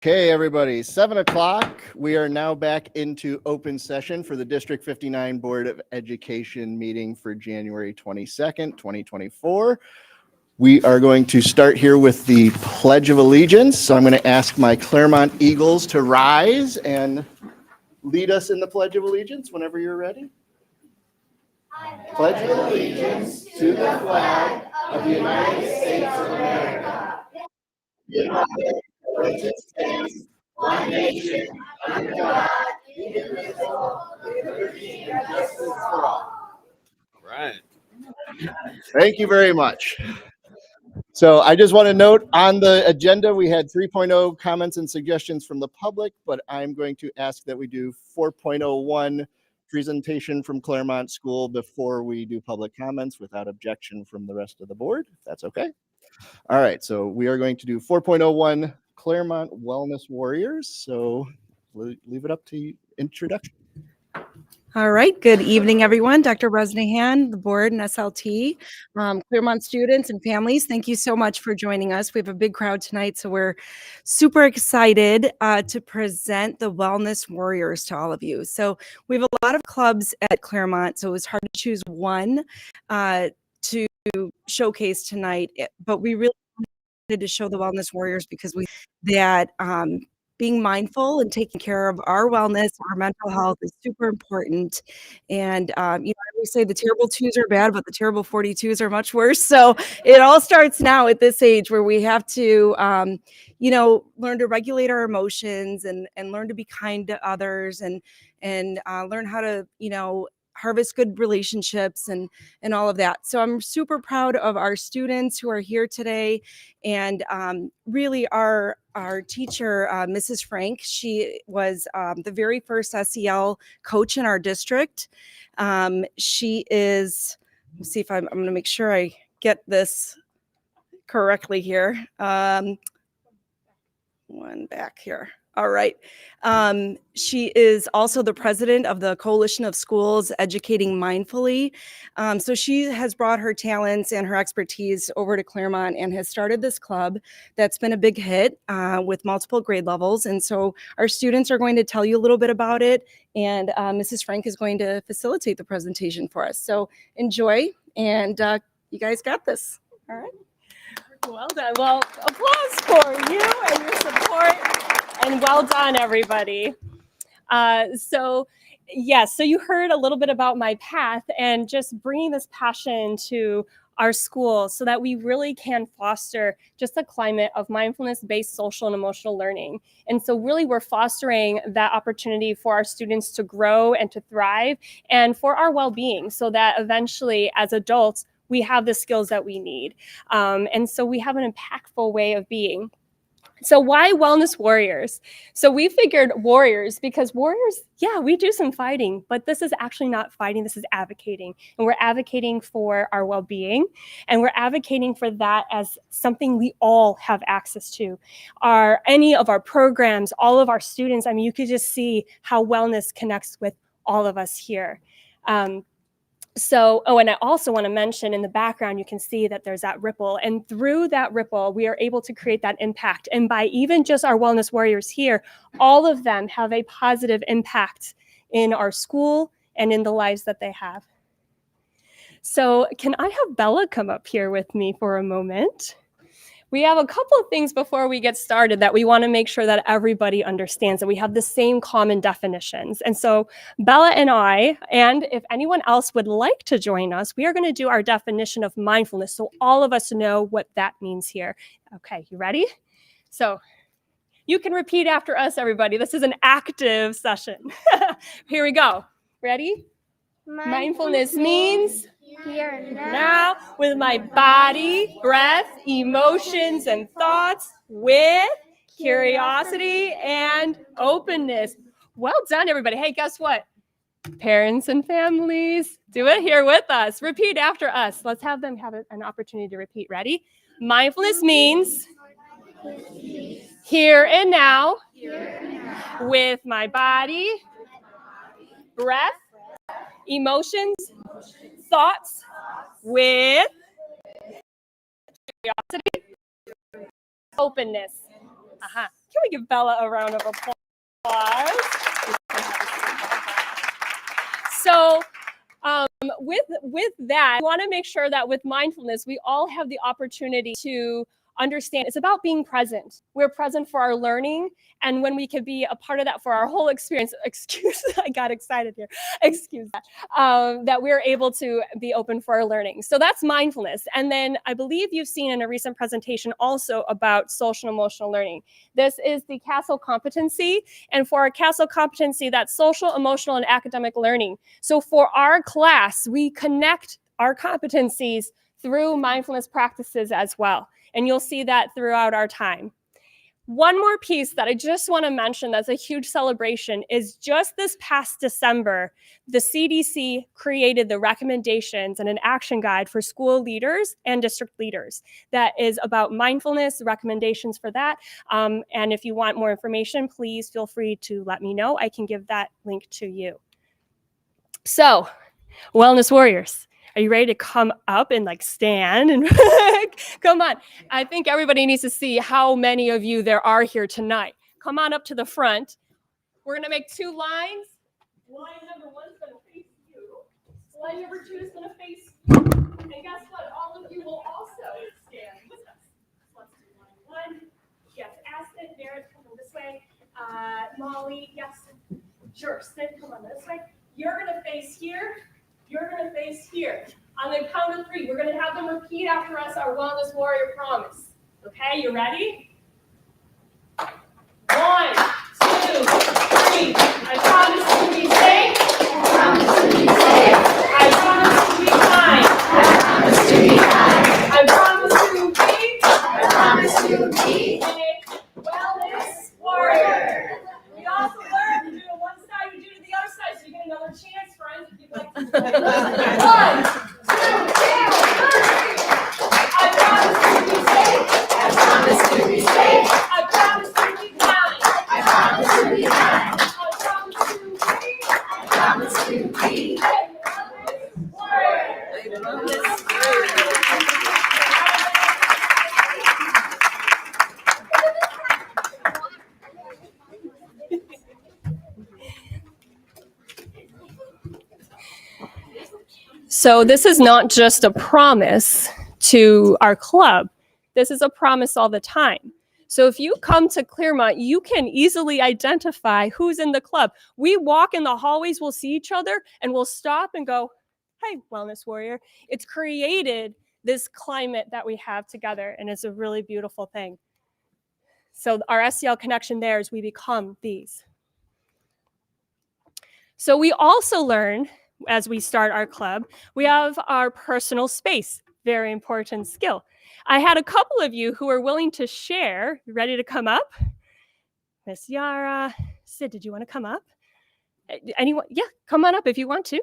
Okay, everybody, 7 o'clock. We are now back into open session for the District 59 Board of Education meeting for January 22nd, 2024. We are going to start here with the Pledge of Allegiance. So I'm going to ask my Claremont Eagles to rise and lead us in the Pledge of Allegiance whenever you're ready. I pledge allegiance to the flag of the United States of America, united for which it stands, one nation, under God, indivisible, with liberty and justice for all. All right. Thank you very much. So I just want to note on the agenda, we had 3.0 comments and suggestions from the public, but I'm going to ask that we do 4.01 presentation from Claremont School before we do public comments without objection from the rest of the board, if that's okay. All right, so we are going to do 4.01 Claremont Wellness Warriors. So leave it up to introduction. All right, good evening, everyone. Dr. Bresnahan, the board and SLT, Claremont students and families, thank you so much for joining us. We have a big crowd tonight, so we're super excited to present the Wellness Warriors to all of you. So we have a lot of clubs at Claremont, so it was hard to choose one to showcase tonight, but we really wanted to show the Wellness Warriors because we that being mindful and taking care of our wellness, our mental health is super important. And, I always say the terrible twos are bad, but the terrible 42s are much worse. So it all starts now at this age where we have to, learn to regulate our emotions and learn to be kind to others and learn how to, harvest good relationships and all of that. So I'm super proud of our students who are here today, and really our teacher, Mrs. Frank, she was the very first SEL coach in our district. She is, let's see if I'm going to make sure I get this correctly here. One back here. All right. She is also the president of the Coalition of Schools Educating Mindfully. So she has brought her talents and her expertise over to Claremont and has started this club that's been a big hit with multiple grade levels. And so our students are going to tell you a little bit about it, and Mrs. Frank is going to facilitate the presentation for us. So enjoy, and you guys got this. All right. Well done. Well, applause for you and your support. And well done, everybody. So you heard a little bit about my path and just bringing this passion to our school so that we really can foster just a climate of mindfulness-based social and emotional learning. And so really we're fostering that opportunity for our students to grow and to thrive and for our well-being so that eventually as adults, we have the skills that we need. And so we have an impactful way of being. So why Wellness Warriors? So we figured warriors because warriors, yeah, we do some fighting, but this is actually not fighting, this is advocating. And we're advocating for our well-being, and we're advocating for that as something we all have access to. Any of our programs, all of our students, I mean, you could just see how wellness connects with all of us here. And I also want to mention in the background, you can see that there's that ripple. And through that ripple, we are able to create that impact. And by even just our wellness warriors here, all of them have a positive impact in our school and in the lives that they have. So can I have Bella come up here with me for a moment? We have a couple of things before we get started that we want to make sure that everybody understands, that we have the same common definitions. And so Bella and I, and if anyone else would like to join us, we are going to do our definition of mindfulness so all of us know what that means here. Okay, you ready? So you can repeat after us, everybody. This is an active session. Here we go. Ready? Mindfulness means here and now with my body, breath, emotions, and thoughts with curiosity and openness. Well done, everybody. Hey, guess what? Parents and families, do it here with us. Repeat after us. Let's have them have an opportunity to repeat. Ready? Mindfulness means here and now with my body, breath, emotions, thoughts with curiosity, openness. Can we give Bella a round of applause? So with that, I want to make sure that with mindfulness, we all have the opportunity to understand it's about being present. We're present for our learning, and when we can be a part of that for our whole experience, I got excited here, excuse that, that we're able to be open for our learning. So that's mindfulness. And then I believe you've seen in a recent presentation also about social and emotional learning. This is the CASEL competency, and for our CASEL competency, that's social, emotional, and academic learning. So for our class, we connect our competencies through mindfulness practices as well. And you'll see that throughout our time. One more piece that I just want to mention that's a huge celebration is just this past December, the CDC created the recommendations and an action guide for school leaders and district leaders that is about mindfulness, recommendations for that. And if you want more information, please feel free to let me know. I can give that link to you. So, Wellness Warriors, are you ready to come up and like stand and come on? I think everybody needs to see how many of you there are here tonight. Come on up to the front. We're going to make two lines. Line number 1 is going to face you. Line number 2 is going to face you. And guess what? All of you will also stand with us. Let's do line 1. Yes, Aston, Barrett, come on this way. Molly, yes. Sure, Sid, come on this way. You're going to face here. You're going to face here. On the count of 3, we're going to have them repeat after us our Wellness Warrior promise. Okay, you ready? 1, 2, 3. I promise to be safe. I promise to be safe. I promise to be kind. I promise to be kind. I promise to be a Wellness Warrior. We also learned to do it one side, you do it the other side, so you get another chance, friends, if you'd like to. 1, 2, 3. I promise to be safe. I promise to be safe. I promise to be kind. I promise to be kind. I promise to be a Wellness Warrior. So this is not just a promise to our club. This is a promise all the time. So if you come to Claremont, you can easily identify who's in the club. We walk in the hallways, we'll see each other, and we'll stop and go, hey, Wellness Warrior. It's created this climate that we have together, and it's a really beautiful thing. So our SCL connection there is we become these. So we also learn, as we start our club, we have our personal space, very important skill. I had a couple of you who are willing to share. You ready to come up? Miss Yara, Sid, did you want to come up? Anyone? Yeah, come on up if you want to.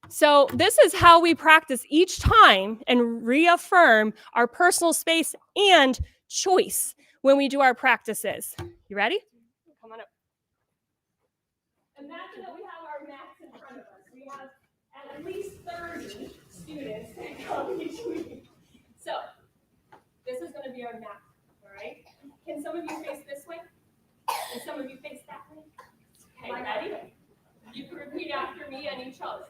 So this is how we practice each time and reaffirm our personal space and choice when we do our practices. You ready? Come on up. Imagine that we have our mats in front of us. We have at least 30 students that come each week. So this is going to be our mat, all right? Can some of you face this way? And some of you face that way? Okay, ready? You can repeat after me and each other.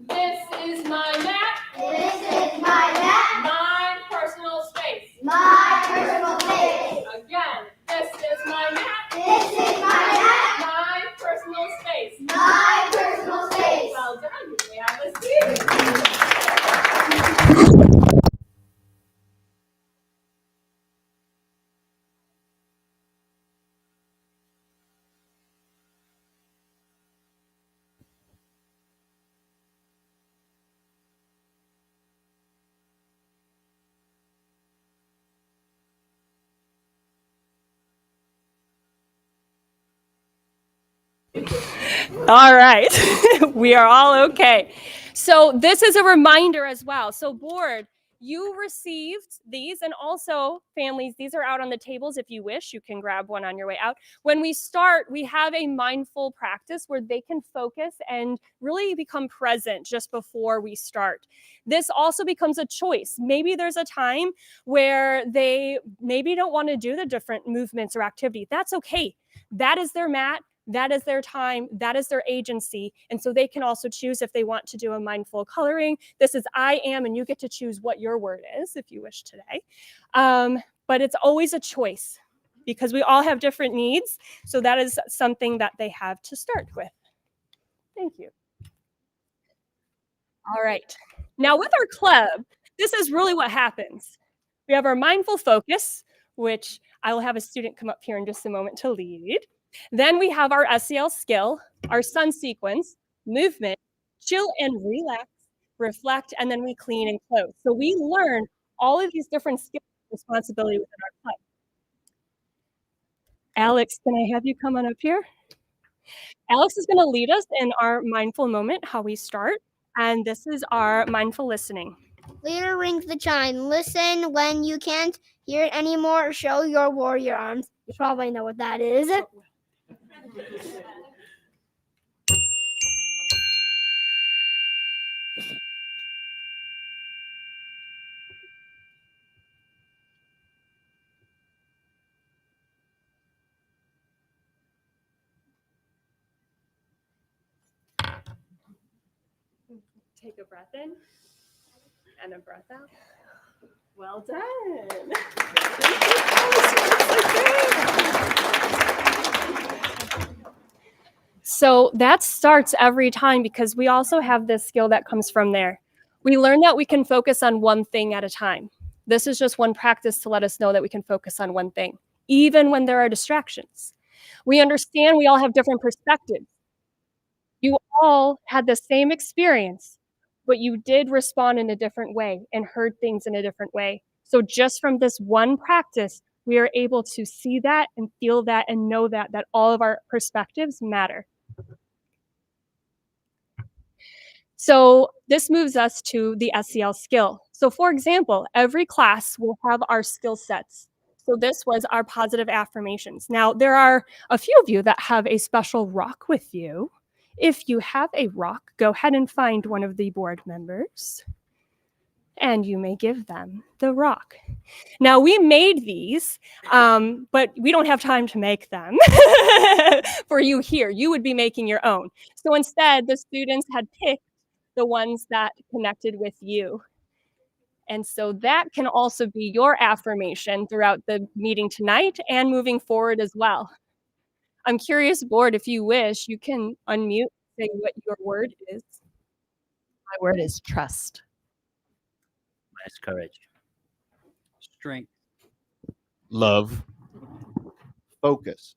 This is my mat. This is my mat. My personal space. My personal space. Again, this is my mat. This is my mat. My personal space. My personal space. Well done. You may have a seat. All right, we are all okay. So this is a reminder as well. So board, you received these, and also families, these are out on the tables. If you wish, you can grab one on your way out. When we start, we have a mindful practice where they can focus and really become present just before we start. This also becomes a choice. Maybe there's a time where they maybe don't want to do the different movements or activity. That's okay. That is their mat. That is their time. That is their agency. And so they can also choose if they want to do a mindful coloring. This is I am, and you get to choose what your word is if you wish today. But it's always a choice because we all have different needs. So that is something that they have to start with. Thank you. All right. Now with our club, this is really what happens. We have our mindful focus, which I will have a student come up here in just a moment to lead. Then we have our SEL skill, our sun sequence, movement, chill and relax, reflect, and then we clean and close. So we learn all of these different skills and responsibility within our club. Alex, can I have you come on up here? Alex is going to lead us in our mindful moment, how we start. And this is our mindful listening. Leader rings the chime. Listen when you can't hear it anymore. Show your warrior arms. You probably know what that is. Take a breath in and a breath out. Well done. So that starts every time because we also have this skill that comes from there. We learn that we can focus on one thing at a time. This is just one practice to let us know that we can focus on one thing, even when there are distractions. We understand we all have different perspectives. You all had the same experience, but you did respond in a different way and heard things in a different way. So just from this one practice, we are able to see that and feel that and know that all of our perspectives matter. So this moves us to the SEL skill. So for example, every class will have our skill sets. So this was our positive affirmations. Now, there are a few of you that have a special rock with you. If you have a rock, go ahead and find one of the board members, and you may give them the rock. Now, we made these, but we don't have time to make them for you here. You would be making your own. So instead, the students had picked the ones that connected with you. And so that can also be your affirmation throughout the meeting tonight and moving forward as well. I'm curious, board, if you wish, you can unmute, say what your word is. My word is trust. Mine is courage. Strength. Love. Focus.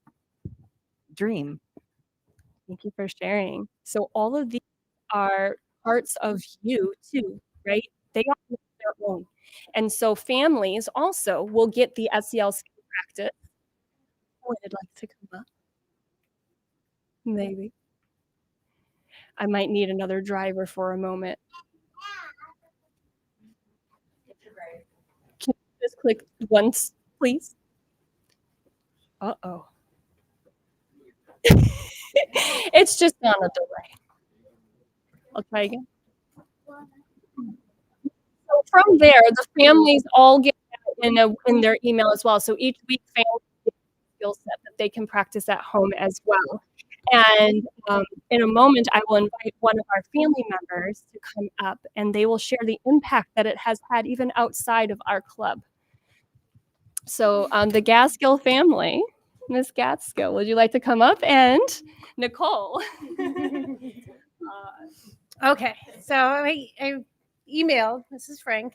Dream. Thank you for sharing. So all of these are parts of you too, right? They are their own. And so families also will get the SEL skill practice. Would it like to come up? Maybe. I might need another driver for a moment. Can you just click once, please? Uh-oh. It's just on a delay. I'll try again. So from there, the families all get that in their email as well. So each week, families get a skill set that they can practice at home as well. And in a moment, I will invite one of our family members to come up, and they will share the impact that it has had even outside of our club. So the Gaskill family, Miss Gaskill, would you like to come up? And Nicole. Okay, so I emailed Mrs. Frank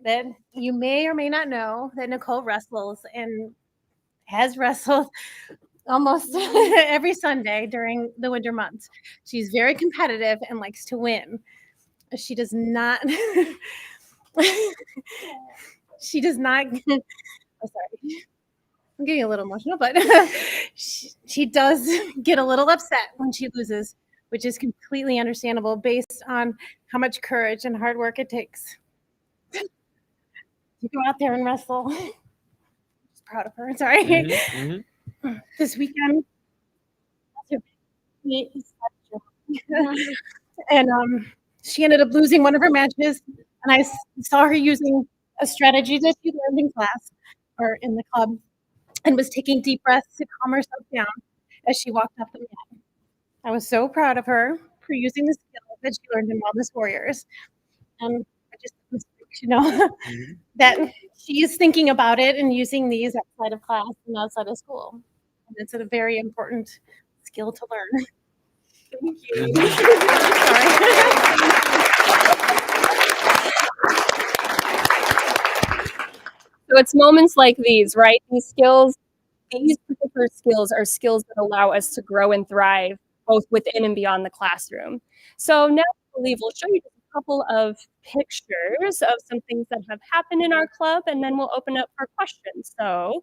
that you may or may not know that Nicole wrestles and has wrestled almost every Sunday during the winter months. She's very competitive and likes to win. She does not. She does not. Oh, sorry. I'm getting a little emotional, but she does get a little upset when she loses, which is completely understandable based on how much courage and hard work it takes. to go out there and wrestle. Just proud of her. Sorry. This weekend, and she ended up losing one of her matches, and I saw her using a strategy that she learned in class or in the club, and was taking deep breaths to calm herself down as she walked up the mat. I was so proud of her for using the skill that she learned in Wellness Warriors. And I just, that she is thinking about it and using these outside of class and outside of school. And it's a very important skill to learn. Thank you. So it's moments like these, right? These particular skills are skills that allow us to grow and thrive both within and beyond the classroom. So now I believe we'll show you just a couple of pictures of some things that have happened in our club, and then we'll open up for questions. So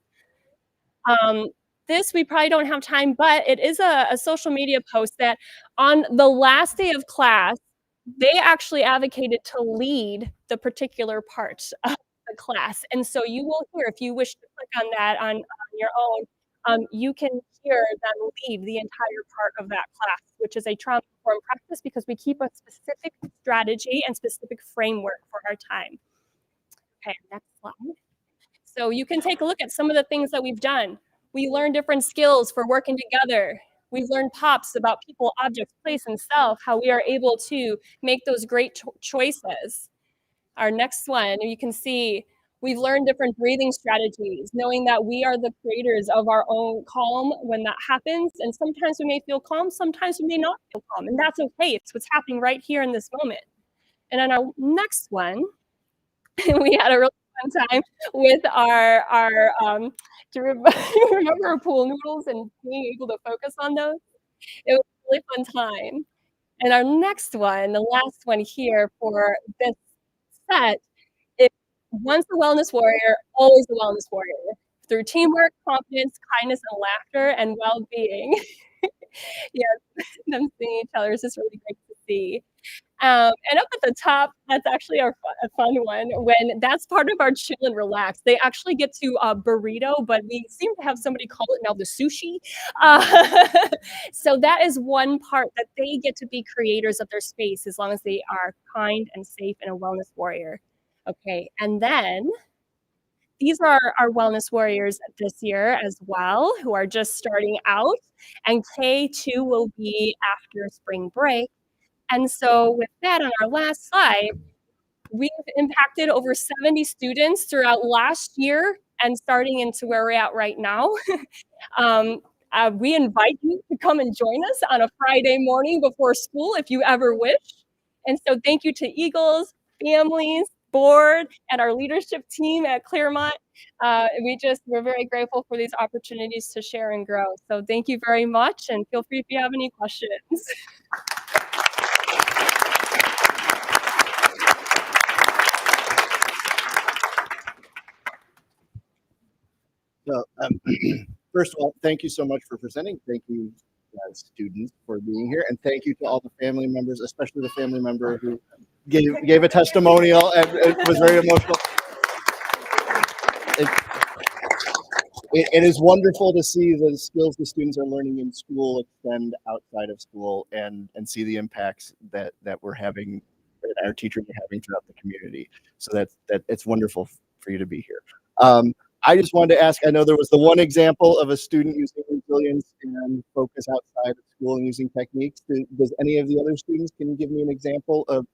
this we probably don't have time, but it is a social media post that on the last day of class, they actually advocated to lead the particular part of the class. And so you will hear, if you wish to click on that on your own, you can hear them lead the entire part of that class, which is a trauma-informed practice because we keep a specific strategy and specific framework for our time. Okay, next slide. So you can take a look at some of the things that we've done. We learned different skills for working together. We've learned POPs about people, objects, place, and self, how we are able to make those great choices. Our next one, you can see we've learned different breathing strategies, knowing that we are the creators of our own calm when that happens. And sometimes we may feel calm, sometimes we may not feel calm. And that's okay. It's what's happening right here in this moment. And on our next one, we had a really fun time with our to remember our pool noodles and being able to focus on those. It was a really fun time. And our next one, the last one here for this set, is once a wellness warrior, always a wellness warrior. Through teamwork, confidence, kindness, and laughter, and well-being. Yes, them seeing each other is just really great to see. And up at the top, that's actually a fun one. When that's part of our chill and relax, they actually get to burrito, but we seem to have somebody call it now the sushi. So that is one part that they get to be creators of their space as long as they are kind and safe and a wellness warrior. Okay, and then these are our wellness warriors this year as well, who are just starting out, and K2 will be after spring break. And so with that, on our last slide, we've impacted over 70 students throughout last year and starting into where we're at right now. We invite you to come and join us on a Friday morning before school if you ever wish. And so thank you to Eagles, families, board, and our leadership team at Claremont. We're very grateful for these opportunities to share and grow. So thank you very much, and feel free if you have any questions. So, first of all, thank you so much for presenting. Thank you, students, for being here, and thank you to all the family members, especially the family member who gave a testimonial and it was very emotional. It is wonderful to see the skills the students are learning in school extend outside of school and see the impacts that we're having, that our teachers are having throughout the community. So that it's wonderful for you to be here. I just wanted to ask, I know there was the one example of a student using resilience and focus outside of school and using techniques. Does any of the other students, can you give me an example of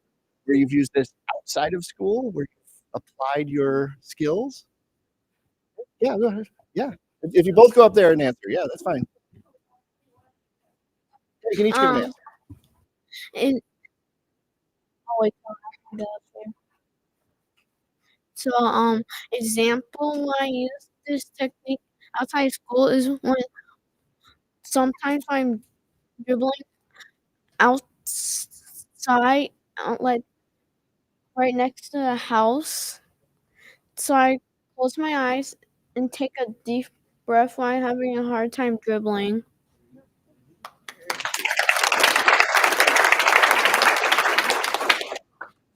where you've used this outside of school, where you've applied your skills? Yeah, go ahead. Yeah, if you both go up there and answer, yeah, that's fine. You can each give an answer. So, example when I use this technique outside school is when sometimes I'm dribbling outside, like right next to the house. So I close my eyes and take a deep breath while I'm having a hard time dribbling.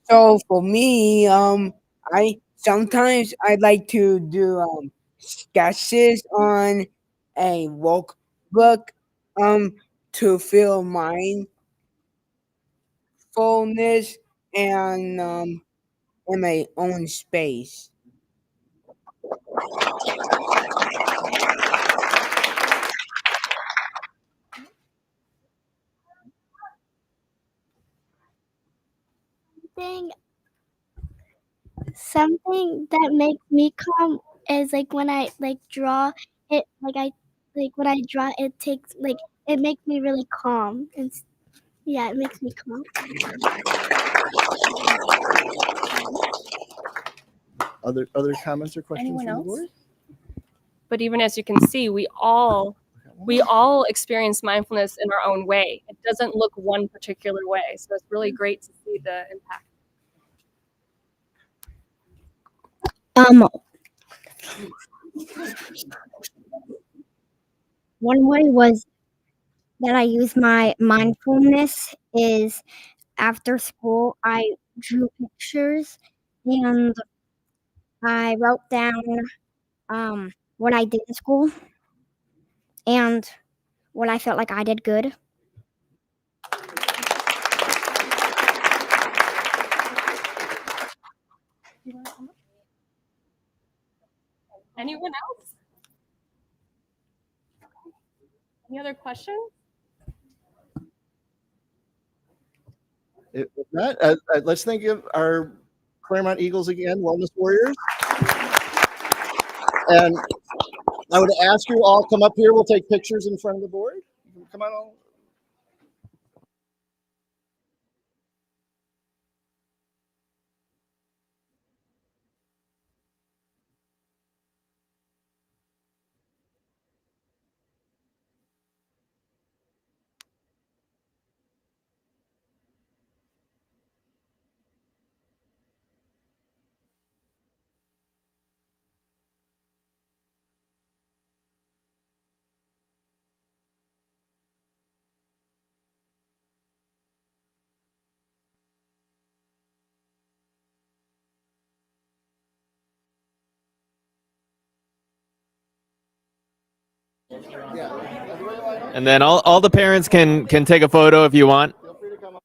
So for me, I Sometimes I'd like to do sketches on a workbook to feel mindfulness and in my own space. Thing Something that makes me calm is like when I like draw it, when I draw it takes like it makes me really calm. Yeah, it makes me calm. Other comments or questions Anyone from the else? board? But even as you can see, we all experience mindfulness in our own way. It doesn't look one particular way. So it's really great to see the impact. One way was that I use my mindfulness is after school I drew pictures and I wrote down what I did in school and what I felt like I did good. Anyone else? Any other questions? If not, let's thank our Claremont Eagles again, Wellness Warriors. And I would ask you all come up here. We'll take pictures in front of the board. Come on all. And then all the parents can take a photo if you want. Feel free to come up.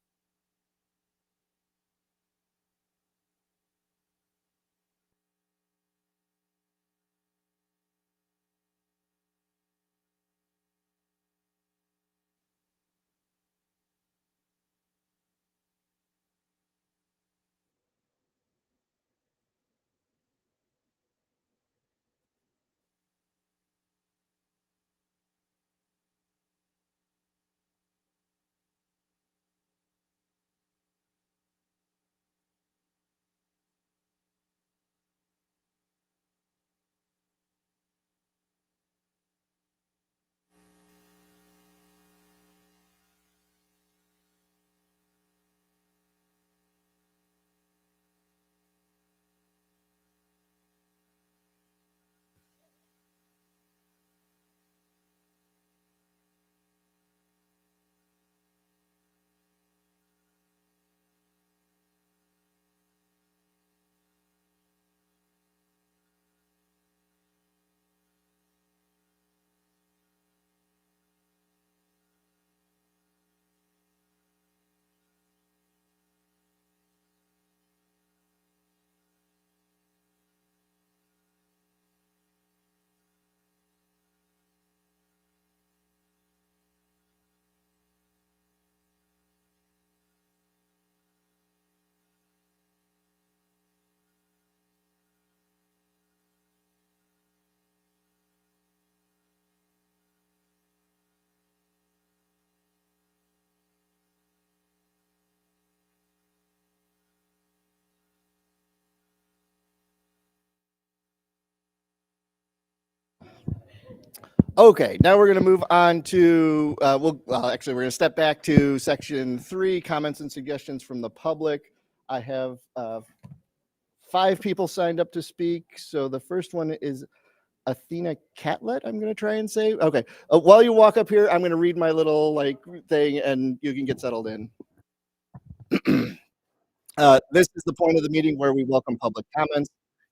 Okay, now we're going to move on to, actually, we're going to step back to section 3, comments and suggestions from the public. I have 5 people signed up to speak. So the first one is Athena Catlett, I'm going to try and say. Okay, while you walk up here, I'm going to read my little thing and you can get settled in. This is the point of the meeting where we welcome public comments.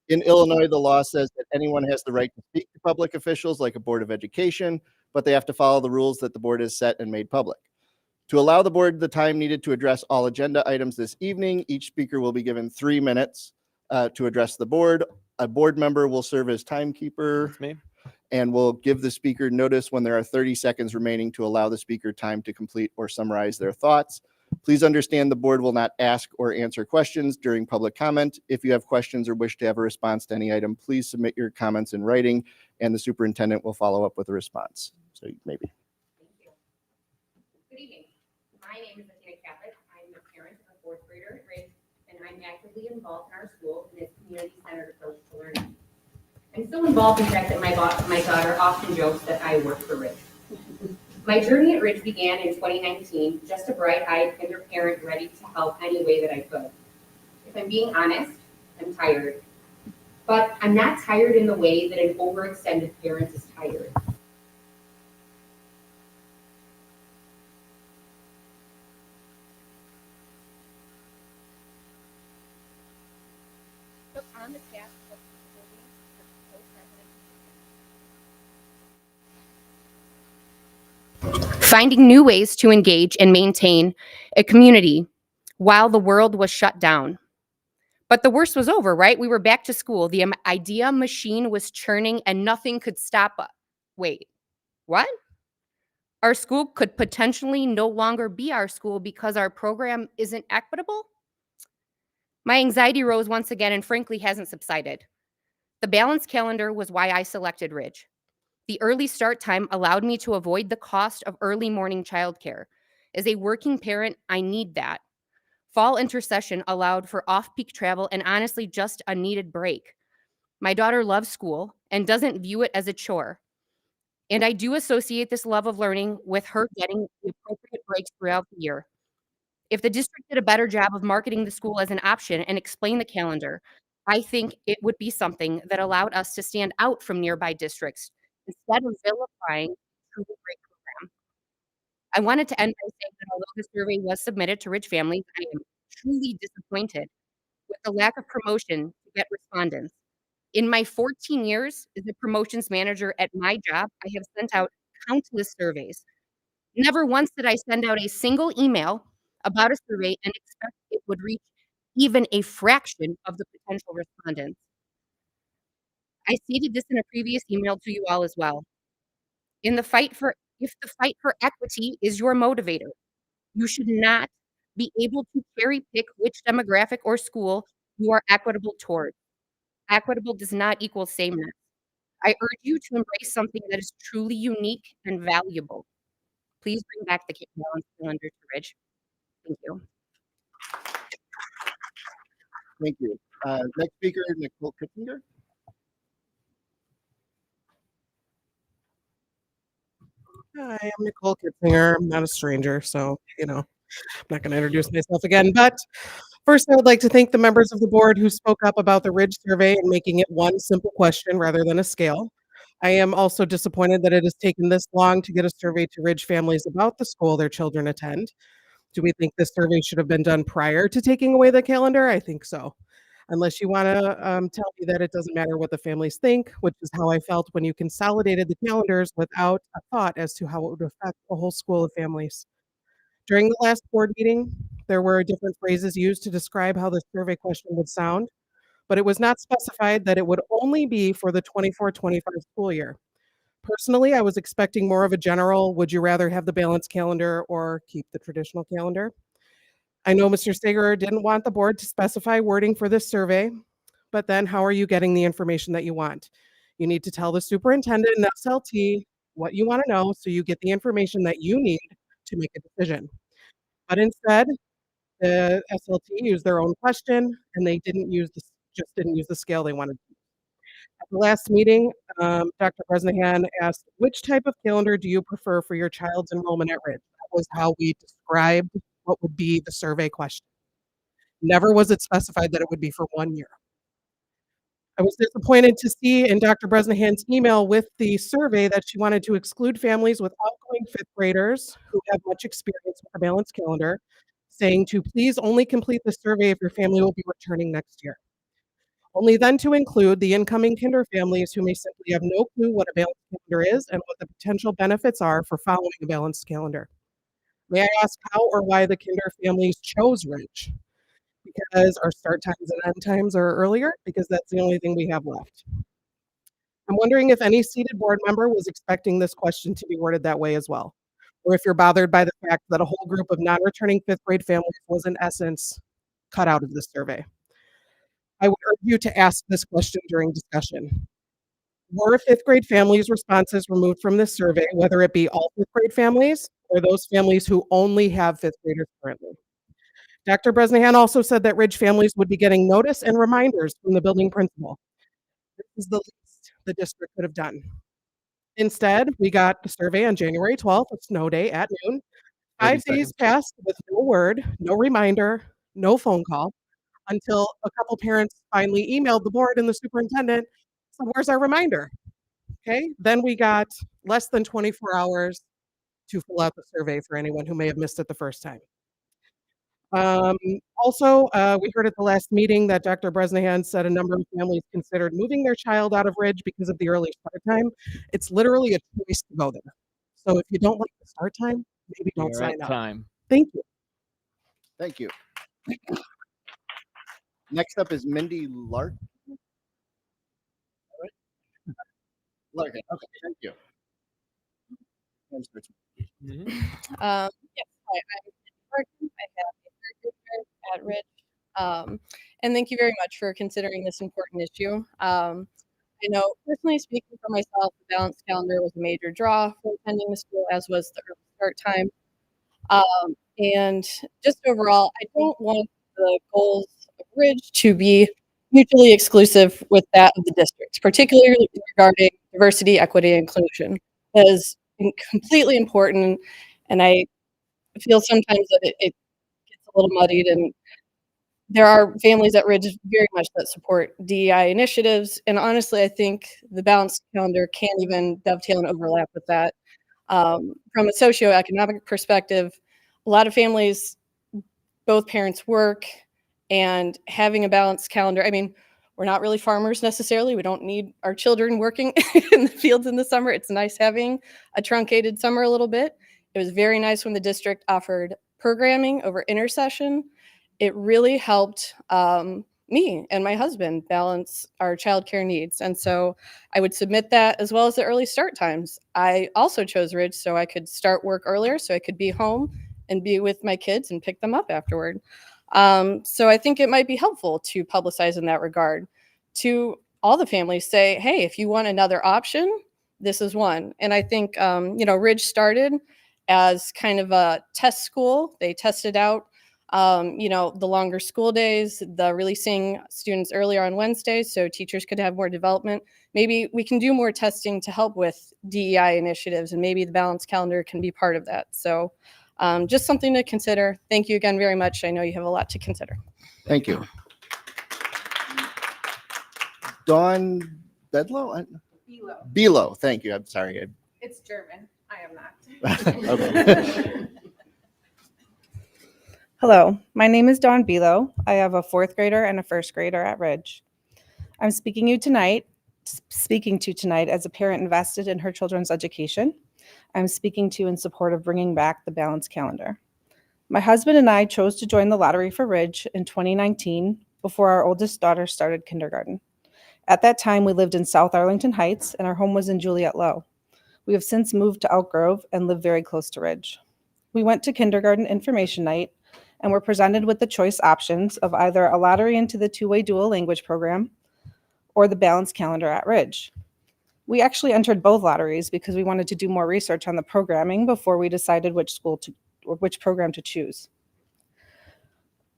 In Illinois, the law says that anyone has the right to speak to public officials like a board of education, but they have to follow the rules that the board has set and made public. To allow the board the time needed to address all agenda items this evening, each speaker will be given 3 minutes to address the board. A board member will serve as timekeeper. That's me. And will give the speaker notice when there are 30 seconds remaining to allow the speaker time to complete or summarize their thoughts. Please understand the board will not ask or answer questions during public comment. If you have questions or wish to have a response to any item, please submit your comments in writing and the superintendent will follow up with a response. So maybe. Thank you. Good evening. My name is Athena Catholic. I'm a parent of a fourth grader at Ridge, and I'm actively involved in our school in its community-centered approach to learning. I'm so involved, in fact, that my daughter often jokes that I work for Ridge. My journey at Ridge began in 2019, just a bright-eyed kinder parent ready to help any way that I could. If I'm being honest, I'm tired. But I'm not tired in the way that an overextended parent is tired. Took on the task of serving as co-president. Finding new ways to engage and maintain a community while the world was shut down. But the worst was over, right? We were back to school. The idea machine was churning and nothing could stop us. Wait, what? Our school could potentially no longer be our school because our program isn't equitable? My anxiety rose once again and frankly hasn't subsided. The balanced calendar was why I selected Ridge. The early start time allowed me to avoid the cost of early morning childcare. As a working parent, I need that. Fall intercession allowed for off-peak travel and honestly just a needed break. My daughter loves school and doesn't view it as a chore. And I do associate this love of learning with her getting the appropriate breaks throughout the year. If the district did a better job of marketing the school as an option and explain the calendar, I think it would be something that allowed us to stand out from nearby districts instead of vilifying a truly great program. I wanted to end by saying that although the survey was submitted to Ridge families, I am truly disappointed with the lack of promotion to get respondents. In my 14 years as a promotions manager at my job, I have sent out countless surveys. Never once did I send out a single email about a survey and expect it would reach even a fraction of the potential respondents. I stated this in a previous email to you all as well. If the fight for equity is your motivator, you should not be able to cherry pick which demographic or school you are equitable toward. Equitable does not equal sameness. I urge you to embrace something that is truly unique and valuable. Please bring back the balance calendar to Ridge. Thank you. Thank you. Next speaker, Nicole Kitzinger. Hi, I'm Nicole Kitzinger. I'm not a stranger, so, I'm not going to introduce myself again. But first, I would like to thank the members of the board who spoke up about the Ridge survey and making it one simple question rather than a scale. I am also disappointed that it has taken this long to get a survey to Ridge families about the school their children attend. Do we think this survey should have been done prior to taking away the calendar? I think so. Unless you want to tell me that it doesn't matter what the families think, which is how I felt when you consolidated the calendars without a thought as to how it would affect a whole school of families. During the last board meeting, there were different phrases used to describe how the survey question would sound, but it was not specified that it would only be for the 24-25 school year. Personally, I was expecting more of a general, would you rather have the balanced calendar or keep the traditional calendar? I know Mr. Steger didn't want the board to specify wording for this survey, but then how are you getting the information that you want? You need to tell the superintendent and SLT what you want to know so you get the information that you need to make a decision. But instead, the SLT used their own question and they didn't use the scale they wanted. At the last meeting, Dr. Bresnahan asked, which type of calendar do you prefer for your child's enrollment at Ridge? That was how we described what would be the survey question. Never was it specified that it would be for 1 year. I was disappointed to see in Dr. Bresnahan's email with the survey that she wanted to exclude families with outgoing fifth graders who have much experience with a balanced calendar, saying to please only complete the survey if your family will be returning next year. only then to include the incoming kinder families who may simply have no clue what a balanced calendar is and what the potential benefits are for following a balanced calendar. May I ask how or why the kinder families chose Ridge? Because our start times and end times are earlier, because that's the only thing we have left. I'm wondering if any seated board member was expecting this question to be worded that way as well, or if you're bothered by the fact that a whole group of non-returning fifth grade families was in essence cut out of this survey. I would urge you to ask this question during discussion. Were fifth grade families' responses removed from this survey, whether it be all fifth grade families or those families who only have fifth graders currently? Dr. Bresnahan also said that Ridge families would be getting notice and reminders from the building principal. This is the least the district could have done. Instead, we got the survey on January 12th, a snow day at noon. 5 days passed with no word, no reminder, no phone call, until a couple parents finally emailed the board and the superintendent, so where's our reminder? Okay, then we got less than 24 hours to fill out the survey for anyone who may have missed it the first time. Also, we heard at the last meeting that Dr. Bresnahan said a number of families considered moving their child out of Ridge because of the early start time. It's literally a choice to go there. So if you don't like the start time, maybe don't You're sign at up. time. Thank you. Thank you. Next up is Mindy Larkin. Larkin, okay, thank you. Yes, hi, I'm Larkin. I have a third grade at Ridge. And thank you very much for considering this important issue. I know, personally speaking for myself, the balanced calendar was a major draw for attending the school, as was the early start time. And just overall, I don't want the goals of Ridge to be mutually exclusive with that of the district, particularly regarding diversity, equity, and inclusion. That is completely important, and I feel sometimes that it gets a little muddied, and there are families at Ridge very much that support DEI initiatives, and honestly, I think the balanced calendar can't even dovetail and overlap with that. From a socioeconomic perspective, a lot of families, both parents work, and having a balanced calendar, I mean, we're not really farmers necessarily. We don't need our children working in the fields in the summer. It's nice having a truncated summer a little bit. It was very nice when the district offered programming over intersession. It really helped me and my husband balance our childcare needs. And so I would submit that, as well as the early start times. I also chose Ridge so I could start work earlier, so I could be home and be with my kids and pick them up afterward. So I think it might be helpful to publicize in that regard, to all the families say, hey, if you want another option, this is one. And I think, Ridge started as kind of a test school. They tested out, the longer school days, the releasing students earlier on Wednesdays so teachers could have more development. Maybe we can do more testing to help with DEI initiatives, and maybe the balanced calendar can be part of that. So just something to consider. Thank you again very much. I know you have a lot to consider. Thank you. Dawn Bedlow? Below, thank you. I'm sorry. It's German. I am not. Okay. Hello, my name is Dawn Below. I have a fourth grader and a first grader at Ridge. I'm speaking to tonight as a parent invested in her children's education. I'm speaking to in support of bringing back the balanced calendar. My husband and I chose to join the lottery for Ridge in 2019 before our oldest daughter started kindergarten. At that time, we lived in South Arlington Heights and our home was in Juliet Low. We have since moved to Elk Grove and live very close to Ridge. We went to kindergarten information night and were presented with the choice options of either a lottery into the two-way dual language program or the balanced calendar at Ridge. We actually entered both lotteries because we wanted to do more research on the programming before we decided which program to choose.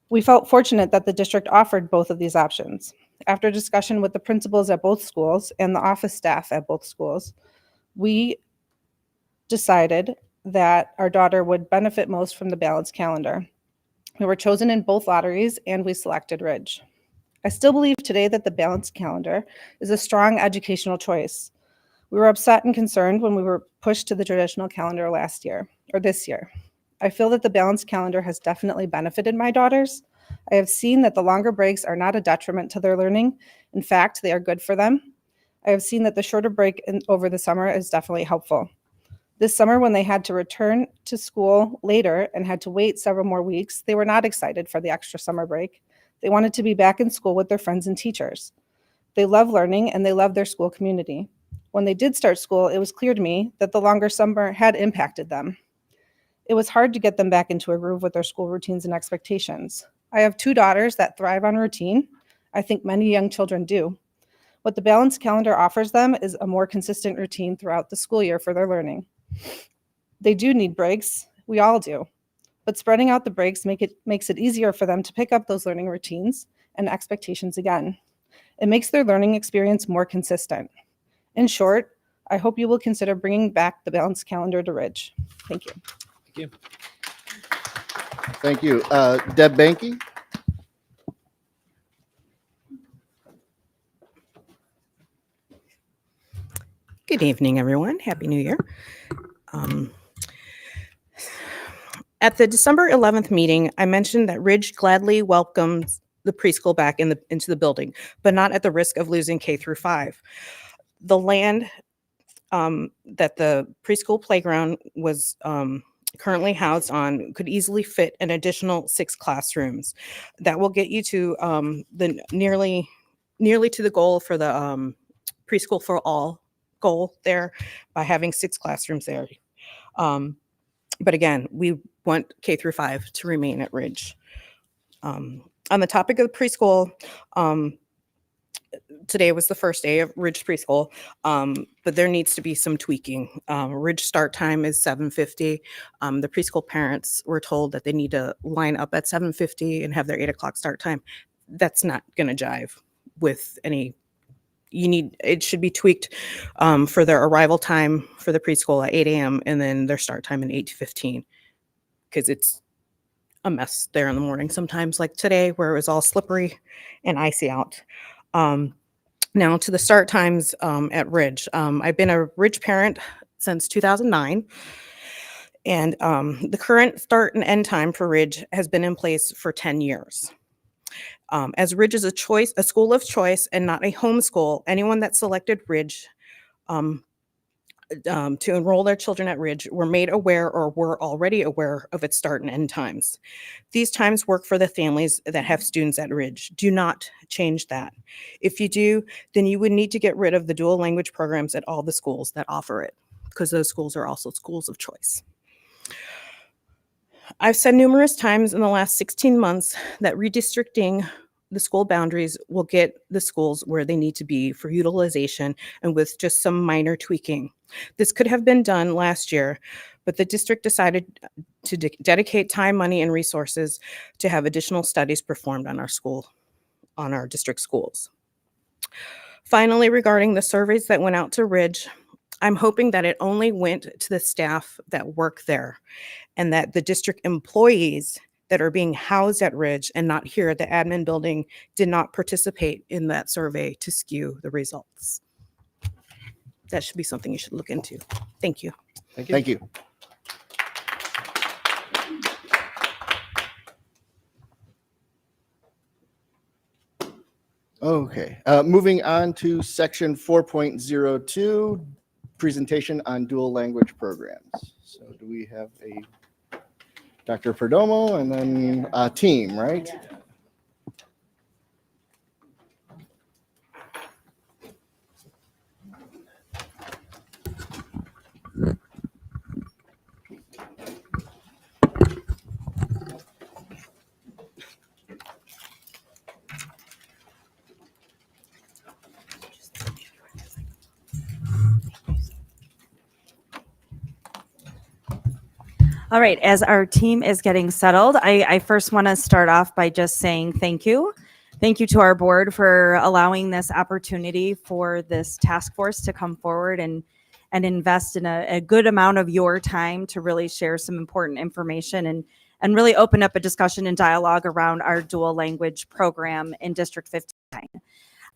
We felt fortunate that the district offered both of these options. After discussion with the principals at both schools and the office staff at both schools, we decided that our daughter would benefit most from the balanced calendar. We were chosen in both lotteries and we selected Ridge. I still believe today that the balanced calendar is a strong educational choice. We were upset and concerned when we were pushed to the traditional calendar this year. I feel that the balanced calendar has definitely benefited my daughters. I have seen that the longer breaks are not a detriment to their learning. In fact, they are good for them. I have seen that the shorter break over the summer is definitely helpful. This summer, when they had to return to school later and had to wait several more weeks, they were not excited for the extra summer break. They wanted to be back in school with their friends and teachers. They love learning and they love their school community. When they did start school, it was clear to me that the longer summer had impacted them. It was hard to get them back into a groove with their school routines and expectations. I have 2 daughters that thrive on routine. I think many young children do. What the balanced calendar offers them is a more consistent routine throughout the school year for their learning. They do need breaks, we all do, but spreading out the breaks makes it easier for them to pick up those learning routines and expectations again. It makes their learning experience more consistent. In short, I hope you will consider bringing back the balanced calendar to Ridge. Thank you. Thank you. Thank you. Deb Banky? Good evening, everyone. Happy New Year. At the December 11th meeting, I mentioned that Ridge gladly welcomes the preschool back into the building, but not at the risk of losing K through 5. The land that the preschool playground was currently housed on could easily fit an additional 6 classrooms. That will get you to the nearly to the goal for the preschool for all goal there by having 6 classrooms there. But again, we want K through 5 to remain at Ridge. On the topic of the preschool, today was the first day of Ridge preschool, but there needs to be some tweaking. Ridge start time is 7:50. The preschool parents were told that they need to line up at 7:50 and have their 8 o'clock start time. That's not going to jive with any. It should be tweaked for their arrival time for the preschool at 8 a.m. and then their start time at 8:15, because it's a mess there in the morning sometimes, like today where it was all slippery and icy out. Now to the start times at Ridge. I've been a Ridge parent since 2009, and the current start and end time for Ridge has been in place for 10 years. As Ridge is a school of choice and not a homeschool, anyone that selected Ridge to enroll their children at Ridge were made aware or were already aware of its start and end times. These times work for the families that have students at Ridge. Do not change that. If you do, then you would need to get rid of the dual language programs at all the schools that offer it, because those schools are also schools of choice. I've said numerous times in the last 16 months that redistricting the school boundaries will get the schools where they need to be for utilization and with just some minor tweaking. This could have been done last year, but the district decided to dedicate time, money, and resources to have additional studies performed on our district schools. Finally, regarding the surveys that went out to Ridge, I'm hoping that it only went to the staff that work there, and that the district employees that are being housed at Ridge and not here at the admin building did not participate in that survey to skew the results. That should be something you should look into. Thank you. Thank you. Thank you. Okay, moving on to section 4.02, presentation on dual language programs. So do we have a Dr. Perdomo and then a team, right? All right, as our team is getting settled, I first want to start off by just saying thank you. Thank you to our board for allowing this opportunity for this task force to come forward and invest in a good amount of your time to really share some important information and really open up a discussion and dialogue around our dual language program in District 59.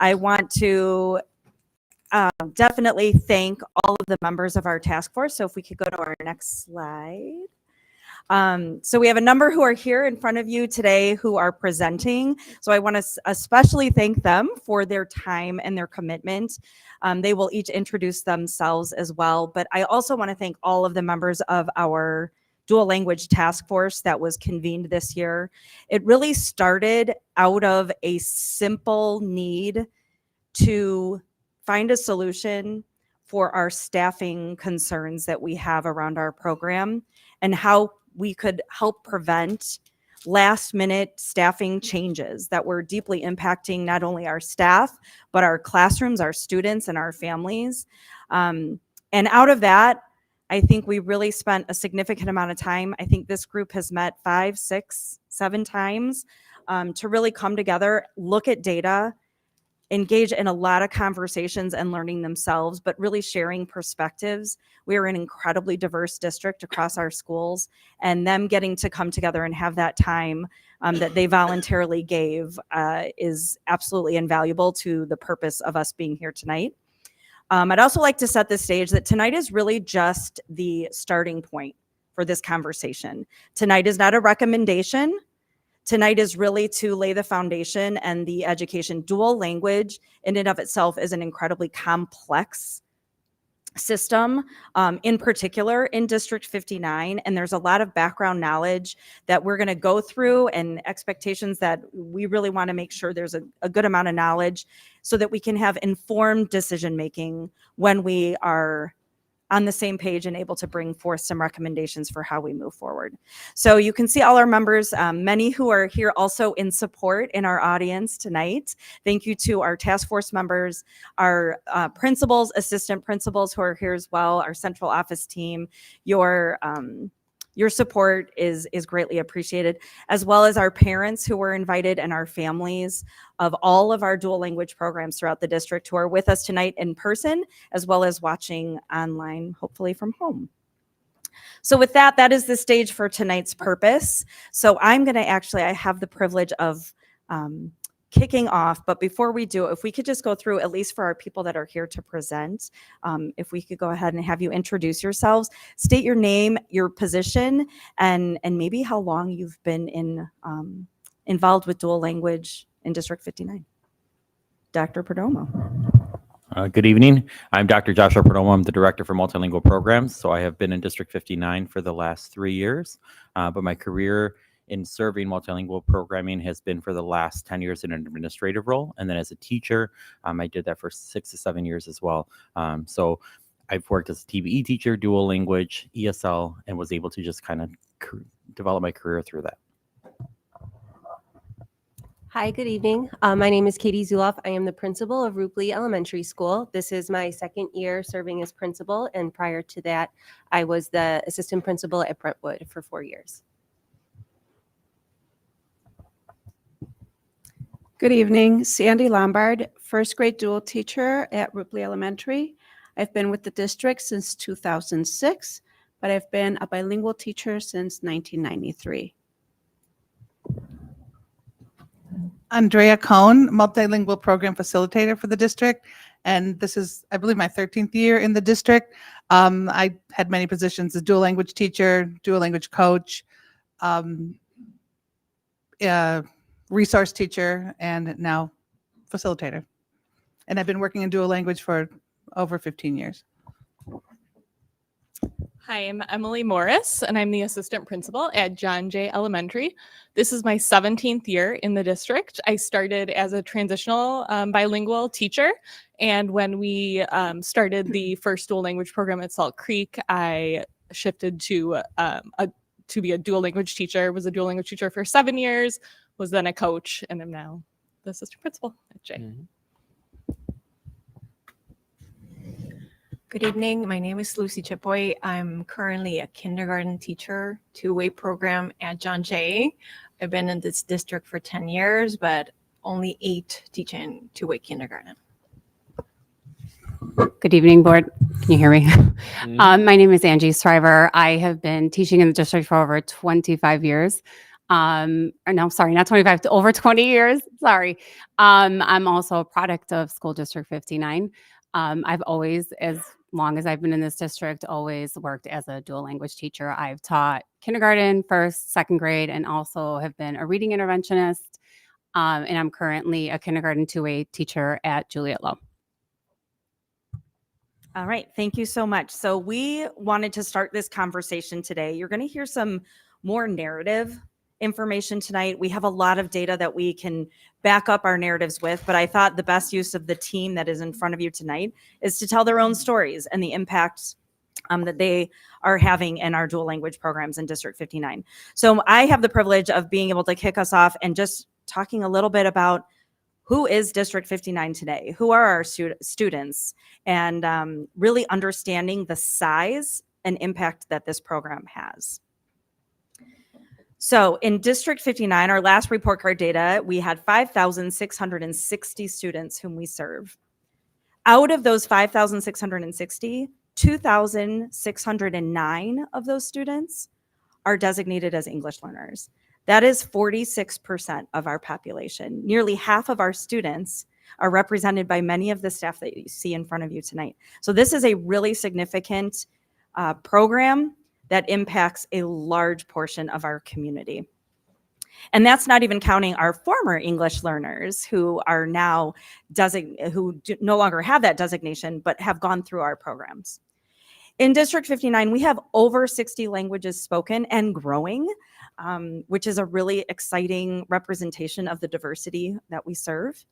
I want to definitely thank all of the members of our task force. So if we could go to our next slide. So we have a number who are here in front of you today who are presenting. So I want to especially thank them for their time and their commitment. They will each introduce themselves as well. But I also want to thank all of the members of our dual language task force that was convened this year. It really started out of a simple need to find a solution for our staffing concerns that we have around our program and how we could help prevent last minute staffing changes that were deeply impacting not only our staff, but our classrooms, our students, and our families. And out of that, I think we really spent a significant amount of time. I think this group has met 5, 6, 7 times to really come together, look at data, engage in a lot of conversations and learning themselves, but really sharing perspectives. We are an incredibly diverse district across our schools, and them getting to come together and have that time that they voluntarily gave is absolutely invaluable to the purpose of us being here tonight. I'd also like to set the stage that tonight is really just the starting point for this conversation. Tonight is not a recommendation. Tonight is really to lay the foundation and the education. Dual language in and of itself is an incredibly complex system, in particular in District 59. And there's a lot of background knowledge that we're going to go through and expectations that we really want to make sure there's a good amount of knowledge so that we can have informed decision making when we are on the same page and able to bring forth some recommendations for how we move forward. So you can see all our members, many who are here also in support in our audience tonight. Thank you to our task force members, our principals, assistant principals who are here as well, our central office team. Your support is greatly appreciated, as well as our parents who were invited and our families of all of our dual language programs throughout the district who are with us tonight in person, as well as watching online, hopefully from home. So with that, that is the stage for tonight's purpose. So I'm going to I have the privilege of kicking off, but before we do, if we could just go through, at least for our people that are here to present, if we could go ahead and have you introduce yourselves, state your name, your position, and maybe how long you've been involved with dual language in District 59. Dr. Perdomo. Good evening. I'm Dr. Joshua Perdomo. I'm the Director for Multilingual Programs. So I have been in District 59 for the last 3 years, but my career in serving multilingual programming has been for the last 10 years in an administrative role. And then as a teacher, I did that for 6 to 7 years as well. So I've worked as a TBE teacher, dual language, ESL, and was able to just kind of develop my career through that. Hi, good evening. My name is Katie Zuloff. I am the principal of Rupley Elementary School. This is my second year serving as principal, and prior to that, I was the assistant principal at Brentwood for 4 years. Good evening, Sandy Lombard, first grade dual teacher at Rupley Elementary. I've been with the district since 2006, but I've been a bilingual teacher since 1993. Andrea Cohn, multilingual program facilitator for the district. And this is, I believe, my 13th year in the district. I had many positions as dual language teacher, dual language coach, resource teacher, and now facilitator. And I've been working in dual language for over 15 years. Hi, I'm Emily Morris, and I'm the assistant principal at John Jay Elementary. This is my 17th year in the district. I started as a transitional bilingual teacher, and when we started the first dual language program at Salt Creek, I shifted to be a dual language teacher. Was a dual language teacher for 7 years, was then a coach, and I'm now the assistant principal at Jay. Mm-hmm. Good evening. My name is Lucy Chipoy. I'm currently a kindergarten teacher, two-way program at John Jay. I've been in this district for 10 years, but only 8 teaching two-way kindergarten. Good evening, board. Can you hear me? My name is Angie Stryver. I have been teaching in the district for over 25 years. No, sorry, not 25, over 20 years. Sorry. I'm also a product of School District 59. I've always, as long as I've been in this district, always worked as a dual language teacher. I've taught kindergarten, first, second grade, and also have been a reading interventionist. And I'm currently a kindergarten 2A teacher at Juliet Low. All right, thank you so much. So we wanted to start this conversation today. You're going to hear some more narrative information tonight. We have a lot of data that we can back up our narratives with, but I thought the best use of the team that is in front of you tonight is to tell their own stories and the impacts that they are having in our dual language programs in District 59. So I have the privilege of being able to kick us off and just talking a little bit about who is District 59 today? Who are our students? And really understanding the size and impact that this program has. So in District 59, our last report card data, we had 5,660 students whom we serve. Out of those 5,660, 2,609 of those students are designated as English learners. That is 46% of our population. Nearly half of our students are represented by many of the staff that you see in front of you tonight. So this is a really significant program that impacts a large portion of our community. And that's not even counting our former English learners who are now no longer have that designation, but have gone through our programs. In District 59, we have over 60 languages spoken and growing, which is a really exciting representation of the diversity that we serve.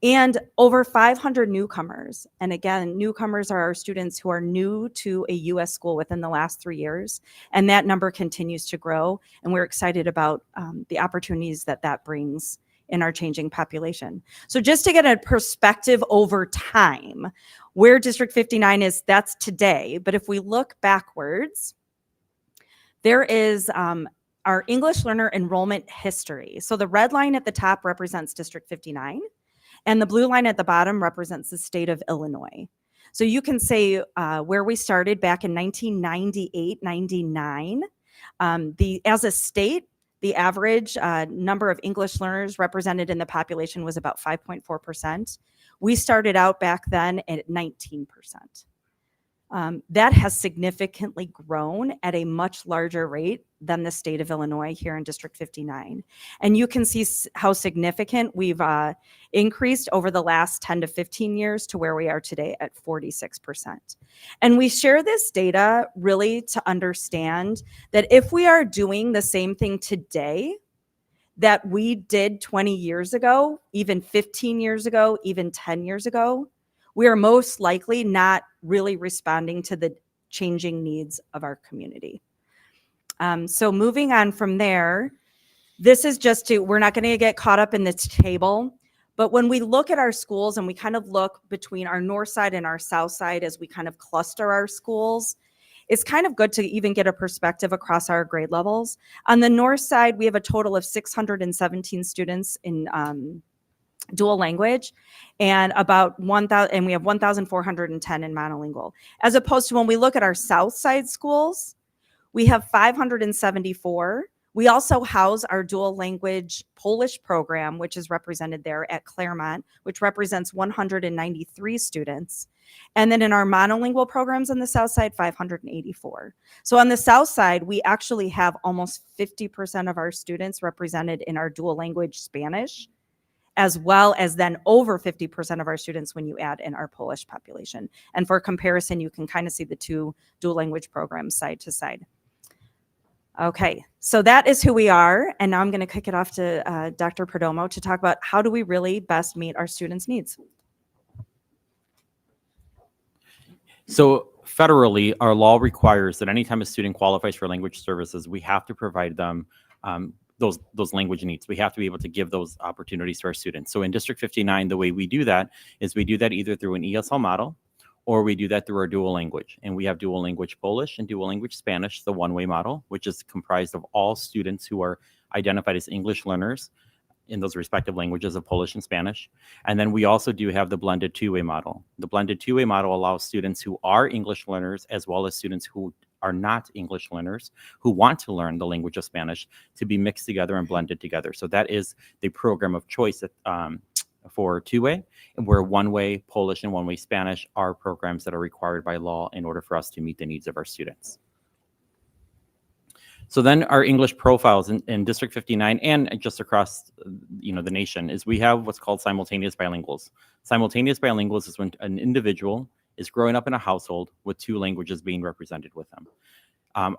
And over 500 newcomers. And again, newcomers are our students who are new to a US school within the last 3 years. And that number continues to grow. And we're excited about the opportunities that that brings in our changing population. So just to get a perspective over time, where District 59 is, that's today. But if we look backwards, there is our English learner enrollment history. So the red line at the top represents District 59. And the blue line at the bottom represents the state of Illinois. So you can say where we started back in 1998-99. As a state, the average number of English learners represented in the population was about 5.4%. We started out back then at 19%. That has significantly grown at a much larger rate than the state of Illinois here in District 59. And you can see how significant we've increased over the last 10 to 15 years to where we are today at 46%. And we share this data really to understand that if we are doing the same thing today that we did 20 years ago, even 15 years ago, even 10 years ago, we are most likely not really responding to the changing needs of our community. So moving on from there, this is just we're not going to get caught up in this table, but when we look at our schools and we kind of look between our north side and our south side as we kind of cluster our schools, it's kind of good to even get a perspective across our grade levels. On the north side, we have a total of 617 students in dual language and about 1,000, and we have 1,410 in monolingual. As opposed to when we look at our south side schools, we have 574. We also house our dual language Polish program, which is represented there at Claremont, which represents 193 students. And then in our monolingual programs on the south side, 584. So on the south side, we actually have almost 50% of our students represented in our dual language Spanish, as well as then over 50% of our students when you add in our Polish population. And for comparison, you can kind of see the two dual language programs side to side. Okay, so that is who we are. And now I'm going to kick it off to Dr. Perdomo to talk about how do we really best meet our students' needs. So federally, our law requires that anytime a student qualifies for language services, we have to provide them those language needs. We have to be able to give those opportunities to our students. So in District 59, the way we do that is we do that either through an ESL model or we do that through our dual language. And we have dual language Polish and dual language Spanish, the one-way model, which is comprised of all students who are identified as English learners in those respective languages of Polish and Spanish. And then we also do have the blended two-way model. The blended two-way model allows students who are English learners as well as students who are not English learners who want to learn the language of Spanish to be mixed together and blended together. So that is the program of choice for two-way, and where one-way Polish and one-way Spanish are programs that are required by law in order for us to meet the needs of our students. So then our English profiles in District 59 and just across the nation is we have what's called simultaneous bilinguals. Simultaneous bilinguals is when an individual is growing up in a household with two languages being represented with them.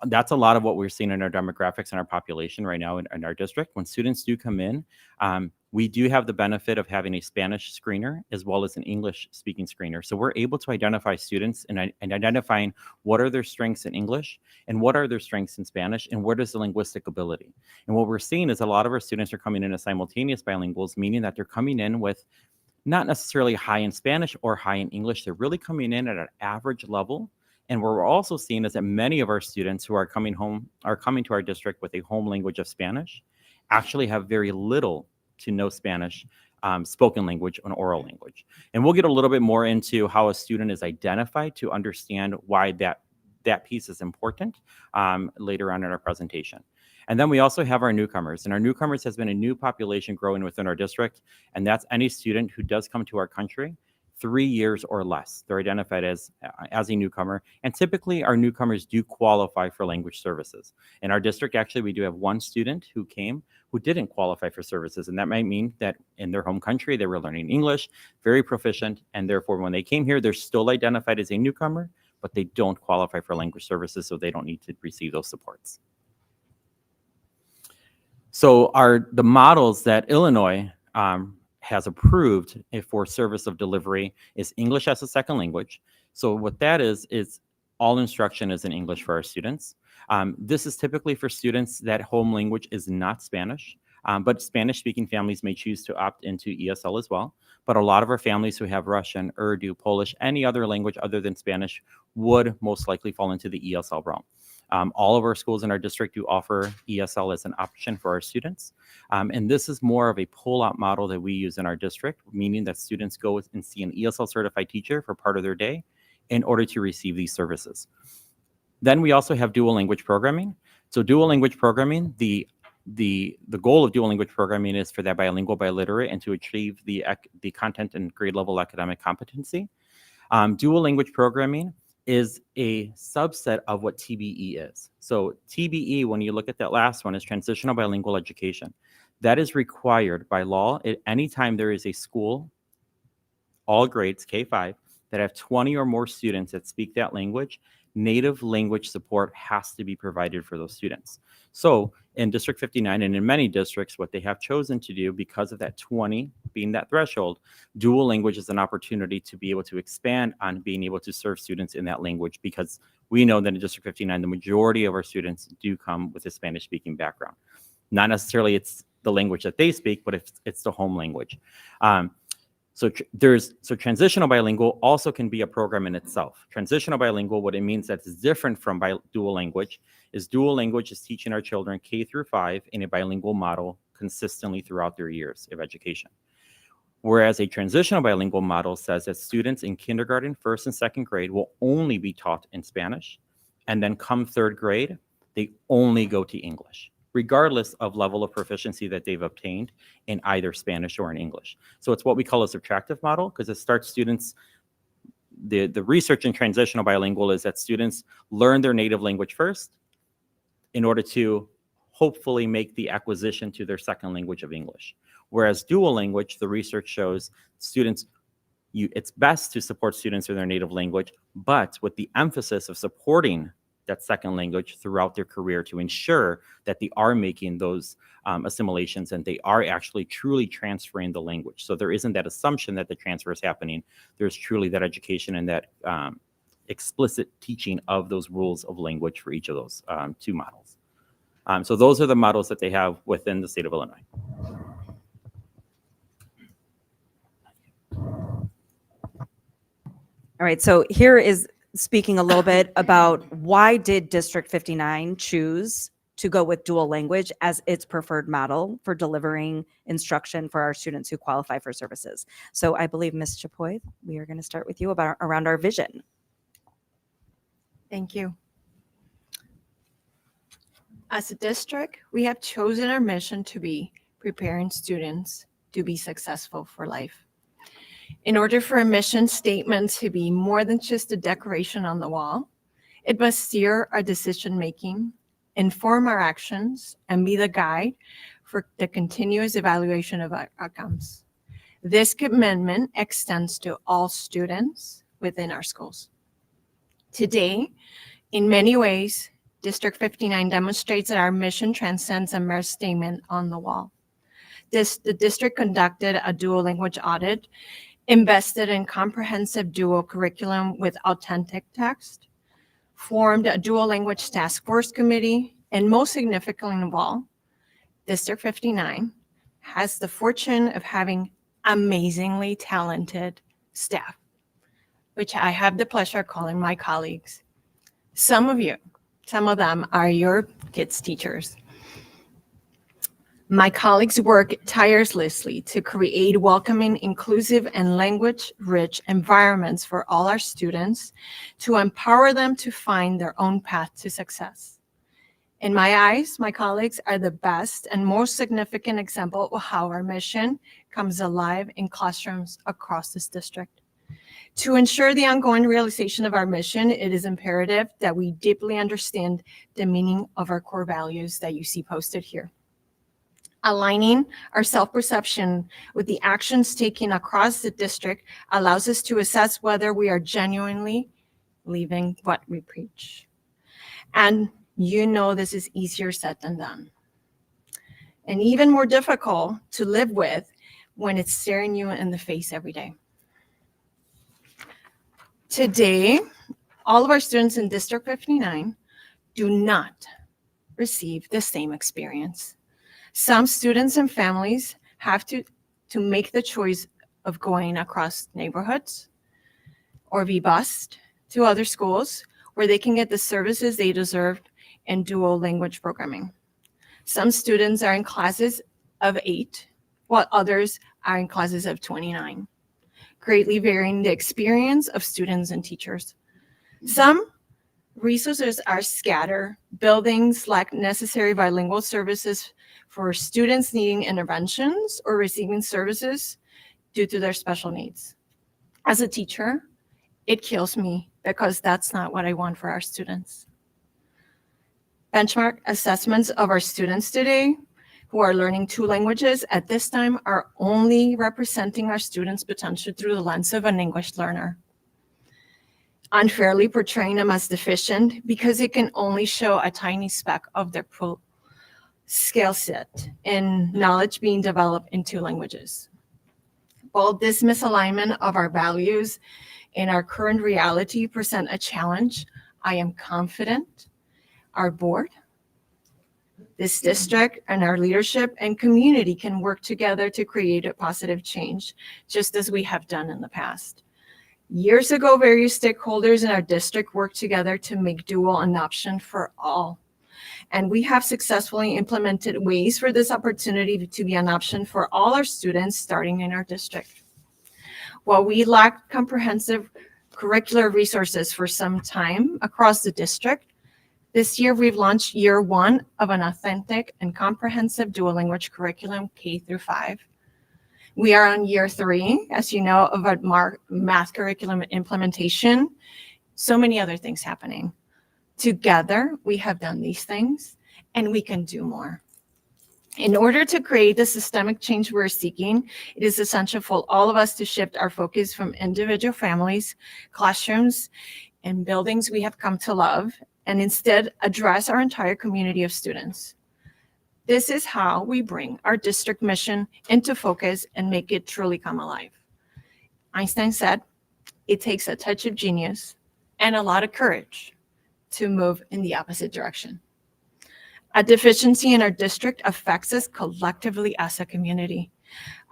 That's a lot of what we're seeing in our demographics and our population right now in our district. When students do come in, we do have the benefit of having a Spanish screener as well as an English speaking screener. So we're able to identify students and identifying what are their strengths in English and what are their strengths in Spanish and where does the linguistic ability. And what we're seeing is a lot of our students are coming in as simultaneous bilinguals, meaning that they're coming in with not necessarily high in Spanish or high in English. They're really coming in at an average level. And what we're also seeing is that many of our students who are coming to our district with a home language of Spanish actually have very little to no Spanish spoken language and oral language. And we'll get a little bit more into how a student is identified to understand why that piece is important later on in our presentation. And then we also have our newcomers, and our newcomers has been a new population growing within our district, and that's any student who does come to our country 3 years or less. They're identified as a newcomer, and typically our newcomers do qualify for language services. In our district, actually, we do have one student who came who didn't qualify for services, and that might mean that in their home country they were learning English, very proficient, and therefore when they came here, they're still identified as a newcomer, but they don't qualify for language services, so they don't need to receive those supports. So the models that Illinois has approved for service of delivery is English as a second language. So what that is all instruction is in English for our students. This is typically for students that home language is not Spanish, but Spanish-speaking families may choose to opt into ESL as well. But a lot of our families who have Russian, Urdu, Polish, any other language other than Spanish would most likely fall into the ESL realm. All of our schools in our district do offer ESL as an option for our students. And this is more of a pull-out model that we use in our district, meaning that students go and see an ESL certified teacher for part of their day in order to receive these services. Then we also have dual language programming. So dual language programming, the goal of dual language programming is for that bilingual, biliterate, and to achieve the content and grade level academic competency. Dual language programming is a subset of what TBE is. So TBE, when you look at that last one, is transitional bilingual education. That is required by law at any time there is a school, all grades, K-5, that have 20 or more students that speak that language. Native language support has to be provided for those students. So in District 59 and in many districts, what they have chosen to do, because of that 20 being that threshold, dual language is an opportunity to be able to expand on being able to serve students in that language, because we know that in District 59, the majority of our students do come with a Spanish-speaking background. Not necessarily it's the language that they speak, but it's the home language. So transitional bilingual also can be a program in itself. Transitional bilingual, what it means that's different from dual language is teaching our children K through 5 in a bilingual model consistently throughout their years of education. Whereas a transitional bilingual model says that students in kindergarten, first and second grade will only be taught in Spanish, and then come third grade, they only go to English, regardless of level of proficiency that they've obtained in either Spanish or in English. So it's what we call a subtractive model, because it starts students, the research in transitional bilingual is that students learn their native language first in order to hopefully make the acquisition to their second language of English. Whereas dual language, the research shows students, it's best to support students in their native language, but with the emphasis of supporting that second language throughout their career to ensure that they are making those assimilations and they are actually truly transferring the language. So there isn't that assumption that the transfer is happening. There's truly that education and that explicit teaching of those rules of language for each of those two models. So those are the models that they have within the state of Illinois. All right, so here is speaking a little bit about why did District 59 choose to go with dual language as its preferred model for delivering instruction for our students who qualify for services. So I believe, Ms. Chapoy, we are going to start with you around our vision. Thank you. As a district, we have chosen our mission to be preparing students to be successful for life. In order for a mission statement to be more than just a decoration on the wall, it must steer our decision-making, inform our actions, and be the guide for the continuous evaluation of our outcomes. This commitment extends to all students within our schools. Today, in many ways, District 59 demonstrates that our mission transcends a mere statement on the wall. The district conducted a dual language audit, invested in comprehensive dual curriculum with authentic text, formed a dual language task force committee, and most significantly of all, District 59 has the fortune of having amazingly talented staff, which I have the pleasure of calling my colleagues. Some of them are your kids' teachers. My colleagues work tirelessly to create welcoming, inclusive, and language-rich environments for all our students to empower them to find their own path to success. In my eyes, my colleagues are the best and most significant example of how our mission comes alive in classrooms across this district. To ensure the ongoing realization of our mission, it is imperative that we deeply understand the meaning of our core values that you see posted here. Aligning our self-perception with the actions taken across the district allows us to assess whether we are genuinely living what we preach. And you know this is easier said than done. And even more difficult to live with when it's staring you in the face every day. Today, all of our students in District 59 do not receive the same experience. Some students and families have to make the choice of going across neighborhoods or be bused to other schools where they can get the services they deserve in dual language programming. Some students are in classes of 8, while others are in classes of 29, greatly varying the experience of students and teachers. Some resources are scattered. Buildings lack necessary bilingual services for students needing interventions or receiving services due to their special needs. As a teacher, it kills me because that's not what I want for our students. Benchmark assessments of our students today who are learning 2 languages at this time are only representing our students' potential through the lens of an English learner, unfairly portraying them as deficient because it can only show a tiny speck of their full skill set and knowledge being developed in 2 languages. While this misalignment of our values in our current reality present a challenge, I am confident our board, this district, and our leadership and community can work together to create a positive change, just as we have done in the past. Years ago, various stakeholders in our district worked together to make dual an option for all. And we have successfully implemented ways for this opportunity to be an option for all our students starting in our district. While we lacked comprehensive curricular resources for some time across the district, this year we've launched year 1 of an authentic and comprehensive dual language curriculum K-5. We are on year 3, as you know, of a math curriculum implementation. So many other things happening. Together, we have done these things, and we can do more. In order to create the systemic change we're seeking, it is essential for all of us to shift our focus from individual families, classrooms, and buildings we have come to love, and instead address our entire community of students. This is how we bring our district mission into focus and make it truly come alive. Einstein said, it takes a touch of genius and a lot of courage to move in the opposite direction. A deficiency in our district affects us collectively as a community.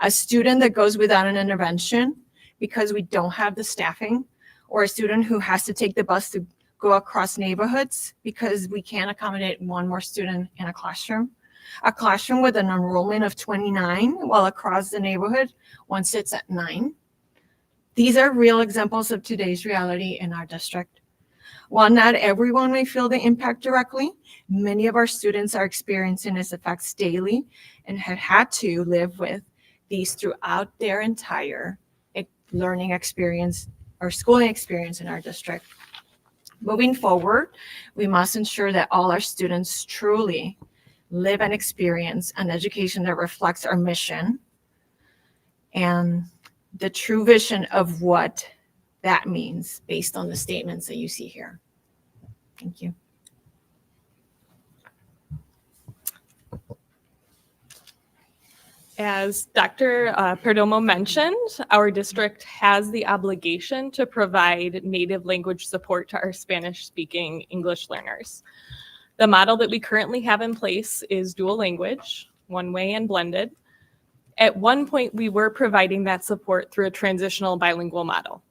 A student that goes without an intervention because we don't have the staffing, or a student who has to take the bus to go across neighborhoods because we can't accommodate 1 more student in a classroom with an enrollment of 29, while across the neighborhood, 1 sits at 9. These are real examples of today's reality in our district. While not everyone may feel the impact directly, many of our students are experiencing its effects daily and have had to live with these throughout their entire learning experience or schooling experience in our district. Moving forward, we must ensure that all our students truly live and experience an education that reflects our mission and the true vision of what that means based on the statements that you see here. Thank you. As Dr. Perdomo mentioned, our district has the obligation to provide native language support to our Spanish-speaking English learners. The model that we currently have in place is dual language, one-way and blended. At one point, we were providing that support through a transitional bilingual model.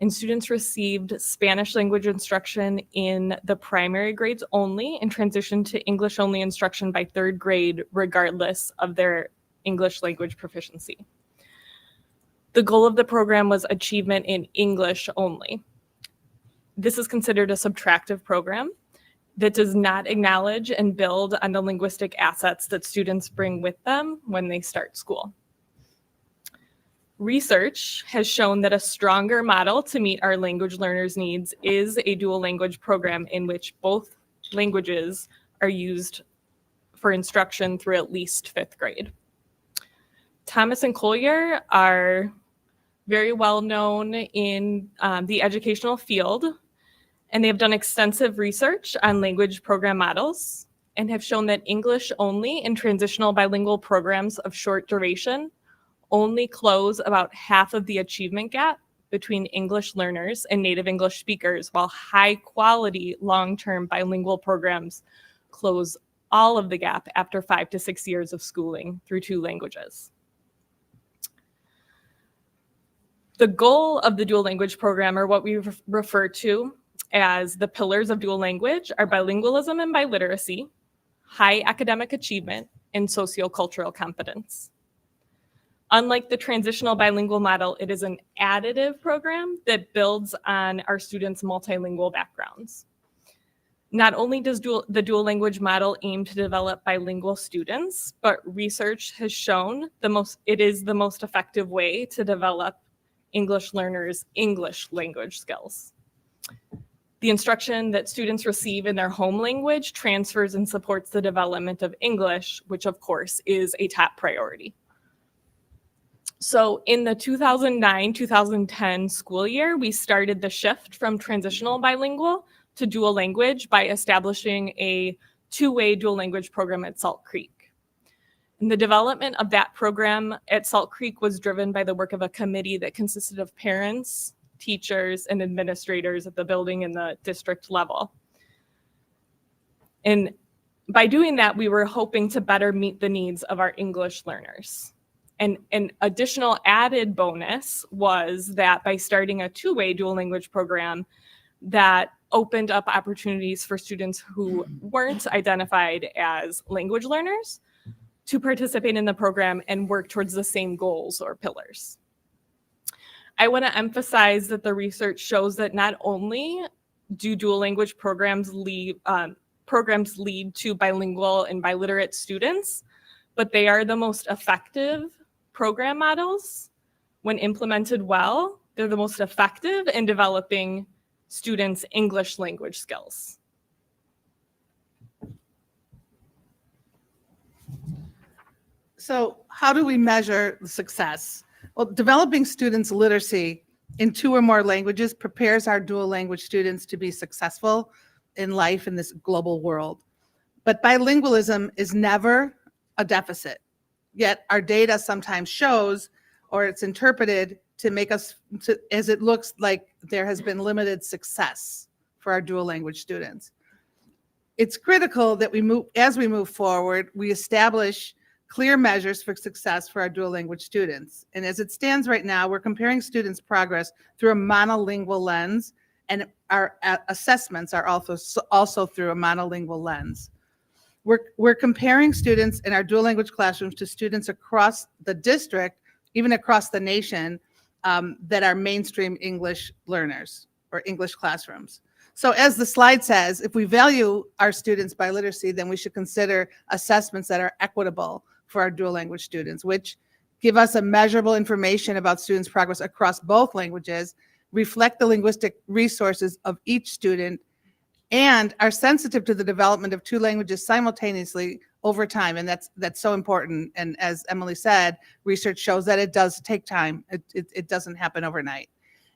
And students received Spanish language instruction in the primary grades only and transitioned to English only instruction by third grade, regardless of their English language proficiency. The goal of the program was achievement in English only. This is considered a subtractive program that does not acknowledge and build on the linguistic assets that students bring with them when they start school. Research has shown that a stronger model to meet our language learners' needs is a dual language program in which both languages are used for instruction through at least 5th grade. Thomas and Collier are very well known in the educational field, and they have done extensive research on language program models and have shown that English only and transitional bilingual programs of short duration only close about half of the achievement gap between English learners and native English speakers, while high quality long-term bilingual programs close all of the gap after 5 to 6 years of schooling through 2 languages. The goal of the dual language program, or what we refer to as the pillars of dual language, are bilingualism and biliteracy, high academic achievement, and sociocultural competence. Unlike the transitional bilingual model, it is an additive program that builds on our students' multilingual backgrounds. Not only does the dual language model aim to develop bilingual students, but research has shown it is the most effective way to develop English learners' English language skills. The instruction that students receive in their home language transfers and supports the development of English, which of course is a top priority. So in the 2009-2010 school year, we started the shift from transitional bilingual to dual language by establishing a 2-way dual language program at Salt Creek. And the development of that program at Salt Creek was driven by the work of a committee that consisted of parents, teachers, and administrators at the building and the district level. And by doing that, we were hoping to better meet the needs of our English learners. And an additional added bonus was that by starting a 2-way dual language program that opened up opportunities for students who weren't identified as language learners to participate in the program and work towards the same goals or pillars. I want to emphasize that the research shows that not only do dual language programs lead to bilingual and biliterate students, but they are the most effective program models. When implemented well, they're the most effective in developing students' English language skills. So how do we measure the success? Well, developing students' literacy in 2 or more languages prepares our dual language students to be successful in life in this global world. But bilingualism is never a deficit. Yet our data sometimes shows, or it's interpreted to make us, as it looks like there has been limited success for our dual language students. It's critical that as we move forward, we establish clear measures for success for our dual language students. And as it stands right now, we're comparing students' progress through a monolingual lens, and our assessments are also through a monolingual lens. We're comparing students in our dual language classrooms to students across the district, even across the nation, that are mainstream English learners or English classrooms. So as the slide says, if we value our students' biliteracy, then we should consider assessments that are equitable for our dual language students, which give us a measurable information about students' progress across both languages, reflect the linguistic resources of each student, and are sensitive to the development of two languages simultaneously over time. And that's so important. And as Emily said, research shows that it does take time. It doesn't happen overnight.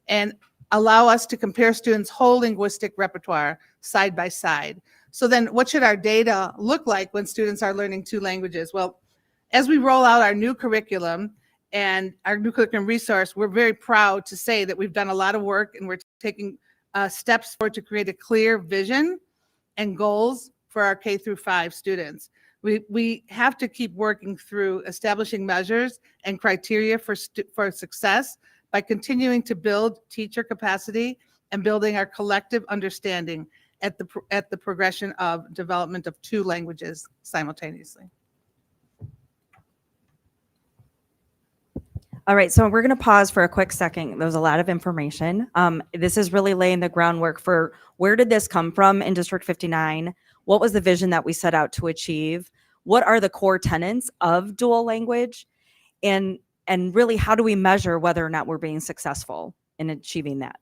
And allow us to compare students' whole linguistic repertoire side by side. So then what should our data look like when students are learning two languages? Well, as we roll out our new curriculum and our new curriculum resource, we're very proud to say that we've done a lot of work and we're taking steps forward to create a clear vision and goals for our K through 5 students. We have to keep working through establishing measures and criteria for success by continuing to build teacher capacity and building our collective understanding at the progression of development of two languages simultaneously. All right, so we're going to pause for a quick second. There's a lot of information. This is really laying the groundwork for where did this come from in District 59? What was the vision that we set out to achieve? What are the core tenets of dual language? And really, how do we measure whether or not we're being successful in achieving that?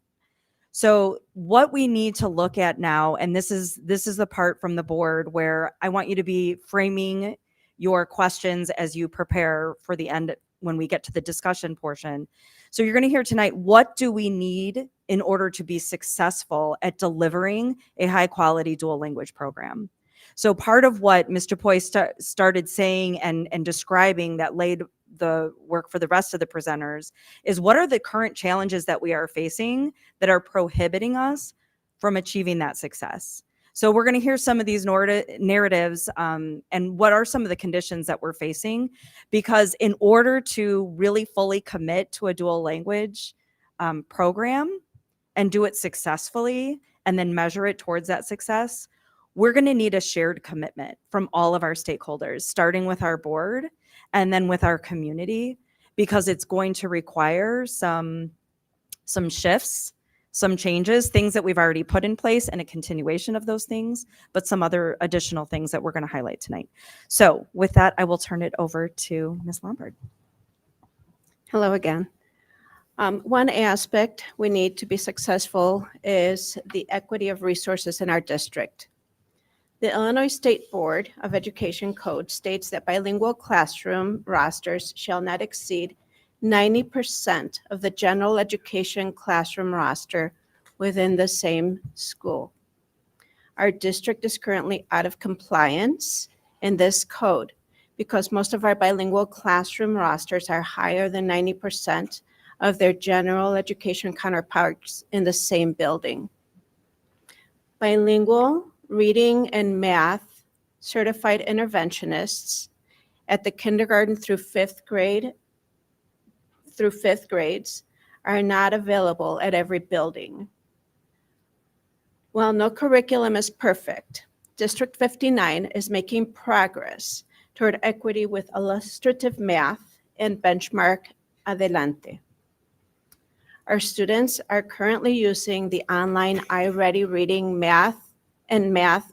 So what we need to look at now, and this is the part from the board where I want you to be framing your questions as you prepare for the end when we get to the discussion portion. So you're going to hear tonight, what do we need in order to be successful at delivering a high quality dual language program? So part of what Mr. Poi started saying and describing that laid the work for the rest of the presenters is what are the current challenges that we are facing that are prohibiting us from achieving that success? So we're going to hear some of these narratives and what are some of the conditions that we're facing, because in order to really fully commit to a dual language program and do it successfully and then measure it towards that success, we're going to need a shared commitment from all of our stakeholders, starting with our board and then with our community, because it's going to require some shifts, some changes, things that we've already put in place and a continuation of those things, but some other additional things that we're going to highlight tonight. So with that, I will turn it over to Ms. Lombard. Hello again. One aspect we need to be successful is the equity of resources in our district. The Illinois State Board of Education Code states that bilingual classroom rosters shall not exceed 90% of the general education classroom roster within the same school. Our district is currently out of compliance in this code because most of our bilingual classroom rosters are higher than 90% of their general education counterparts in the same building. Bilingual reading and math certified interventionists at the kindergarten through fifth grades are not available at every building. While no curriculum is perfect, District 59 is making progress toward equity with illustrative math and benchmark Adelante. Our students are currently using the online iReady Reading Math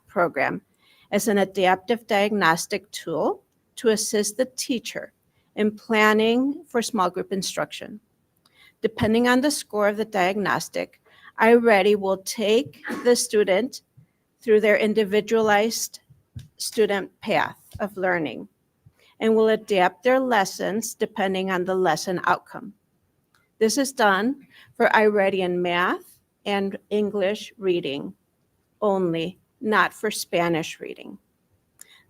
program as an adaptive diagnostic tool to assist the teacher in planning for small group instruction. Depending on the score of the diagnostic, iReady will take the student through their individualized student path of learning and will adapt their lessons depending on the lesson outcome. This is done for iReady in math and English reading only, not for Spanish reading.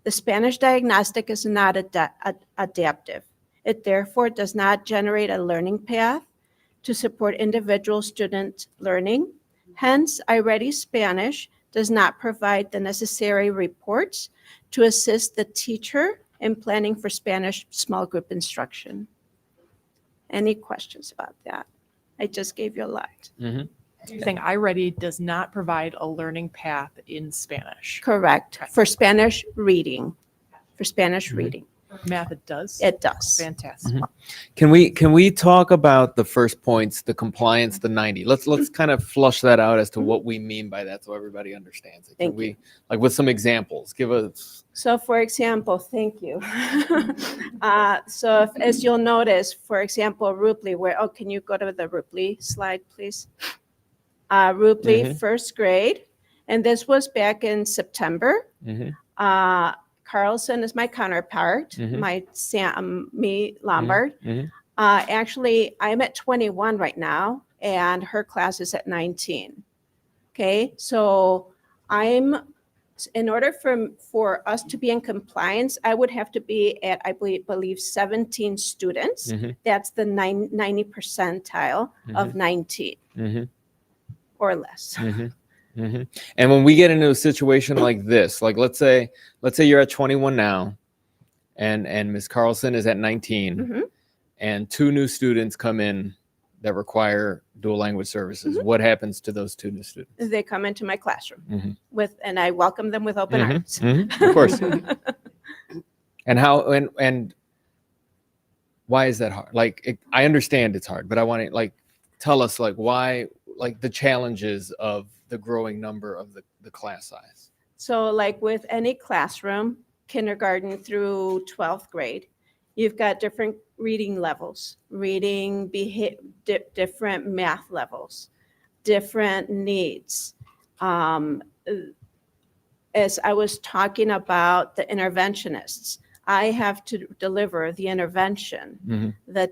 The Spanish diagnostic is not adaptive. It therefore does not generate a learning path to support individual student learning. Hence, iReady Spanish does not provide the necessary reports to assist the teacher in planning for Spanish small group instruction. Any questions about that? I just gave you a lot. You're saying iReady does not provide a learning path in Spanish. Correct. For Spanish reading. For Spanish reading. Math, it does? It does. Fantastic. Can we talk about the first points, the compliance, the 90? Let's kind of flush that out as to what we mean by that, so everybody understands it. Can Thank we, like, with some examples, give us. So for example, thank you. So as you'll notice, for example, Rupley, can you go to the Rupley slide, please? Rupley, first grade. And this was back in September. Carlson is my counterpart, me, Lombard. Actually, I'm at 21 right now, and her class is at 19. Okay, so in order for us to be in compliance, I would have to be at, I believe 17 students. That's the 90 percentile of 19 or less. And when we get into a situation like this, like let's say you're at 21 now, and Ms. Carlson is at 19, and 2 new students come in that require dual language services. What happens to those 2 new students? They come into my classroom and I welcome them with open arms. Of course. And how and why is that hard? Like I understand it's hard, but I want to tell us why, the challenges of the growing number of the class size. So like with any classroom, kindergarten through 12th grade, you've got different reading levels, different math levels, different needs. As I was talking about the interventionists, I have to deliver the intervention, the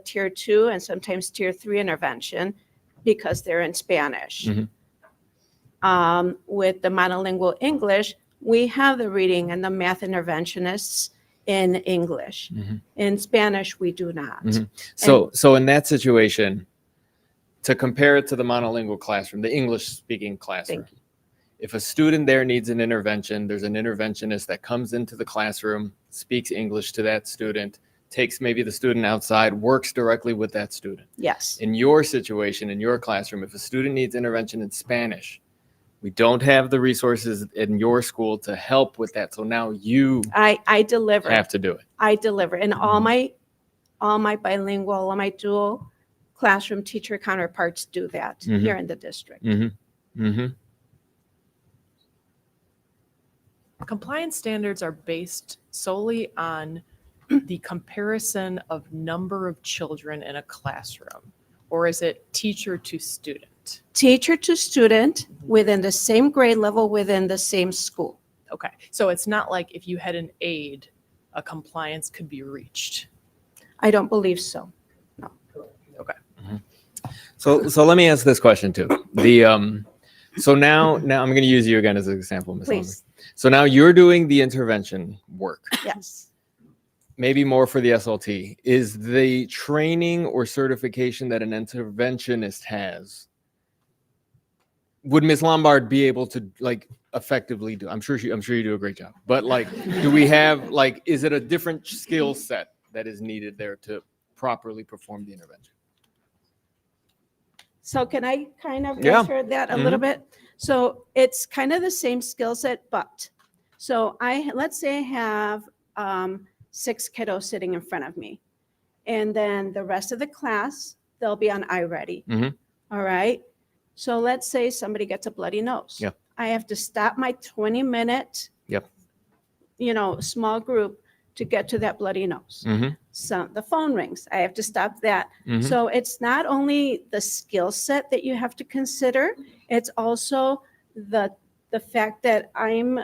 tier 2 and sometimes tier 3 intervention because they're in Spanish. With the monolingual English, we have the reading and the math interventionists in English. In Spanish, we do not. So in that situation, to compare it to the monolingual classroom, the English-speaking classroom, if a student there needs an intervention, there's an interventionist that comes into the classroom, speaks English to that student, takes maybe the student outside, works directly with that student. Yes. In your situation, in your classroom, if a student needs intervention in Spanish, we don't have the resources in your school to help with that. So now I deliver. Have to do it. I deliver. And all my bilingual, all my dual classroom teacher counterparts do that here in the district. Compliance standards are based solely on the comparison of number of children in a classroom, or is it teacher to student? Teacher to student within the same grade level within the same school. Okay, so it's not like if you had an aide, a compliance could be reached. I don't believe so. No. Okay. So let me ask this question too. So now I'm going to use you again as an example, Ms. Lumber. Please. So now you're doing the intervention work. Yes. Maybe more for the SLT. Is the training or certification that an interventionist has, would Ms. Lombard be able to effectively do? I'm sure you do a great job. But do we have is it a different skill set that is needed there to properly perform the intervention? So can I kind of Yeah. answer that a little bit? So it's kind of the same skill set, but so let's say I have 6 kiddos sitting in front of me, and then the rest of the class, they'll be on iReady. All right. So let's say somebody gets a bloody nose. Yep. I have to stop my 20-minute, Yep. Small group to get to that bloody nose. So the phone rings. I have to stop that. So it's not only the skill set that you have to consider, it's also the fact that I'm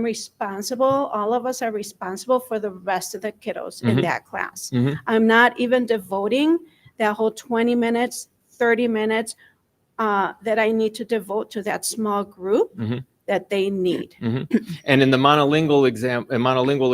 responsible. All of us are responsible for the rest of the kiddos in that class. I'm not even devoting that whole 20 minutes, 30 minutes that I need to devote to that small group that they need. And in the monolingual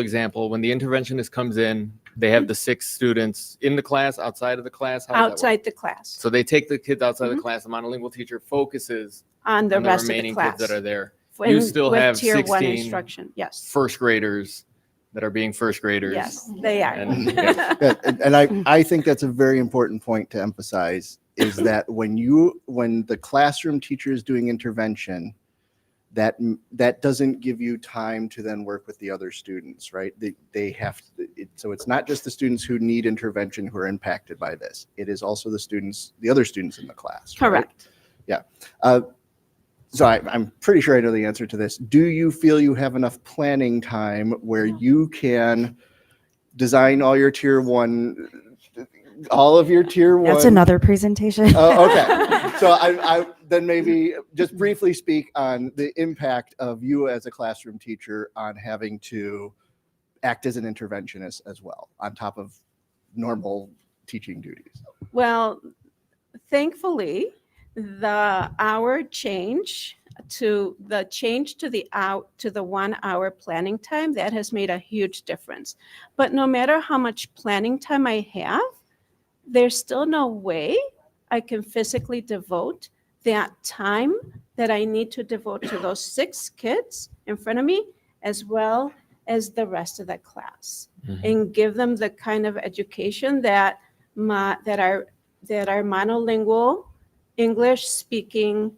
example, when the interventionist comes in, they have the 6 students in the class, outside of the class? How does that work? Outside the class. So they take the kids outside the class. The monolingual teacher focuses on the rest of the remaining class kids that are there. When- You still with have tier 1 16 instruction. Yes. first graders that are being first graders. Yes, they are. And, yeah. Yeah, and I think that's a very important point to emphasize, is that when the classroom teacher is doing intervention, that doesn't give you time to then work with the other students, right? They have to, so it's not just the students who need intervention who are impacted by this. It is also the other students in the class. Right? Correct. Yeah. So I'm pretty sure I know the answer to this. Do you feel you have enough planning time where you can design all of your tier one? That's another presentation. Oh, okay. So I then maybe just briefly speak on the impact of you as a classroom teacher on having to act as an interventionist as well, on top of normal teaching duties. Well, thankfully, the hour change to the 1 hour planning time, that has made a huge difference. But no matter how much planning time I have, there's still no way I can physically devote that time that I need to devote to those 6 kids in front of me, as well as the rest of the class, and give them the kind of education that are monolingual English speaking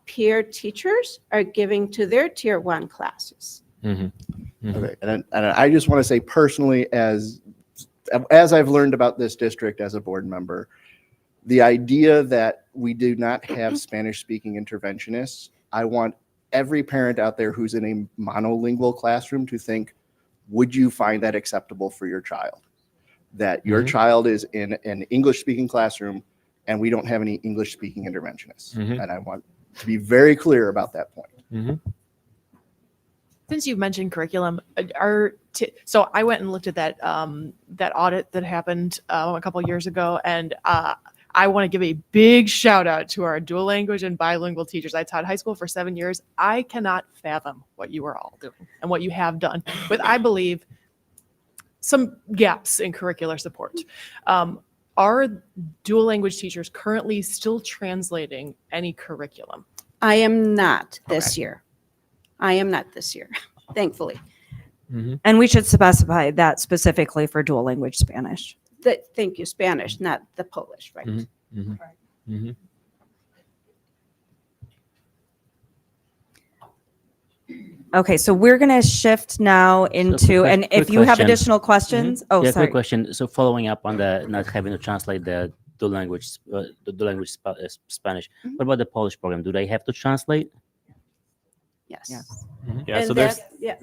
peer teachers are giving to their tier 1 classes. Okay. And I just want to say personally, as I've learned about this district as a board member, the idea that we do not have Spanish speaking interventionists, I want every parent out there who's in a monolingual classroom to think, would you find that acceptable for your child? That your child is in an English speaking classroom and we don't have any English speaking interventionists. And I want to be very clear about that point. Since you mentioned curriculum, so I went and looked at that that audit that happened a couple years ago, and I want to give a big shout out to our dual language and bilingual teachers. I taught high school for 7 years. I cannot fathom what you are all doing and what you have done with, I believe, some gaps in curricular support. Are dual language teachers currently still translating any curriculum? I am not this year. I am not this year, thankfully. And we should specify that specifically for dual language Spanish. Thank you, Spanish, not the Polish, right? Okay, so we're going to shift now into, and if you have additional questions, oh, yeah, sorry. quick question. So following up on the not having to translate the Spanish, what about the Polish program? Do they have to translate? Yes. Yeah, And so there's yes.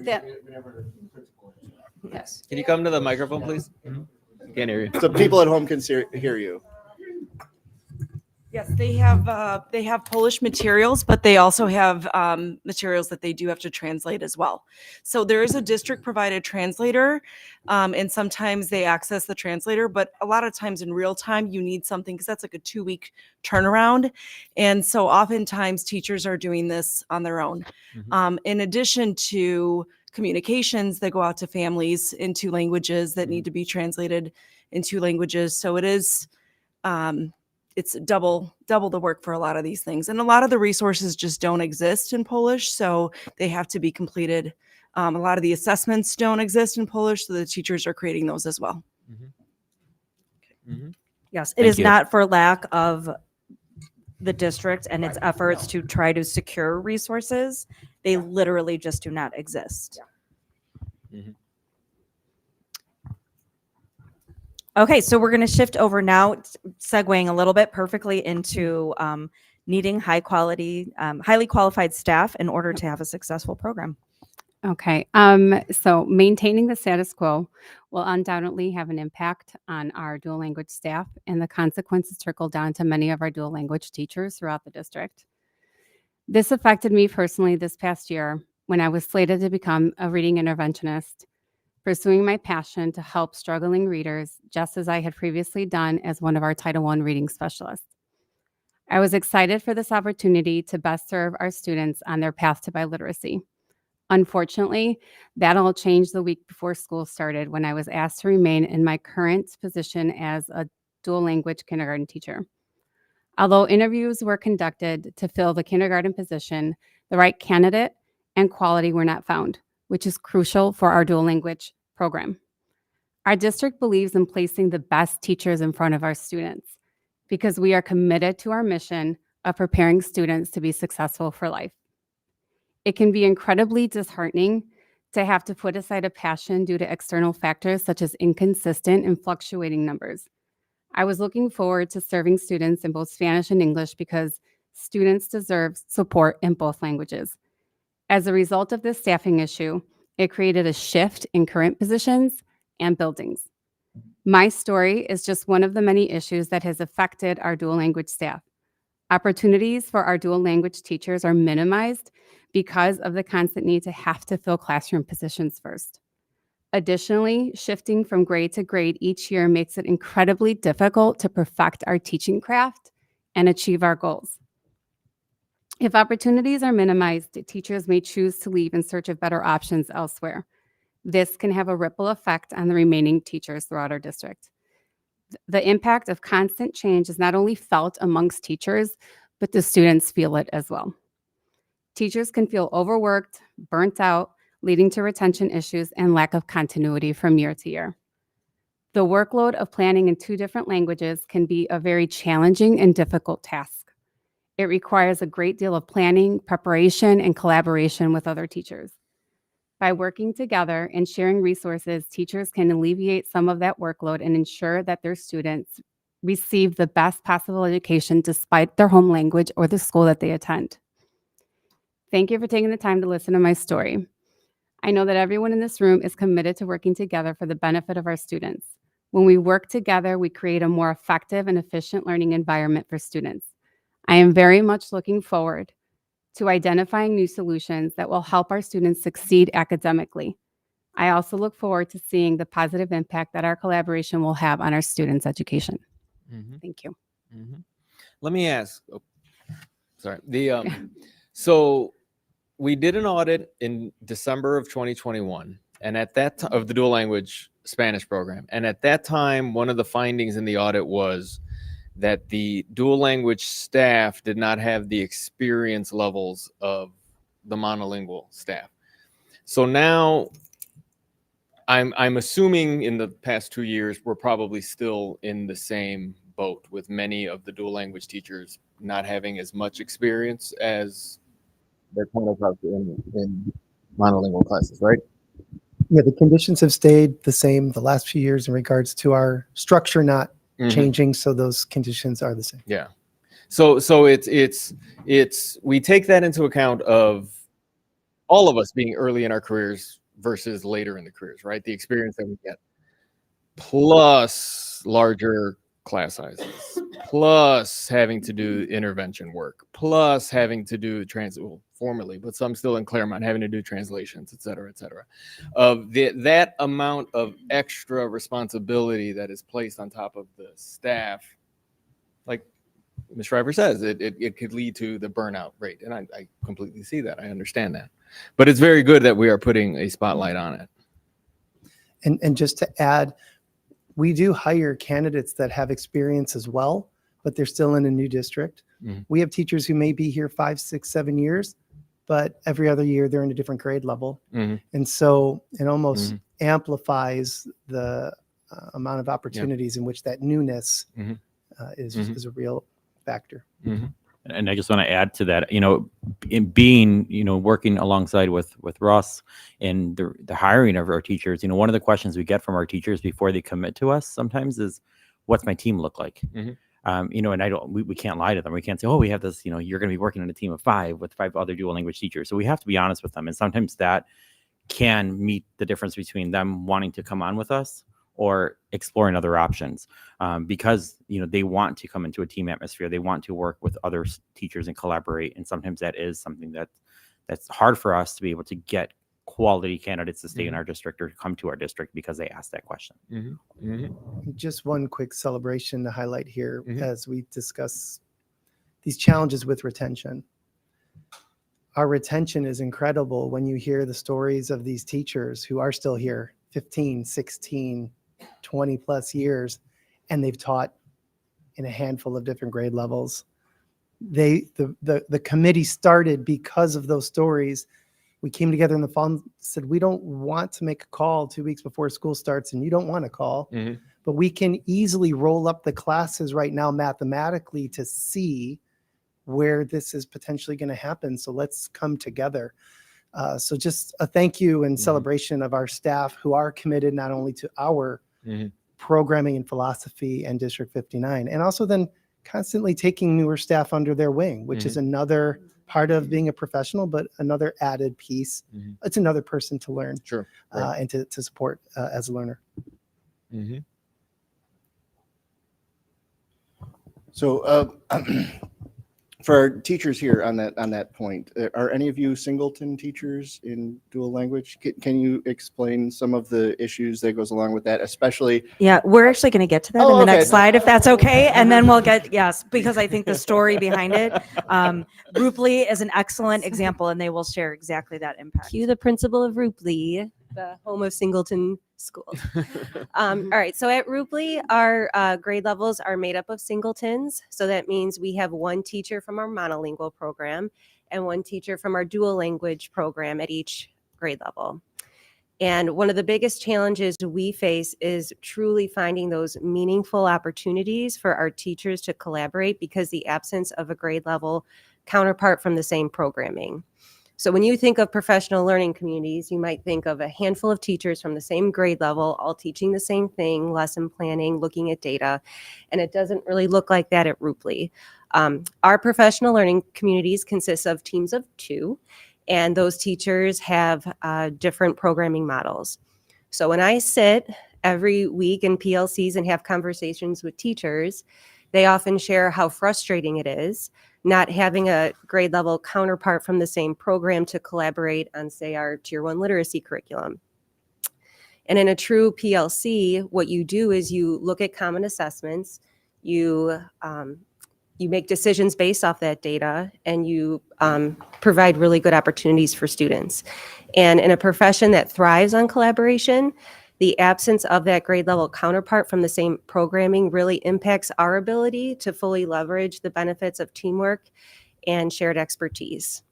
Can you come to the microphone, please? Can't hear you. So people at home can hear you. Yes, they have Polish materials, but they also have materials that they do have to translate as well. So there is a district provided translator, and sometimes they access the translator, but a lot of times in real time you need something because that's like a 2-week turnaround. And so oftentimes teachers are doing this on their own. In addition to communications that go out to families in 2 languages that need to be translated in 2 languages. So it is, it's double the work for a lot of these things. And a lot of the resources just don't exist in Polish, so they have to be completed. A lot of the assessments don't exist in Polish, so the teachers are creating those as well. Yes, it is not for lack of the district and its efforts to try to secure resources. They literally just do not exist. Okay, so we're going to shift over now, segueing a little bit perfectly into needing highly qualified staff in order to have a successful program. Okay, so maintaining the status quo will undoubtedly have an impact on our dual language staff, and the consequences trickle down to many of our dual language teachers throughout the district. This affected me personally this past year when I was slated to become a reading interventionist, pursuing my passion to help struggling readers, just as I had previously done as one of our Title I reading specialists. I was excited for this opportunity to best serve our students on their path to biliteracy. Unfortunately, that all changed the week before school started when I was asked to remain in my current position as a dual language kindergarten teacher. Although interviews were conducted to fill the kindergarten position, the right candidate and quality were not found, which is crucial for our dual language program. Our district believes in placing the best teachers in front of our students because we are committed to our mission of preparing students to be successful for life. It can be incredibly disheartening to have to put aside a passion due to external factors such as inconsistent and fluctuating numbers. I was looking forward to serving students in both Spanish and English because students deserve support in both languages. As a result of this staffing issue, it created a shift in current positions and buildings. My story is just one of the many issues that has affected our dual language staff. Opportunities for our dual language teachers are minimized because of the constant need to have to fill classroom positions first. Additionally, shifting from grade to grade each year makes it incredibly difficult to perfect our teaching craft and achieve our goals. If opportunities are minimized, teachers may choose to leave in search of better options elsewhere. This can have a ripple effect on the remaining teachers throughout our district. The impact of constant change is not only felt amongst teachers, but the students feel it as well. Teachers can feel overworked, burnt out, leading to retention issues and lack of continuity from year to year. The workload of planning in 2 different languages can be a very challenging and difficult task. It requires a great deal of planning, preparation, and collaboration with other teachers. By working together and sharing resources, teachers can alleviate some of that workload and ensure that their students receive the best possible education despite their home language or the school that they attend. Thank you for taking the time to listen to my story. I know that everyone in this room is committed to working together for the benefit of our students. When we work together, we create a more effective and efficient learning environment for students. I am very much looking forward to identifying new solutions that will help our students succeed academically. I also look forward to seeing the positive impact that our collaboration will have on our students' education. Thank you. Let me ask. Oh, sorry. So we did an audit in December of 2021, and at that time of the dual language Spanish program, and at that time, one of the findings in the audit was that the dual language staff did not have the experience levels of the monolingual staff. So now I'm assuming in the past 2 years, we're probably still in the same boat with many of the dual language teachers not having as much experience as their counterparts in monolingual classes, right? Yeah, the conditions have stayed the same the last few years in regards to our structure not changing, so those conditions are the same. Yeah. So it's we take that into account of all of us being early in our careers versus later in the careers, right? The experience that we get, plus larger class sizes, plus having to do intervention work, plus having to do formally, but some still in Claremont having to do translations, et cetera, et cetera. Of that amount of extra responsibility that is placed on top of the staff, like Ms. Shriver says, it could lead to the burnout rate. And I completely see that. I understand that. But it's very good that we are putting a spotlight on it. And just to add, we do hire candidates that have experience as well, but they're still in a new district. We have teachers who may be here 5, 6, 7 years, but every other year they're in a different grade level. And so it almost amplifies the amount of opportunities in which that newness is a real factor. And I just want to add to that, in being, working alongside with Russ and the hiring of our teachers, one of the questions we get from our teachers before they commit to us sometimes is, what's my team look like? And we can't lie to them. We can't say, oh, we have this, you're going to be working in a team of 5 with 5 other dual language teachers. So we have to be honest with them. And sometimes that can meet the difference between them wanting to come on with us or exploring other options, because they want to come into a team atmosphere. They want to work with other teachers and collaborate. And sometimes that is something that's hard for us to be able to get quality candidates to stay in our district or come to our district because they asked that question. Just one quick celebration to highlight here as we discuss these challenges with retention. Our retention is incredible when you hear the stories of these teachers who are still here 15, 16, 20 plus years, and they've taught in a handful of different grade levels. The committee started because of those stories. We came together in the fall and said, we don't want to make a call 2 weeks before school starts, and you don't want to call, but we can easily roll up the classes right now mathematically to see where this is potentially going to happen. So let's come together. So just a thank you and celebration of our staff who are committed not only to our programming and philosophy and District 59, and also then constantly taking newer staff under their wing, which is another part of being a professional, but another added piece. It's another person to learn and to support as a learner. So for our teachers here on that point, are any of you singleton teachers in dual language? Can you explain some of the issues that goes along with that, especially? Yeah, we're actually going to get to that in the next slide, if that's okay. And then we'll get, yes, because I think the story behind it. Rupley is an excellent example, and they will share exactly that impact. Cue the principal of Rupley, the home of singleton schools. All right, so at Rupley, our grade levels are made up of singletons. So that means we have one teacher from our monolingual program and one teacher from our dual language program at each grade level. And one of the biggest challenges we face is truly finding those meaningful opportunities for our teachers to collaborate because the absence of a grade level counterpart from the same programming. So when you think of professional learning communities, you might think of a handful of teachers from the same grade level, all teaching the same thing, lesson planning, looking at data, and it doesn't really look like that at Rupley. Our professional learning communities consist of teams of 2, and those teachers have different programming models. So when I sit every week in PLCs and have conversations with teachers, they often share how frustrating it is not having a grade level counterpart from the same program to collaborate on, say, our Tier 1 literacy curriculum. And in a true PLC, what you do is you look at common assessments, you make decisions based off that data, and you provide really good opportunities for students. And in a profession that thrives on collaboration, the absence of that grade level counterpart from the same programming really impacts our ability to fully leverage the benefits of teamwork and shared expertise.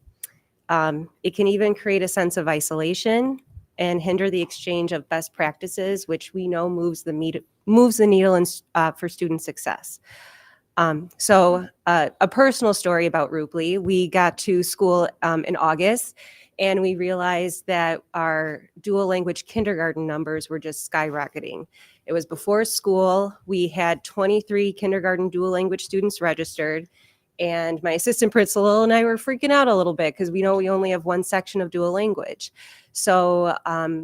It can even create a sense of isolation and hinder the exchange of best practices, which we know moves the needle for student success. So a personal story about Rupley, we got to school in August, and we realized that our dual language kindergarten numbers were just skyrocketing. It was before school. We had 23 kindergarten dual language students registered, and my assistant principal and I were freaking out a little bit because we know we only have one section of dual language. So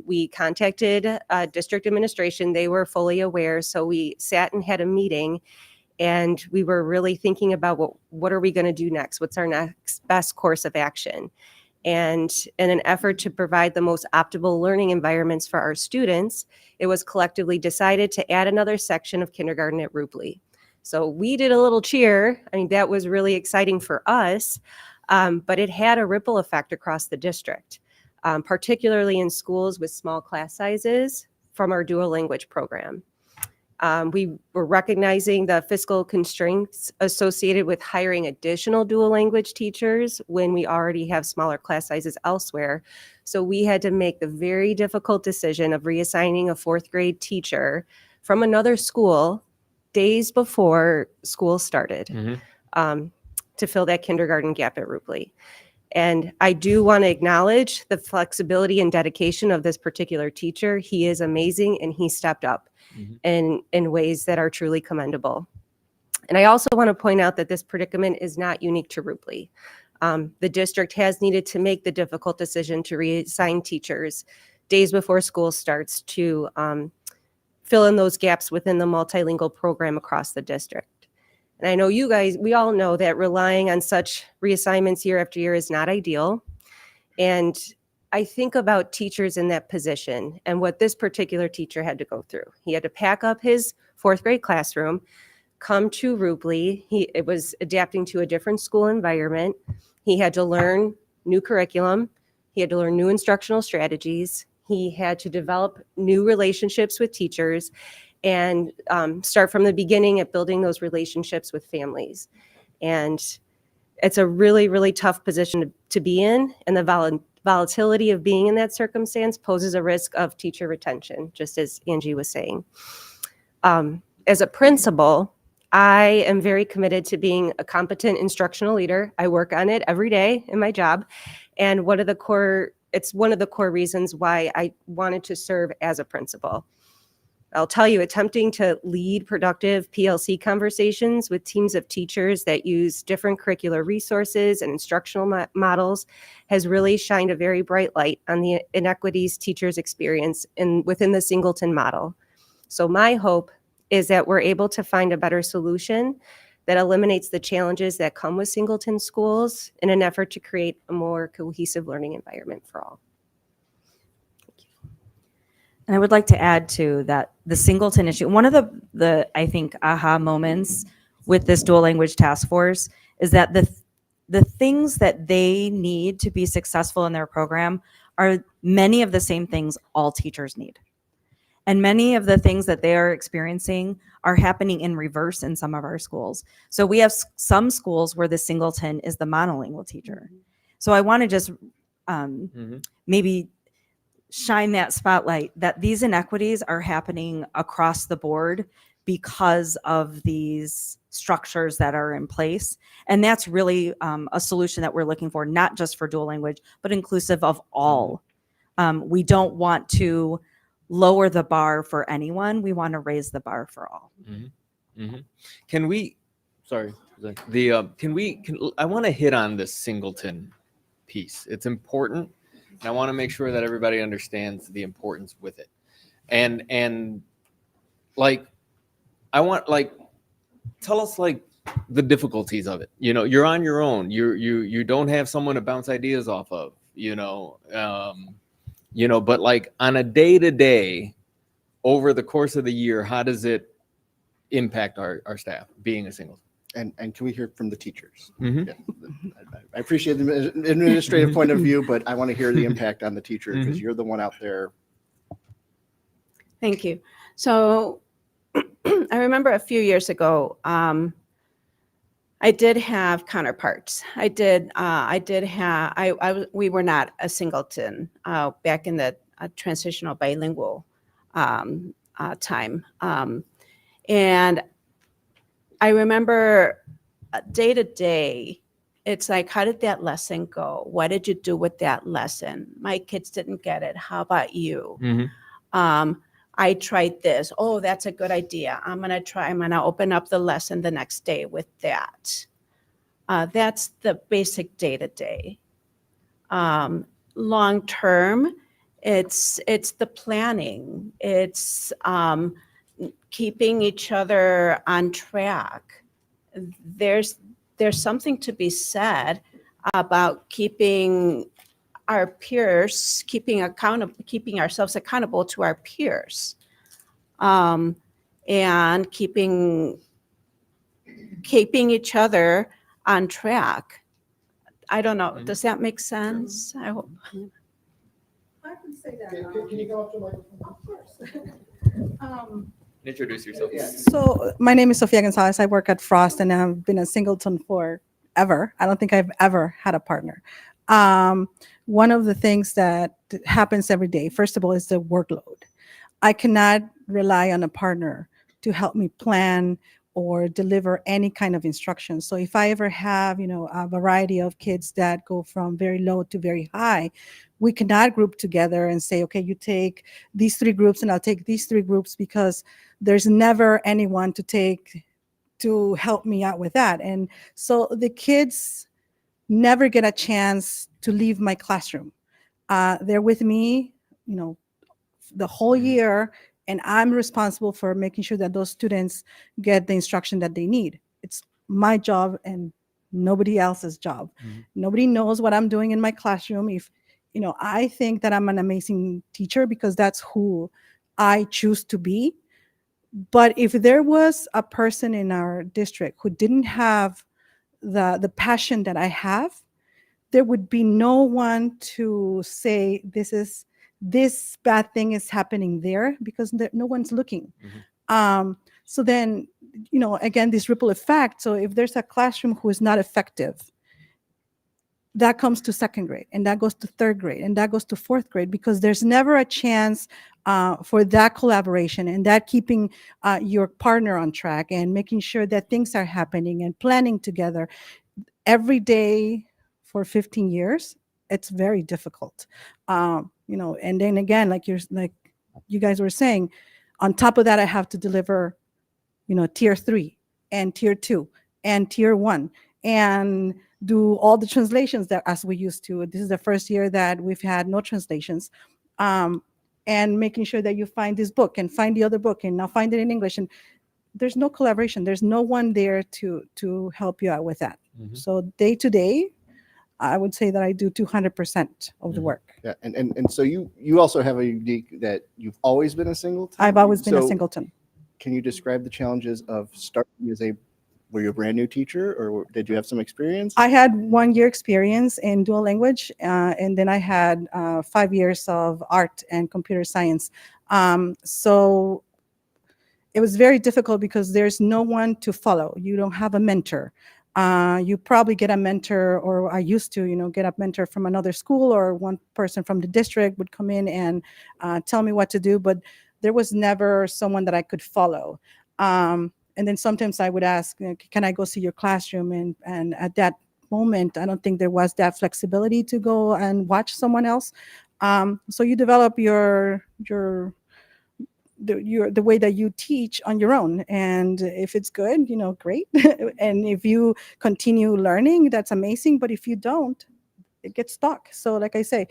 we contacted district administration. They were fully aware. So we sat and had a meeting, and we were really thinking about what are we going to do next? What's our next best course of action? And in an effort to provide the most optimal learning environments for our students, it was collectively decided to add another section of kindergarten at Rupley. So we did a little cheer. I mean, that was really exciting for us, but it had a ripple effect across the district, particularly in schools with small class sizes from our dual language program. We were recognizing the fiscal constraints associated with hiring additional dual language teachers when we already have smaller class sizes elsewhere. So we had to make the very difficult decision of reassigning a 4th grade teacher from another school days before school started to fill that kindergarten gap at Rupley. And I do want to acknowledge the flexibility and dedication of this particular teacher. He is amazing, and he stepped up in ways that are truly commendable. And I also want to point out that this predicament is not unique to Rupley. The district has needed to make the difficult decision to reassign teachers days before school starts to fill in those gaps within the multilingual program across the district. And I know you guys, we all know that relying on such reassignments year after year is not ideal. And I think about teachers in that position and what this particular teacher had to go through. He had to pack up his 4th grade classroom, come to Rupley. It was adapting to a different school environment. He had to learn new curriculum. He had to learn new instructional strategies. He had to develop new relationships with teachers and start from the beginning at building those relationships with families. And it's a really, really tough position to be in, and the volatility of being in that circumstance poses a risk of teacher retention, just as Angie was saying. As a principal, I am very committed to being a competent instructional leader. I work on it every day in my job. And it's one of the core reasons why I wanted to serve as a principal. I'll tell you, attempting to lead productive PLC conversations with teams of teachers that use different curricular resources and instructional models has really shined a very bright light on the inequities teachers experience within the Singleton model. So my hope is that we're able to find a better solution that eliminates the challenges that come with Singleton schools in an effort to create a more cohesive learning environment for all. And I would like to add to that the Singleton issue. One of the I think aha moments with this dual language task force is that the things that they need to be successful in their program are many of the same things all teachers need. And many of the things that they are experiencing are happening in reverse in some of our schools. So we have some schools where the Singleton is the monolingual teacher. So I want to just maybe shine that spotlight that these inequities are happening across the board because of these structures that are in place. And that's really a solution that we're looking for, not just for dual language, but inclusive of all. We don't want to lower the bar for anyone. We want to raise the bar for all. Can we, sorry, I want to hit on this Singleton piece. It's important. And I want to make sure that everybody understands the importance with it. And like, I want, like, tell us like the difficulties of it. You know, you're on your own. You don't have someone to bounce ideas off of, but like on a day-to-day over the course of the year, how does it impact our staff being a single? And can we hear from the teachers? Yeah. I appreciate the administrative point of view, but I want to hear the impact on the teacher because you're the one out there. Thank you. So I remember a few years ago, I did have counterparts. We were not a Singleton back in the transitional bilingual time. And I remember day to day, it's like, how did that lesson go? What did you do with that lesson? My kids didn't get it. How about you? I tried this. Oh, that's a good idea. I'm going to open up the lesson the next day with that. That's the basic day to day. Long term, it's the planning. It's keeping each other on track. There's something to be said about keeping our peers, keeping ourselves accountable to our peers, and keeping each other on track. I don't know. Does that make sense? I hope. I can say that. Can you go up to the microphone? Of course. Introduce yourself. So my name is Sofia Gonzalez. I work at Frost and I've been a Singleton forever. I don't think I've ever had a partner. One of the things that happens every day, first of all, is the workload. I cannot rely on a partner to help me plan or deliver any kind of instruction. So if I ever have, a variety of kids that go from very low to very high, we cannot group together and say, okay, you take these 3 groups and I'll take these 3 groups, because there's never anyone to help me out with that. And so the kids never get a chance to leave my classroom. They're with me, the whole year, and I'm responsible for making sure that those students get the instruction that they need. It's my job and nobody else's job. Nobody knows what I'm doing in my classroom. If, I think that I'm an amazing teacher because that's who I choose to be. But if there was a person in our district who didn't have the passion that I have, there would be no one to say this bad thing is happening there, because no one's looking. So then, again, this ripple effect. So if there's a classroom who is not effective, that comes to 2nd grade, and that goes to 3rd grade, and that goes to 4th grade, because there's never a chance for that collaboration and that keeping your partner on track and making sure that things are happening and planning together every day for 15 years, it's very difficult. And then again, like you guys were saying, on top of that, I have to deliver, tier 3 and tier 2 and tier 1 and do all the translations that as we used to. This is the first year that we've had no translations. And making sure that you find this book and find the other book and now find it in English. And there's no collaboration. There's no one there to help you out with that. So day to day, I would say that I do 200% of the work. Yeah, and so you also have a unique that you've always been a singleton. I've always been a So singleton. Can you describe the challenges of starting as were you a brand new teacher or did you have some experience? I had 1 year experience in dual language, and then I had 5 years of art and computer science. So it was very difficult because there's no one to follow. You don't have a mentor. You probably get a mentor, or I used to, get a mentor from another school, or one person from the district would come in and tell me what to do, but there was never someone that I could follow. And then sometimes I would ask, can I go see your classroom? And at that moment, I don't think there was that flexibility to go and watch someone else. So you develop the way that you teach on your own. And if it's good, great. And if you continue learning, that's amazing. But if you don't, it gets stuck. So like I say,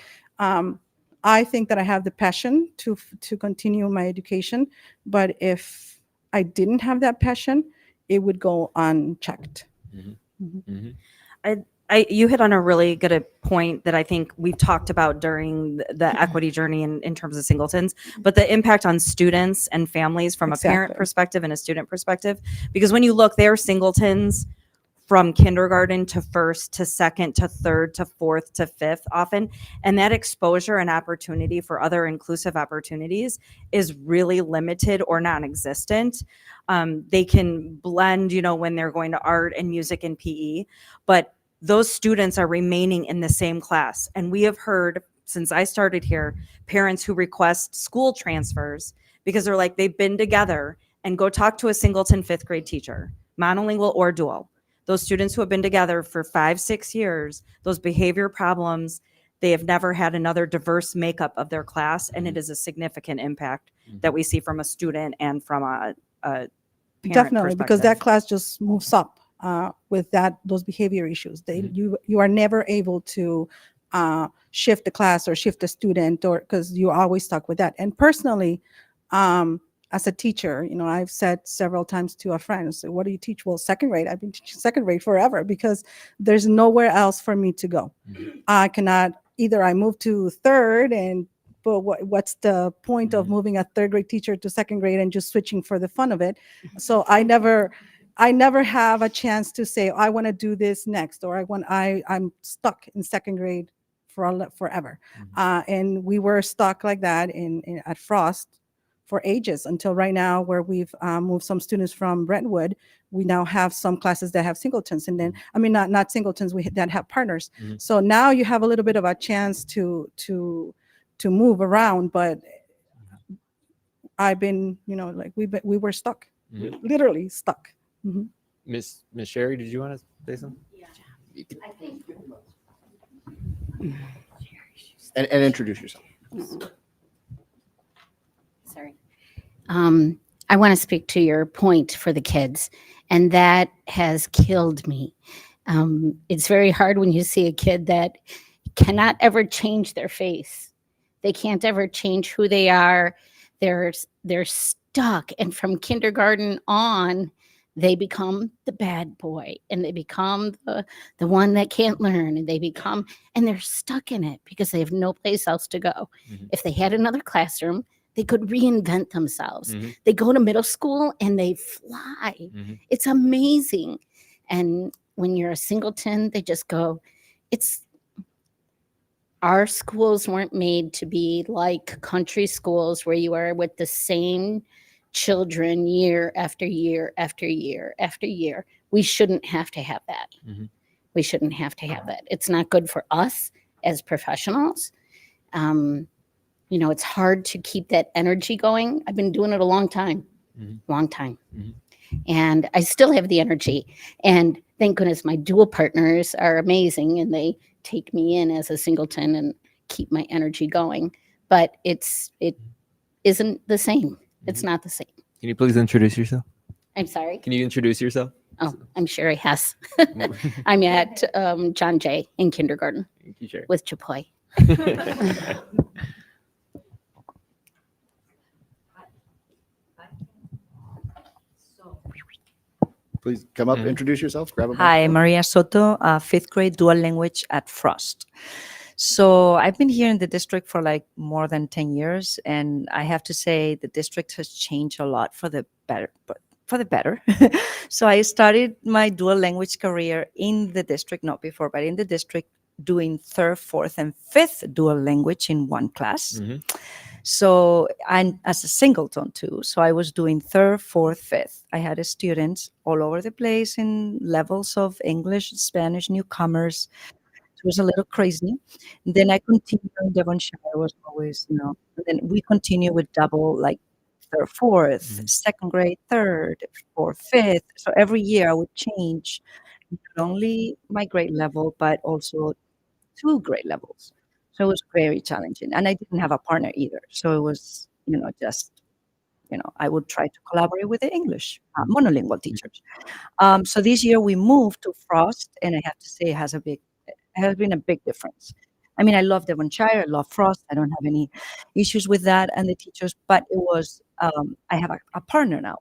I think that I have the passion to continue my education. But if I didn't have that passion, it would go unchecked. You hit on a really good point that I think we've talked about during the equity journey in terms of singletons, but the impact on students and families from a parent perspective and a student perspective. Because when you look, they are singletons from kindergarten to first to second to third to fourth to fifth often. And that exposure and opportunity for other inclusive opportunities is really limited or non-existent. They can blend, when they're going to art and music and PE, but those students are remaining in the same class. And we have heard, since I started here, parents who request school transfers because they're like, they've been together, and go talk to a singleton fifth grade teacher, monolingual or dual. Those students who have been together for 5-6 years, those behavior problems, they have never had another diverse makeup of their class. And it is a significant impact that we see from a student and from a parent Definitely, because that perspective. class just moves up with those behavior issues. You are never able to shift the class or shift the student, or because you're always stuck with that. And personally, as a teacher, I've said several times to a friend, so what do you teach? Well, second grade. I've been teaching second grade forever because there's nowhere else for me to go. I cannot, either I move to third, but what's the point of moving a third grade teacher to second grade and just switching for the fun of it? So I never have a chance to say, I want to do this next, or I'm stuck in second grade forever. And we were stuck like that at Frost for ages, until right now, where we've moved some students from Brentwood. We now have some classes that have singletons, and then not singletons, that have partners. So now you have a little bit of a chance to move around. But I've been, we were stuck, literally stuck. Miss Sherry, did you want to say something? Yeah. And introduce yourself. Sorry. I want to speak to your point for the kids, and that has killed me. It's very hard when you see a kid that cannot ever change their face. They can't ever change who they are. They're stuck, and from kindergarten on, they become the bad boy, and they become the one that can't learn, and they're stuck in it because they have no place else to go. If they had another classroom, they could reinvent themselves. They go to middle school and they fly. It's amazing. And when you're a singleton, they just go, our schools weren't made to be like country schools where you are with the same children year after year after year after year. We shouldn't have to have that. We shouldn't have to have that. It's not good for us as professionals. You know, it's hard to keep that energy going. I've been doing it a long time, long time. And I still have the energy. And thank goodness my dual partners are amazing and they take me in as a singleton and keep my energy going. But it isn't the same. It's not the same. Can you please introduce yourself? I'm sorry. Can you introduce yourself? Oh, I'm Sherry Hess. I'm at John Jay in kindergarten Thank you, Sherry. with Chapoy. Please come up, introduce yourself, grab a Hi, microphone. Maria Soto, fifth grade dual language at Frost. So I've been here in the district for like more than 10 years, and I have to say the district has changed a lot for the better. But for the better. So I started my dual language career in the district, not before, but in the district, doing third, fourth, and fifth dual language in one class. So, and as a singleton too. So I was doing third, fourth, fifth. I had students all over the place in levels of English, Spanish, newcomers. It was a little crazy. And then I continued in Devonshire, was always, you know, and then we continue with double, like third, fourth, second grade, third, fourth, fifth. So every year I would change not only my grade level, but also 2 grade levels. So it was very challenging. And I didn't have a partner either. So it was, you know, just, you know, I would try to collaborate with the English monolingual teachers. So this year we moved to Frost, and I have to say it has been a big difference. I mean, I love Devonshire, I love Frost. I don't have any issues with that and the teachers, but it was, I have a partner now.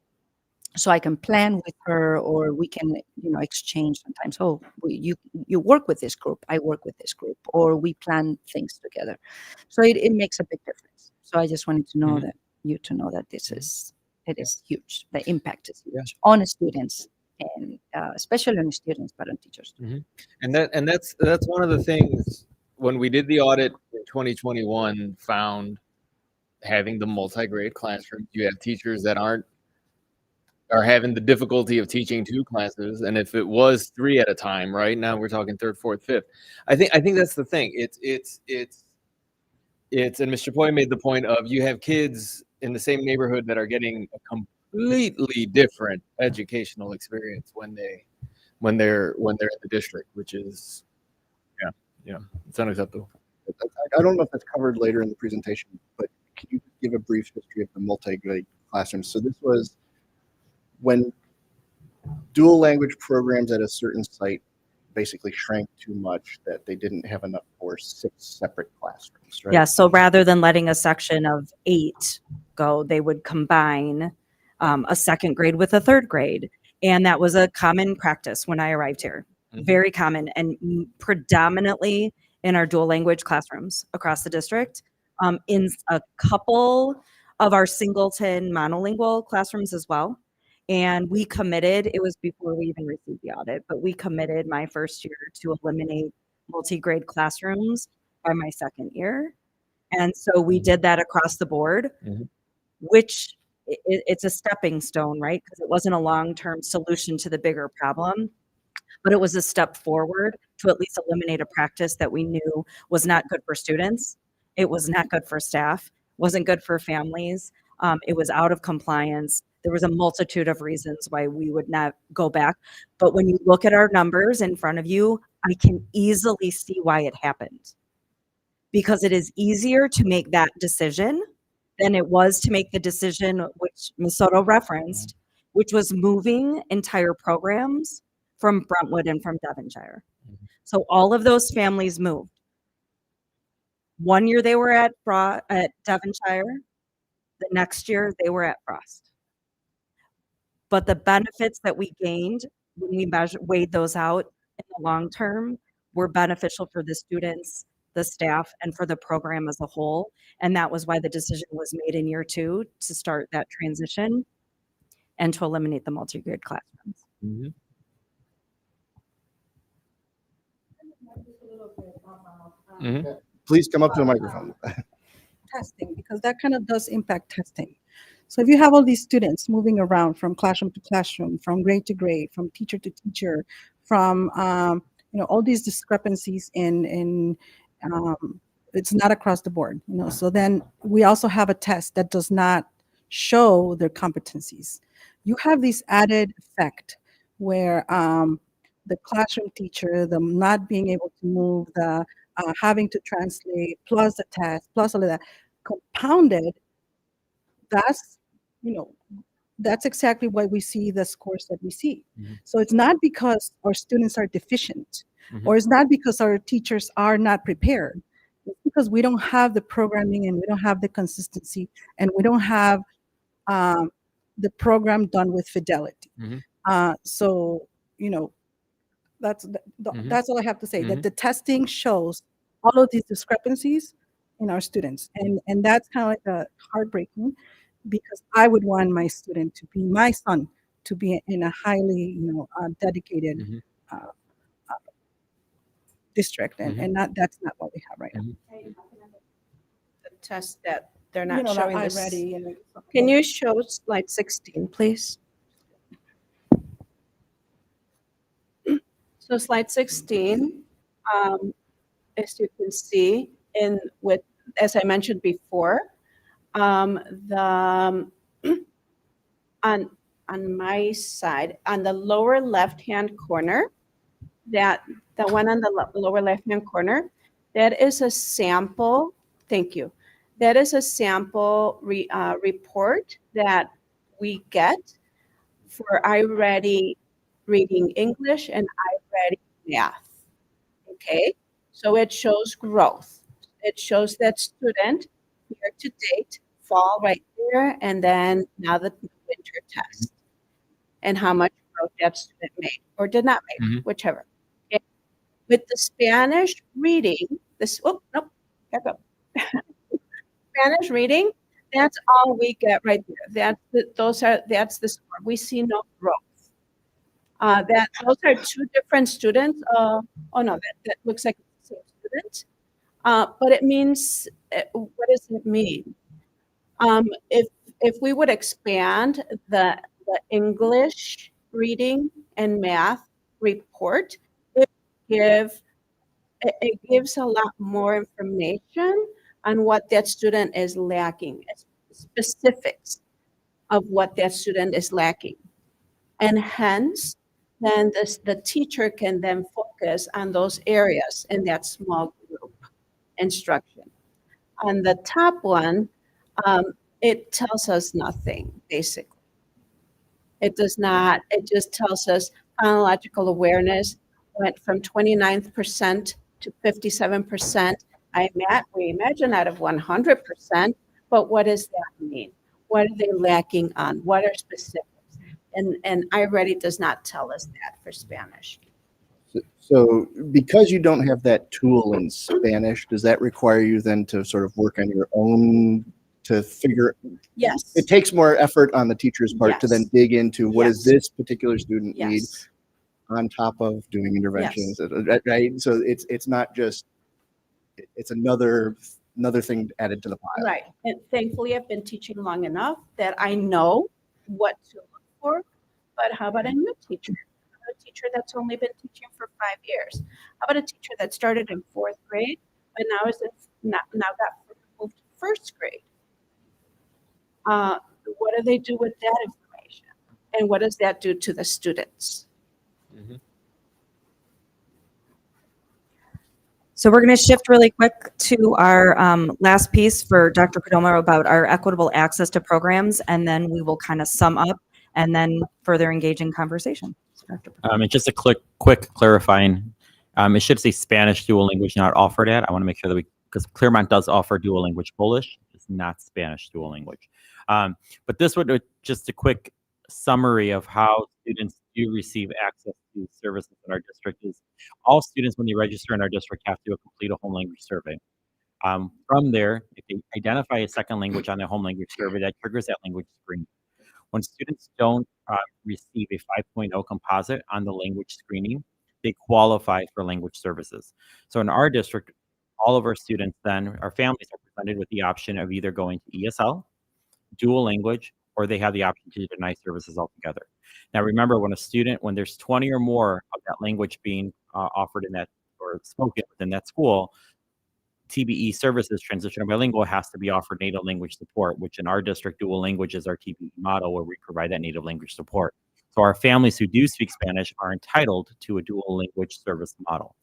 So I can plan with her, or we can, you know, exchange sometimes. Oh, you work with this group, I work with this group, or we plan things together. So it makes a big difference. So I just wanted to know that this is, it is huge. The impact is huge on students, and especially on students, but on teachers. And that's one of the things when we did the audit in 2021 found having the multi-grade classroom. You have teachers that are having the difficulty of teaching 2 classes, and if it was 3 at a time, right now we're talking third, fourth, fifth. I think that's the thing. It's and Mr. Poy made the point of you have kids in the same neighborhood that are getting a completely different educational experience when they're in the district, which is it's unacceptable. I don't know if that's covered later in the presentation, but can you give a brief history of the multi-grade classrooms? So this was when dual language programs at a certain site basically shrank too much that they didn't have enough for 6 separate classrooms, right? Yeah, so rather than letting a section of 8 go, they would combine a second grade with a third grade. And that was a common practice when I arrived here. Very common, and predominantly in our dual language classrooms across the district. In a couple of our singleton monolingual classrooms as well. And we committed, it was before we even received the audit, but we committed my first year to eliminate multi-grade classrooms by my second year. And so we did that across the board, which it's a stepping stone, right? Because it wasn't a long-term solution to the bigger problem, but it was a step forward to at least eliminate a practice that we knew was not good for students. It was not good for staff, wasn't good for families. It was out of compliance. There was a multitude of reasons why we would not go back. But when you look at our numbers in front of you, I can easily see why it happened. Because it is easier to make that decision than it was to make the decision, which Ms. Soto referenced, which was moving entire programs from Brentwood and from Devonshire. So all of those families moved. One year they were at Devonshire. The next year they were at Frost. But the benefits that we gained when we weighed those out in the long term were beneficial for the students, the staff, and for the program as a whole. And that was why the decision was made in year 2 to start that transition and to eliminate the multi-grade classrooms. Please come up to a microphone. Testing, because that kind of does impact testing. So if you have all these students moving around from classroom to classroom, from grade to grade, from teacher to teacher, from all these discrepancies in It's not across the board, you know. So then we also have a test that does not show their competencies. You have this added effect where the classroom teacher, the not being able to move, the having to translate, plus the test, plus all of that, compounded. That's, you know, that's exactly why we see the scores that we see. So it's not because our students are deficient, or it's not because our teachers are not prepared. It's because we don't have the programming, and we don't have the consistency, and we don't have the program done with fidelity. So, you know, that's all I have to say, that the testing shows all of these discrepancies in our students. And that's kind of like heartbreaking, because I would want my student to be, my son, to be in a highly, you know, dedicated district, and not, that's not what we have right now. The test that they're not You know, that showing I this. ready and Can you show slide 16, please? So slide 16, as you can see, in with, as I mentioned before, the on my side, on the lower left-hand corner, that the one on the lower left-hand corner, that is a sample. Thank you. That is a sample report that we get for iReady reading English and iReady math. Okay, so it shows growth. It shows that student year to date, fall right there, and then now the winter test, and how much growth that student made or did not make, whichever. Okay. With the Spanish reading, this, oh, nope, back up. Spanish reading, that's all we get right there. That's the score. We see no growth. Those are two different students. Oh no, that looks like the same student. But it means, what does it mean? If we would expand the English reading and math report, it gives a lot more information on what that student is lacking, specifics of what that student is lacking. And hence, then the teacher can then focus on those areas in that small group instruction. On the top one, it tells us nothing, basically. It does not, it just tells us phonological awareness went from 29% to 57%. We imagine out of 100%, but what does that mean? What are they lacking on? What are specifics? And iReady does not tell us that for Spanish. So because you don't have that tool in Spanish, does that require you then to sort of work on your own to figure? Yes. It takes more effort on the teacher's part to then dig into what does this particular student need on top of doing interventions, right? So it's not just, it's another thing added to the pile. Right. And thankfully, I've been teaching long enough that I know what to look for. But how about a new teacher? How about a teacher that's only been teaching for 5 years? How about a teacher that started in 4th grade, but now got moved to 1st grade? What do they do with that information? And what does that do to the students? So we're going to shift really quick to our last piece for Dr. Perdomo about our equitable access to programs, and then we will kind of sum up and then further engage in conversation. So Dr. And just a quick clarifying, it should say Spanish dual language not offered at. I want to make sure that because Claremont does offer dual language Polish, it's not Spanish dual language. But this would just a quick summary of how students do receive access to services in our district is all students, when they register in our district, have to complete a home language survey. From there, if they identify a second language on their home language survey, that triggers that language screening. When students don't receive a 5.0 composite on the language screening, they qualify for language services. So in our district, all of our students then, our families are presented with the option of either going to ESL, dual language, or they have the option to deny services altogether. Now remember, when there's 20 or more of that language being offered in that or spoken within that school, TBE services, transitional bilingual, has to be offered native language support, which in our district, dual language is our TBE model where we provide that native language support. So our families who do speak Spanish are entitled to a dual language service model.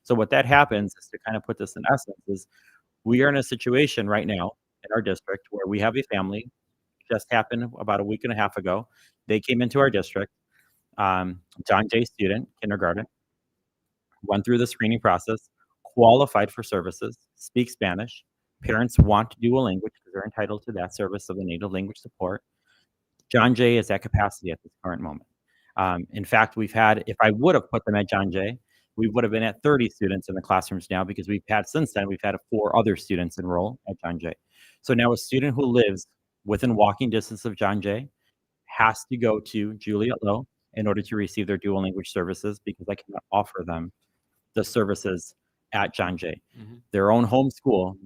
So what that happens is, to kind of put this in essence, is we are in a situation right now in our district where we have a family, just happened about a week and a half ago. They came into our district, John Jay student, kindergarten, went through the screening process, qualified for services, speak Spanish. Parents want to dual language because they're entitled to that service of the native language support. John Jay is at capacity at this current moment. In fact, we've had, if I would have put them at John Jay, we would have been at 30 students in the classrooms now, because since then, we've had 4 other students enroll at John Jay. So now a student who lives within walking distance of John Jay has to go to Juliet Low in order to receive their dual language services, because I cannot offer them the services at John Jay. Their own home school,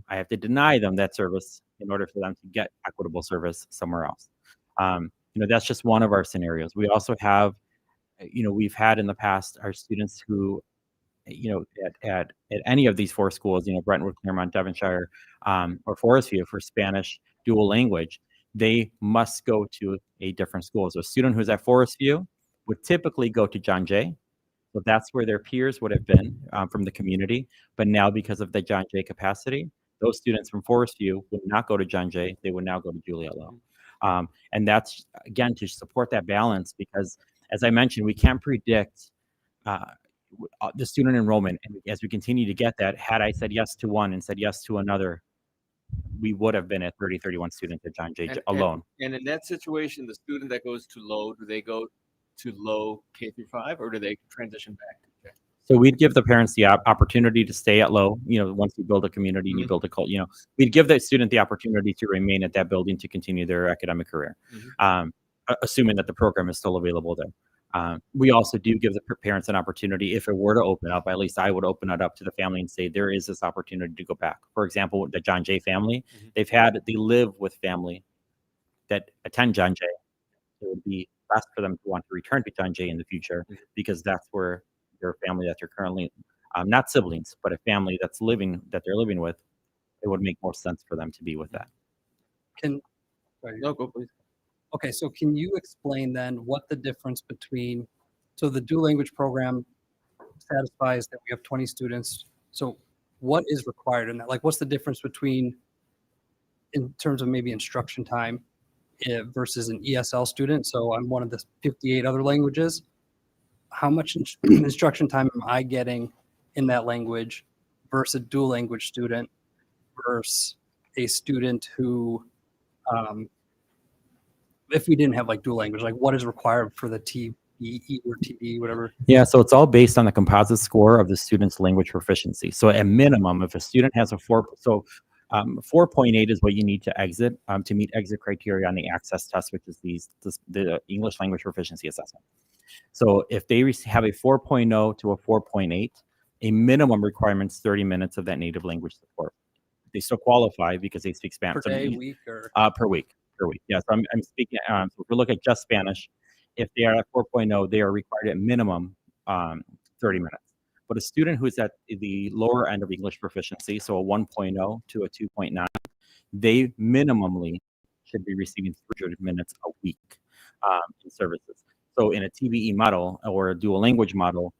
I have to deny them that service in order for them to get equitable service somewhere else. That's just one of our scenarios. We also have, we've had in the past our students who, at any of these 4 schools, Brentwood, Claremont, Devonshire, or Forest View for Spanish dual language, they must go to a different school. So a student who's at Forest View would typically go to John Jay. So that's where their peers would have been from the community. But now, because of the John Jay capacity, those students from Forest View would not go to John Jay. They would now go to Juliet Low. And that's, again, to support that balance, because as I mentioned, we can't predict the student enrollment. And as we continue to get that, had I said yes to one and said yes to another, we would have been at 30, 31 students at John Jay alone. And in that situation, the student that goes to Low, do they go to Low K through 5, or do they transition back to J? So we'd give the parents the opportunity to stay at Low. Once you build a community and you build a cult, we'd give that student the opportunity to remain at that building to continue their academic career, assuming that the program is still available there. We also do give the parents an opportunity, if it were to open up, at least I would open it up to the family and say, there is this opportunity to go back. For example, the John Jay family, they live with family that attend John Jay. It would be best for them to want to return to John Jay in the future, because that's where their family that they're currently, not siblings, but a family that they're living with, it would make more sense for them to be with that. No, go please. Okay, so can you explain then what the difference between, so the dual language program satisfies that we have 20 students. So what is required in that? Like, what's the difference between, in terms of maybe instruction time versus an ESL student? So I'm one of the 58 other languages. How much instruction time am I getting in that language versus a dual language student versus a student who, if we didn't have like dual language, like what is required for the TBE or TB, whatever? Yeah, so it's all based on the composite score of the student's language proficiency. So at minimum, if a student has a 4.8 is what you need to exit to meet exit criteria on the access test, which is the English language proficiency assessment. So if they have a 4.0 to a 4.8, a minimum requirement is 30 minutes of that native language support. They still qualify because they speak Spanish. Per day, week, or? Per week. Yeah, so I'm speaking, so if we look at just Spanish, if they are at 4.0, they are required at minimum 30 minutes. But a student who's at the lower end of English proficiency, so a 1.0 to a 2.9, they minimally should be receiving 300 minutes a week in services. So in a TBE model or a dual language model,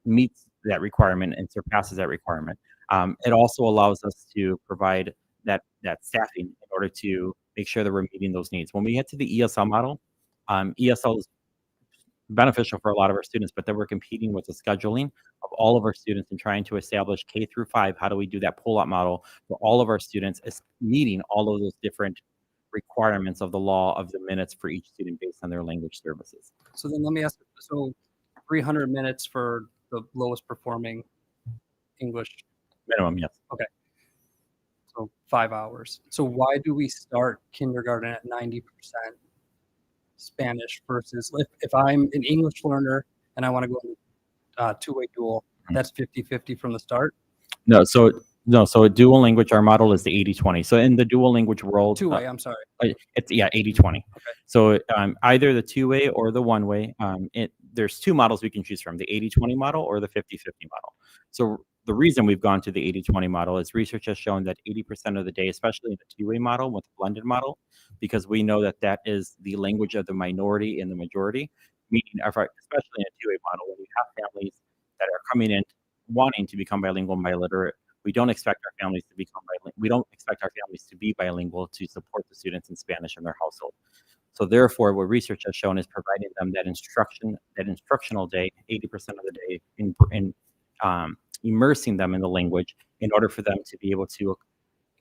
meets that requirement and surpasses that requirement. It also allows us to provide that staffing in order to make sure that we're meeting those needs. When we get to the ESL model, ESL is beneficial for a lot of our students, but then we're competing with the scheduling of all of our students and trying to establish K through 5. How do we do that pull-up model for all of our students, is meeting all of those different requirements of the law of the minutes for each student based on their language services. So then let me ask, so 300 minutes for the lowest performing English? Minimum, yes. Okay. So 5 hours. So why do we start kindergarten at 90% Spanish versus if I'm an English learner and I want to go two-way dual, that's 50-50 from the start? No, so a dual language, our model is the 80-20. So in the dual language world, Two-way, I'm sorry. It's 80-20. Okay. So either the two-way or the one-way. There's 2 models we can choose from: the 80-20 model or the 50-50 model. So the reason we've gone to the 80-20 model is research has shown that 80% of the day, especially in the two-way model with the blended model, because we know that that is the language of the minority and the majority, meaning, especially in a two-way model, when you have families that are coming in wanting to become bilingual and biliterate, we don't expect our families to become bilingual. We don't expect our families to be bilingual to support the students in Spanish in their household. So therefore, what research has shown is providing them that instructional day, 80% of the day, in immersing them in the language in order for them to be able to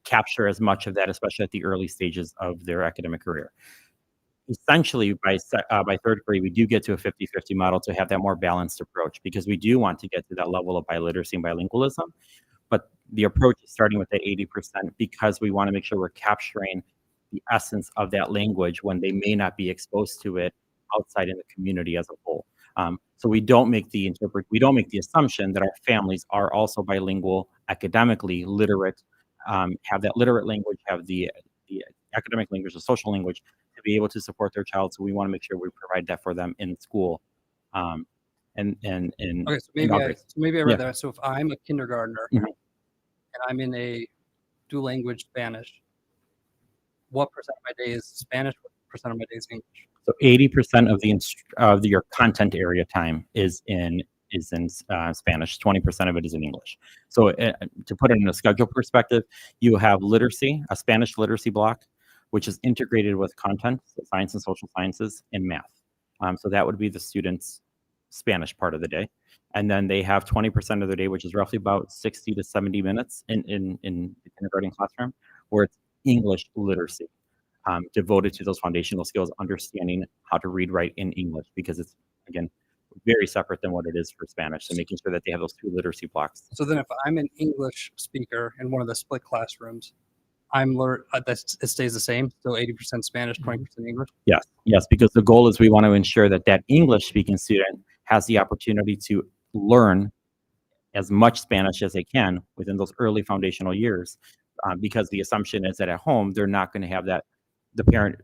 capture as much of that, especially at the early stages of their academic career. Essentially, by third grade, we do get to a 50-50 model to have that more balanced approach, because we do want to get to that level of biliteracy and bilingualism. But the approach is starting with that 80% because we want to make sure we're capturing the essence of that language when they may not be exposed to it outside in the community as a whole. So we don't make the assumption that our families are also bilingual, academically literate, have that literate language, have the academic language, the social language to be able to support their child. So we want to make sure we provide that for them in school. Okay, so maybe I read that. So if I'm a kindergartner and I'm in a dual language Spanish, what percent of my day is Spanish? What percent of my day is English? So 80% of your content area time is in Spanish. 20% of it is in English. So to put it in a schedule perspective, you have literacy, a Spanish literacy block, which is integrated with content, so science and social sciences, and math. So that would be the students' Spanish part of the day. And then they have 20% of their day, which is roughly about 60 to 70 minutes in the kindergarten classroom, where it's English literacy, devoted to those foundational skills, understanding how to read, write in English, because it's, again, very separate than what it is for Spanish. So making sure that they have those two literacy blocks. So then if I'm an English speaker in one of the split classrooms, it stays the same, still 80% Spanish, 20% English? Yes, because the goal is we want to ensure that that English-speaking student has the opportunity to learn as much Spanish as they can within those early foundational years, because the assumption is that at home, they're not going to have that. The parent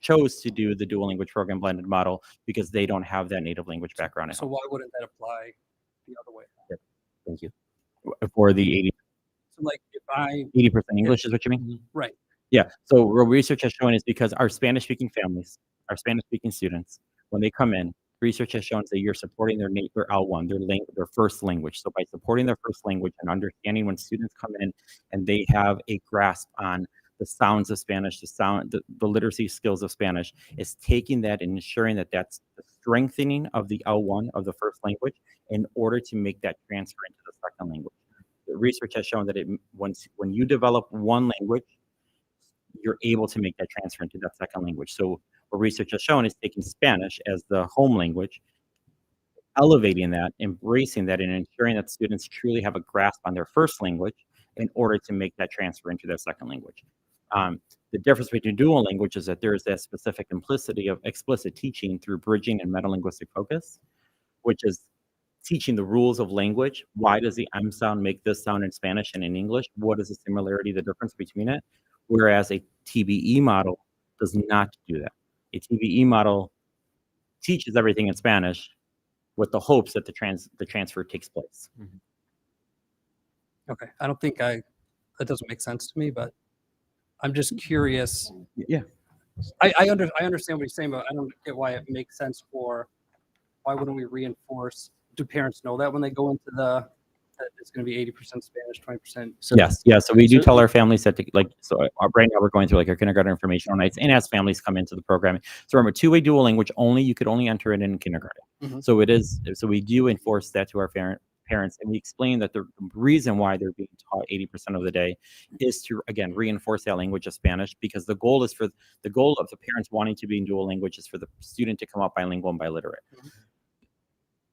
chose to do the dual language program blended model because they don't have that native language background at So home. why wouldn't that apply the other way? Thank you. For the 80. So like if I 80% English is what you mean? Right. Yeah. So what research has shown is because our Spanish-speaking families, our Spanish-speaking students, when they come in, research has shown that you're supporting their L1, their first language. So by supporting their first language and understanding when students come in and they have a grasp on the sounds of Spanish, the literacy skills of Spanish, is taking that and ensuring that that's the strengthening of the L1 of the first language in order to make that transfer into the second language. The research has shown that when you develop one language, you're able to make that transfer into that second language. So what research has shown is taking Spanish as the home language, elevating that, embracing that, and ensuring that students truly have a grasp on their first language in order to make that transfer into their second language. The difference between dual language is that there is that specific implicity of explicit teaching through bridging and metalinguistic focus, which is teaching the rules of language. Why does the M sound make this sound in Spanish and in English? What is the similarity, the difference between it? Whereas a TBE model does not do that. A TBE model teaches everything in Spanish with the hopes that the transfer takes place. Okay. I don't think that doesn't make sense to me, but I'm just curious. Yeah. I understand what you're saying, but I don't get why it makes sense why wouldn't we reinforce? Do parents know that when they go into that it's going to be 80% Spanish, 20%? Yes. So we do tell our families that, right now we're going through our kindergarten informational nights, and as families come into the program. So remember, two-way dual language you could only enter it in kindergarten. So we do enforce that to our parents, and we explain that the reason why they're being taught 80% of the day is to, again, reinforce that language of Spanish, because the goal of the parents wanting to be in dual language is for the student to come out bilingual and biliterate.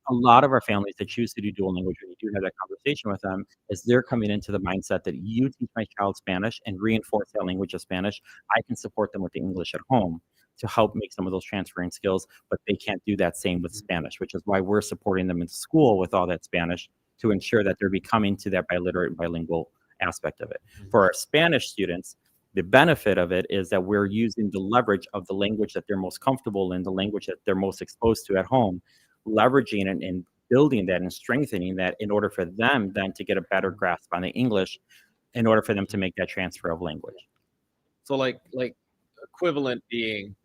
A lot of our families that choose to do dual language, when you do have that conversation with them, is they're coming into the mindset that you teach my child Spanish and reinforce that language of Spanish. I can support them with the English at home to help make some of those transferring skills, but they can't do that same with Spanish, which is why we're supporting them in school with all that Spanish to ensure that they're becoming to that biliterate and bilingual aspect of it. For our Spanish students, the benefit of it is that we're using the leverage of the language that they're most comfortable in, the language that they're most exposed to at home, leveraging and building that and strengthening that in order for them then to get a better grasp on the English in order for them to make that transfer of language. So like equivalent being,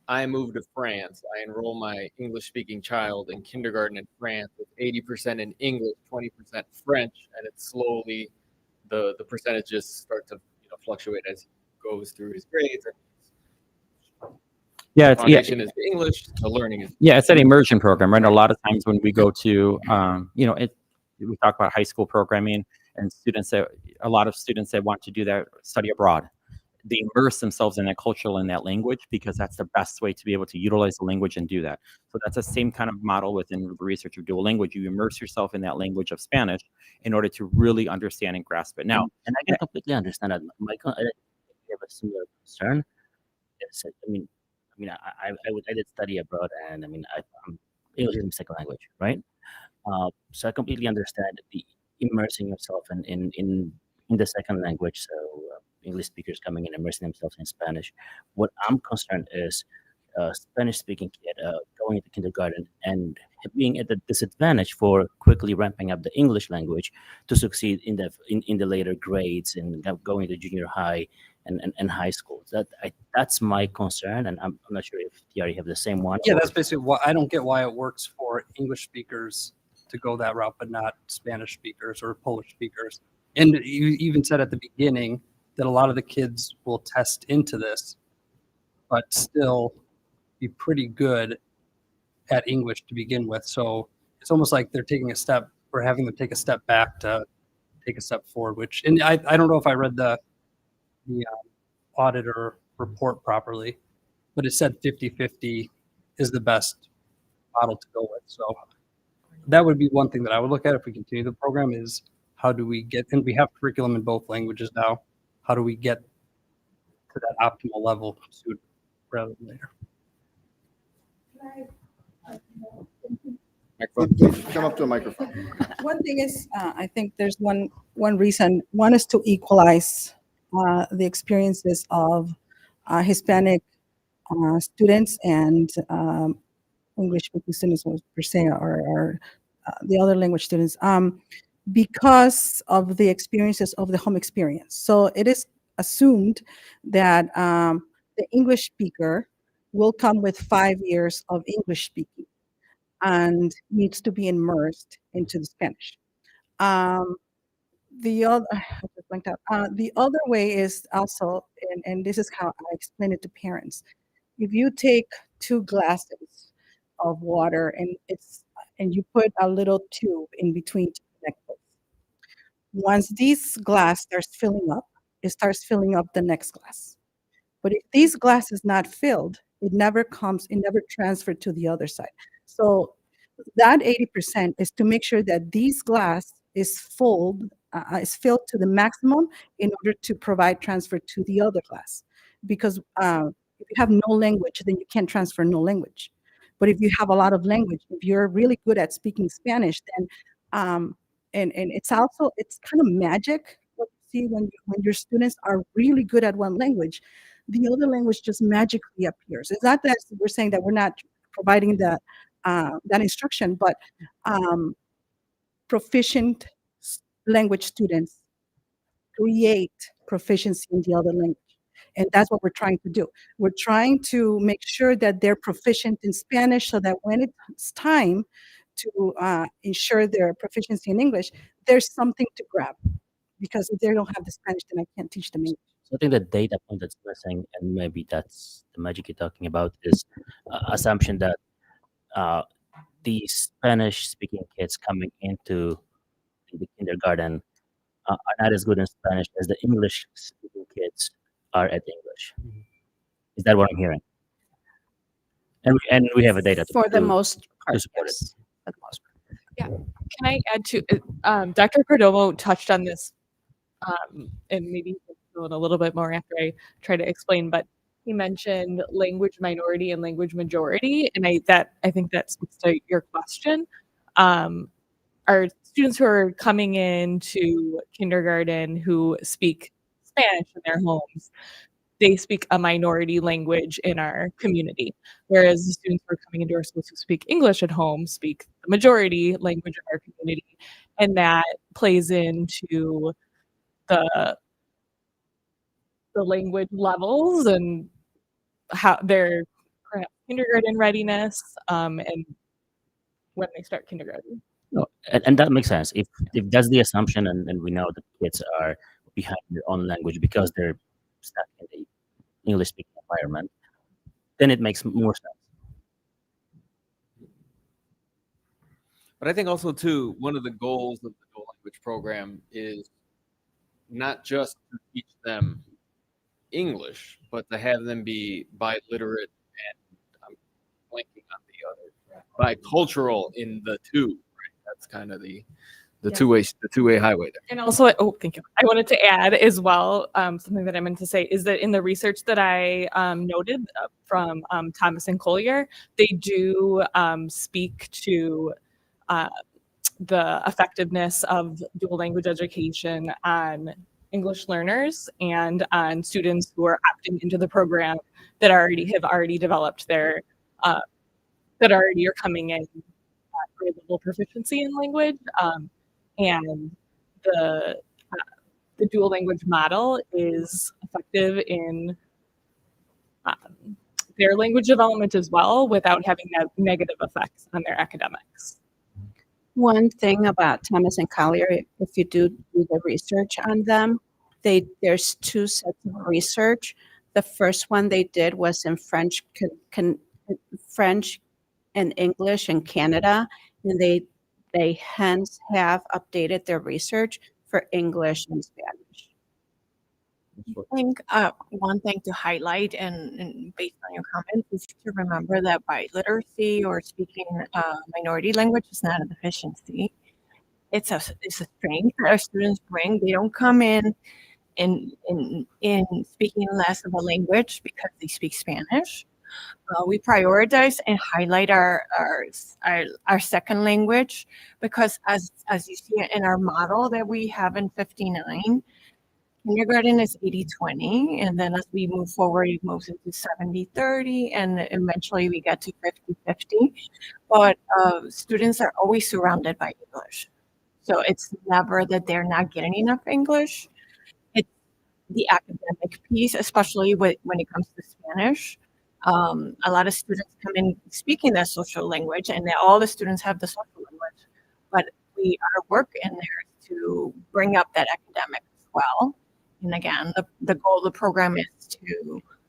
I move to France. I enroll my English-speaking child in kindergarten in France with 80% in English, 20% French, and it's slowly the percentages start to fluctuate as he goes through his grades. Yeah, The foundation is the English. The learning is it's an immersion program, right? A lot of times when we go to, we talk about high school programming and a lot of students that want to do that study abroad. They immerse themselves in that culture and that language because that's the best way to be able to utilize the language and do that. So that's the same kind of model within the research of dual language. You immerse yourself in that language of Spanish in order to really understand and grasp it. Now, And I can completely understand that. Michael, I have a similar concern. Yes, I did study abroad, and I'm English is my second language, right? So I completely understand the immersing yourself in the second language. So English speakers coming in, immersing themselves in Spanish. What I'm concerned is Spanish-speaking kid going into kindergarten and being at a disadvantage for quickly ramping up the English language to succeed in the later grades and going to junior high and high school. That's my concern, and I'm not sure if you already have the same one. Yeah, that's basically why I don't get why it works for English speakers to go that route, but not Spanish speakers or Polish speakers. And you even said at the beginning that a lot of the kids will test into this, but still be pretty good at English to begin with. So it's almost like they're taking a step or having them take a step back to take a step forward, which, and I don't know if I read the auditor report properly, but it said 50-50 is the best model to go with. So that would be one thing that I would look at if we continue the program is how do we get, and we have curriculum in both languages now, how do we get to that optimal level sooner rather than later? Please come up to a microphone. One thing is, I think there's one reason. One is to equalize the experiences of Hispanic students and English-speaking students per se, or the other language students, because of the experiences of the home experience. So it is assumed that the English speaker will come with 5 years of English speaking and needs to be immersed into the Spanish. The other, I just blanked out. The other way is also, and this is how I explain it to parents. If you take 2 glasses of water and you put a little tube in between to connect them, once this glass starts filling up, it starts filling up the next glass. But if this glass is not filled, it never transferred to the other side. So that 80% is to make sure that this glass is filled to the maximum in order to provide transfer to the other glass. Because if you have no language, then you can't transfer no language. But if you have a lot of language, if you're really good at speaking Spanish, then and it's kind of magic what you see when your students are really good at one language, the other language just magically appears. It's not that we're saying that we're not providing that instruction, but proficient language students create proficiency in the other language. And that's what we're trying to do. We're trying to make sure that they're proficient in Spanish so that when it's time to ensure their proficiency in English, there's something to grab. Because if they don't have the Spanish, then I can't teach them English. So I think the data point that's missing, and maybe that's the magic you're talking about, is assumption that the Spanish-speaking kids coming into the kindergarten are not as good in Spanish as the English-speaking kids are at English. Is that what I'm hearing? And we have a data For the most part, to support yes. For the most part. Yeah. Can I add to Dr. Perdomo touched on this, and maybe a little bit more after I try to explain, but he mentioned language minority and language majority, and I think that speaks to your question. Our students who are coming into kindergarten who speak Spanish in their homes, they speak a minority language in our community, whereas the students who are coming into our schools who speak English at home speak the majority language of our community, and that plays into the language levels and how their perhaps kindergarten readiness, and when they start kindergarten. No, and that makes sense. If that's the assumption, and we know that kids are behind their own language because they're stuck in the English speaking environment, then it makes more sense. But I think also too, one of the goals of the dual language program is not just to teach them English, but to have them be biliterate and I'm blanking on the other bicultural in the two. Right? That's kind of the two-way highway there. And also, oh, thank you. I wanted to add as well, something that I meant to say is that in the research that I noted from Thomas and Collier, they do speak to the effectiveness of dual language education on English learners and on students who are opting into the program that have already developed their that already are coming in at grade level proficiency in language. And the dual language model is effective in their language development as well, without having negative effects on their academics. One thing about Thomas and Collier, if you do the research on them, there's two sets of research. The first one they did was in French, French and English in Canada, and they hence have updated their research for English and Spanish. I think one thing to highlight, and based on your comments, is to remember that biliteracy or speaking minority language is not a deficiency. It's a strength that our students bring. They don't come in speaking less of a language because they speak Spanish. We prioritize and highlight our second language because as you see in our model that we have in 59, kindergarten is 80-20, and then as we move forward, it moves into 70-30, and eventually we get to 50-50. But students are always surrounded by English. So it's never that they're not getting enough English. It's the academic piece, especially when it comes to Spanish. A lot of students come in speaking their social language, and all the students have the social language. But our work in there is to bring up that academic as well. And again, the goal of the program is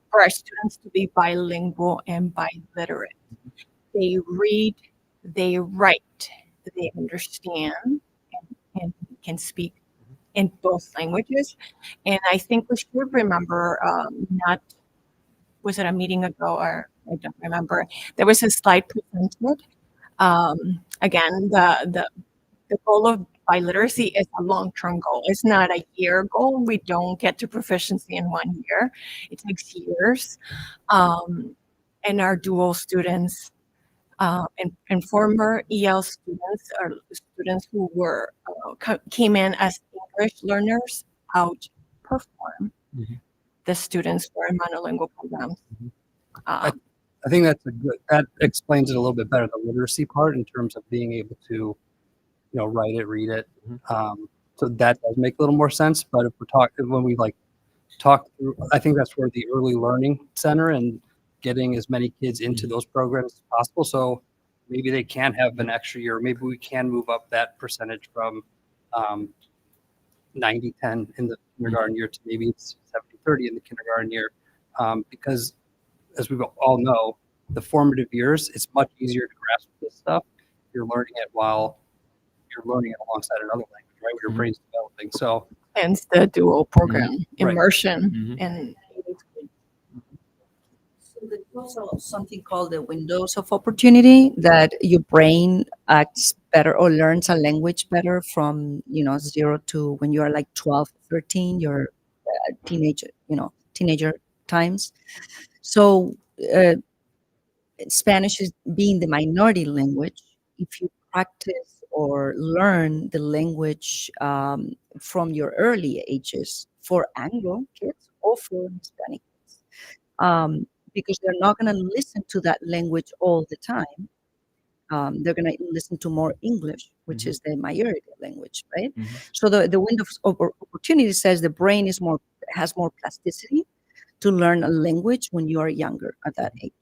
for our students to be bilingual and biliterate. They read, they write, they understand, and can speak in both languages. And I think we should remember, was it a meeting ago or I don't remember, there was a slide presented. Again, the goal of biliteracy is a long-term goal. It's not a year goal. We don't get to proficiency in 1 year. It takes years. And our dual students and former EL students are students who were came in as English learners outperform the students who are in monolingual programs. I think that explains it a little bit better, the literacy part in terms of being able to write it, read it. So that does make a little more sense. But if when we talk through, I think that's where the early learning center and getting as many kids into those programs as possible. So maybe they can have an extra year. Maybe we can move up that percentage from 90-10 in the kindergarten year to maybe it's 70-30 in the kindergarten year. Because as we all know, the formative years, it's much easier to grasp this stuff. You're learning it while you're learning it alongside another language, right? Where your brain's developing. So Hence the dual program immersion Right. and So there's also something called the windows of opportunity that your brain acts better or learns a language better from 0 to when you are like 12, 13, your teenager times. So Spanish is being the minority language. If you practice or learn the language from your early ages for Anglo kids or for Hispanic kids, because they're not going to listen to that language all the time. They're going to listen to more English, which is the majority language, right? So the window of opportunity says the brain has more plasticity to learn a language when you are younger at that age.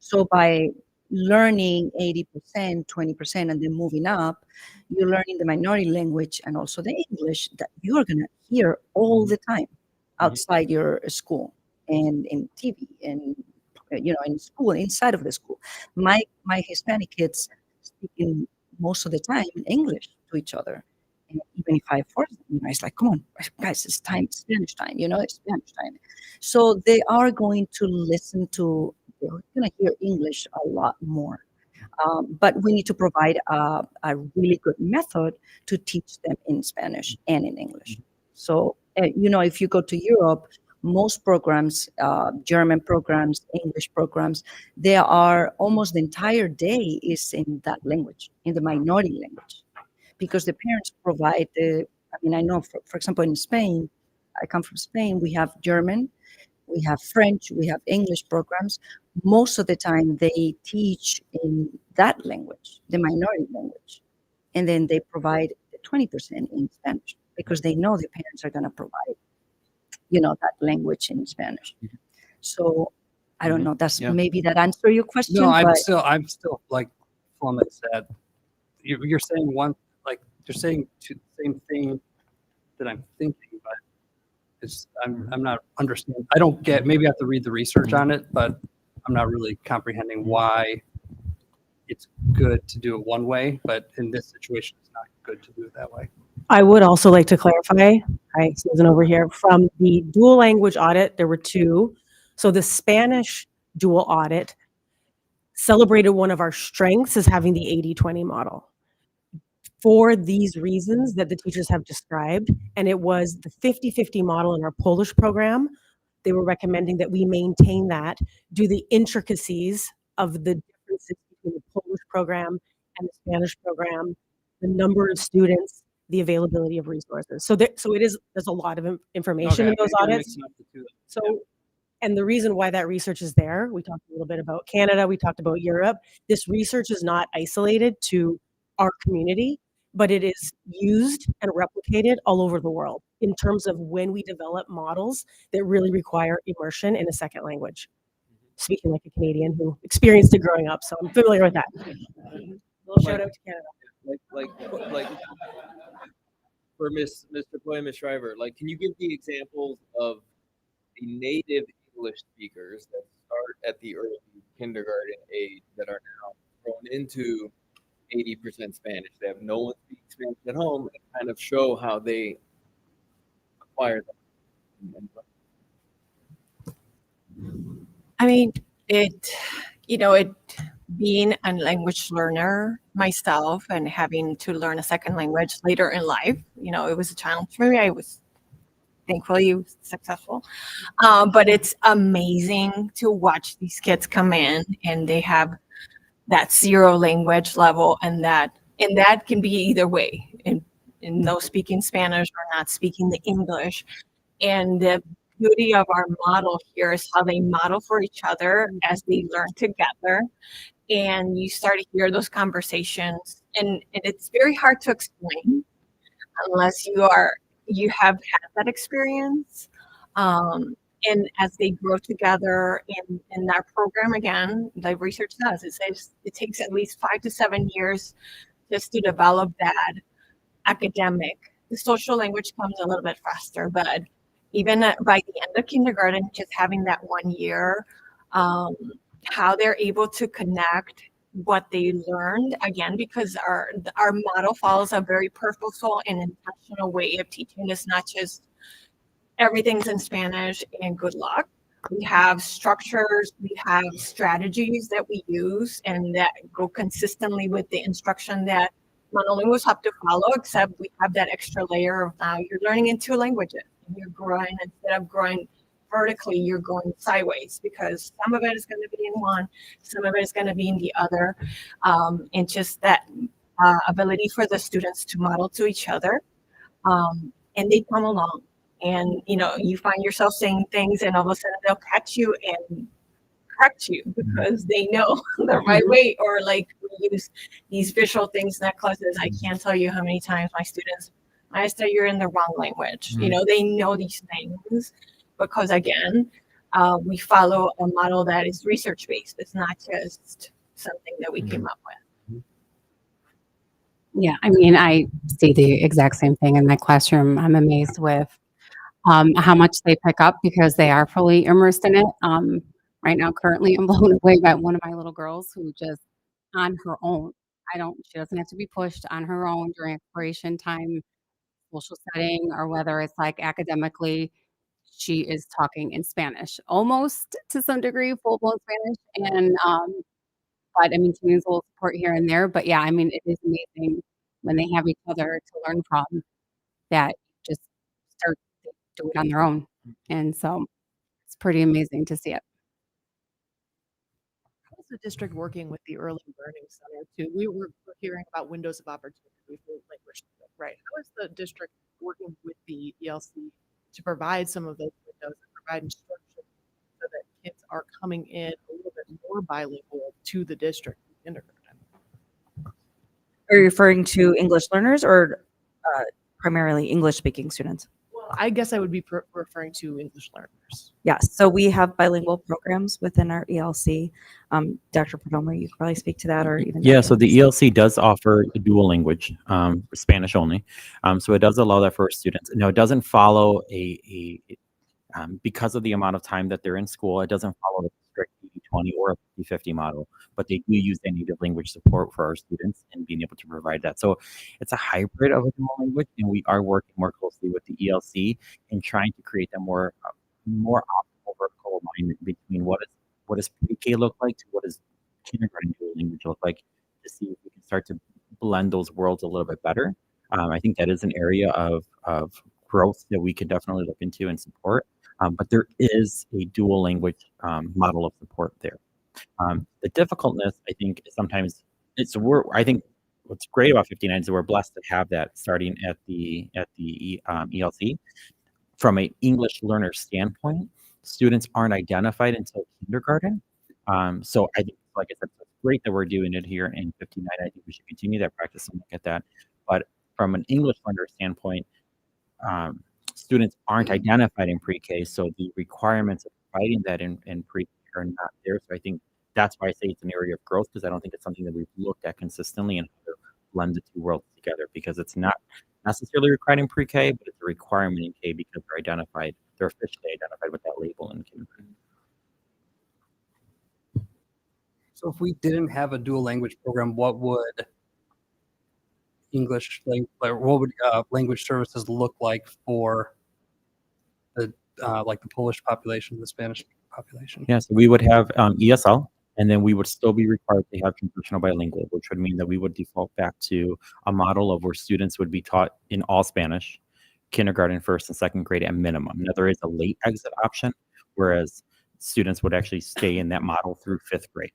So by learning 80%, 20%, and then moving up, you're learning the minority language and also the English that you're going to hear all the time outside your school and in TV and in school, inside of the school. My Hispanic kids speaking most of the time in English to each other. And even if I force them, it's like, come on, guys, it's Spanish time, it's Spanish time. So they are going to they're going to hear English a lot more. But we need to provide a really good method to teach them in Spanish and in English. So, if you go to Europe, most programs, German programs, English programs, they are almost the entire day is in that language, in the minority language, because the parents provide I know, for example, in Spain, I come from Spain, we have German, we have French, we have English programs. Most of the time they teach in that language, the minority language, and then they provide the 20% in Spanish because they know the parents are going to provide that language in Spanish. So I don't know. That's maybe that answer your question. No, I'm but still like flummoxed that you're saying you're saying the same thing that I'm thinking, but I'm not understanding. I don't get. Maybe I have to read the research on it, but I'm not really comprehending why it's good to do it one way, but in this situation, it's not good to do it that way. I would also like to clarify, hi, Susan over here, from the dual language audit, there were two. So the Spanish dual audit celebrated one of our strengths as having the 80-20 model. For these reasons that the teachers have described, and it was the 50-50 model in our Polish program, they were recommending that we maintain that, do the intricacies of the differences between the Polish program and the Spanish program, the number of students, the availability of resources. So there's a lot of information in those audits. So, and the reason why that research is there, we talked a little bit about Canada, we talked about Europe. This research is not isolated to our community, but it is used and replicated all over the world in terms of when we develop models that really require immersion in a second language. Speaking like a Canadian who experienced it growing up, so I'm familiar with that. Little shout out to Canada. Like for Mr. Ploy and Ms. Shriver, can you give the examples of the native English speakers that start at the early kindergarten age that are now thrown into 80% Spanish? They have no one speaking Spanish at home, and kind of show how they acquire them. I mean, being a language learner myself and having to learn a second language later in life, it was a challenge for me. I was thankfully successful. But it's amazing to watch these kids come in and they have that zero language level, and that can be either way, in no speaking Spanish or not speaking the English. And the beauty of our model here is how they model for each other as they learn together. And you start to hear those conversations, and it's very hard to explain unless you have had that experience. And as they grow together in our program, again, the research says it takes at least 5 to 7 years just to develop that academic. The social language comes a little bit faster, but even by the end of kindergarten, just having that 1 year, how they're able to connect what they learned, again, because our model follows a very purposeful and intentional way of teaching. It's not just everything's in Spanish and good luck. We have structures, we have strategies that we use and that go consistently with the instruction that monolinguals have to follow, except we have that extra layer of now you're learning in 2 languages. You're growing, instead of growing vertically, you're going sideways, because some of it is going to be in one, some of it is going to be in the other. And just that ability for the students to model to each other. And they come along. And, you know, you find yourself saying things and all of a sudden they'll catch you and correct you because they know the right way. Or like we use these visual things, necklaces. I can't tell you how many times my students, I said you're in the wrong language. You know, they know these things because again, we follow a model that is research based. It's not just something that we came up with. Yeah, I mean, I see the exact same thing in my classroom. I'm amazed with how much they pick up because they are fully immersed in it. Right now, currently, I'm blown away by one of my little girls who just on her own. She doesn't have to be pushed on her own during exploration time, social setting, or whether it's like academically, she is talking in Spanish, almost to some degree, full blown Spanish. And, but I mean, she needs a little support here and there. But yeah, I mean, it is amazing when they have each other to learn from that just start to do it on their own. And so it's pretty amazing to see it. How is the district working with the Early Learning Center too? We're hearing about windows of opportunity for language, right? How is the district working with the ELC to provide some of those windows and provide instruction so that kids are coming in a little bit more bilingual to the district in kindergarten? Are you referring to English learners or primarily English speaking students? Well, I guess I would be referring to English learners. Yes, so we have bilingual programs within our ELC. Dr. Perdomo, you could probably speak to that, or even Yeah, Dr. so the ELC does offer a dual language, Spanish only. So it does allow that for students. No, it doesn't follow because of the amount of time that they're in school, it doesn't follow the strict 80-20 or a 50-50 model, but they do use their native language support for our students and being able to provide that. So it's a hybrid of a dual language, and we are working more closely with the ELC in trying to create a more optimal vertical alignment between what does pre-K look like to what does kindergarten dual language look like, to see if we can start to blend those worlds a little bit better. I think that is an area of growth that we could definitely look into and support. But there is a dual language model of support there. The difficultness, I think, is sometimes I think what's great about 59 is that we're blessed to have that starting at the ELC. From an English learner standpoint, students aren't identified until kindergarten. So I think, like I said, it's great that we're doing it here in 59. I think we should continue that practice and look at that. But from an English learner standpoint, students aren't identified in pre-K, so the requirements of providing that in pre-K are not there. So I think that's why I say it's an area of growth, because I don't think it's something that we've looked at consistently and how to blend the two worlds together, because it's not necessarily required in pre-K, but it's a requirement in K because they're officially identified with that label in kindergarten. So if we didn't have a dual language program, what would language services look like for the the Polish population, the Spanish population? Yeah, so we would have ESL, and then we would still be required to have transitional bilingual, which would mean that we would default back to a model of where students would be taught in all Spanish, kindergarten, first and second grade at minimum. Now, there is a late exit option, whereas students would actually stay in that model through fifth grade.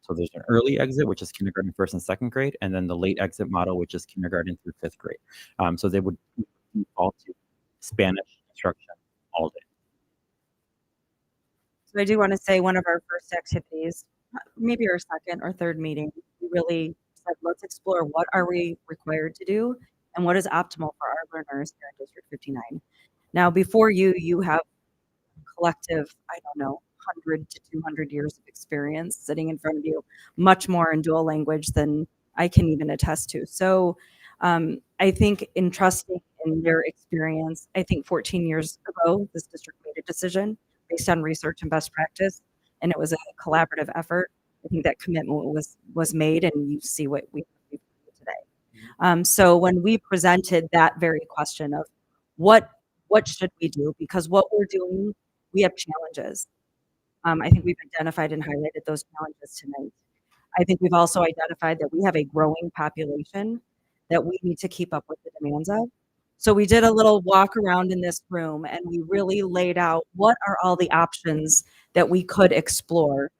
So there's an early exit, which is kindergarten, first and second grade, and then the late exit model, which is kindergarten through fifth grade. So they would default to Spanish instruction all day. So I do want to say one of our first activities, maybe our second or third meeting, we really said, let's explore what are we required to do and what is optimal for our learners here in District 59. Now, before you have collective, I don't know, 100 to 200 years of experience sitting in front of you, much more in dual language than I can even attest to. So I think in trusting in their experience, I think 14 years ago, this district made a decision based on research and best practice, and it was a collaborative effort. I think that commitment was made, and you see what we do today. So when we presented that very question of what should we do, because what we're doing, we have challenges. I think we've identified and highlighted those challenges tonight. I think we've also identified that we have a growing population that we need to keep up with the demands of. So we did a little walk around in this room, and we really laid out what are all the options that we could explore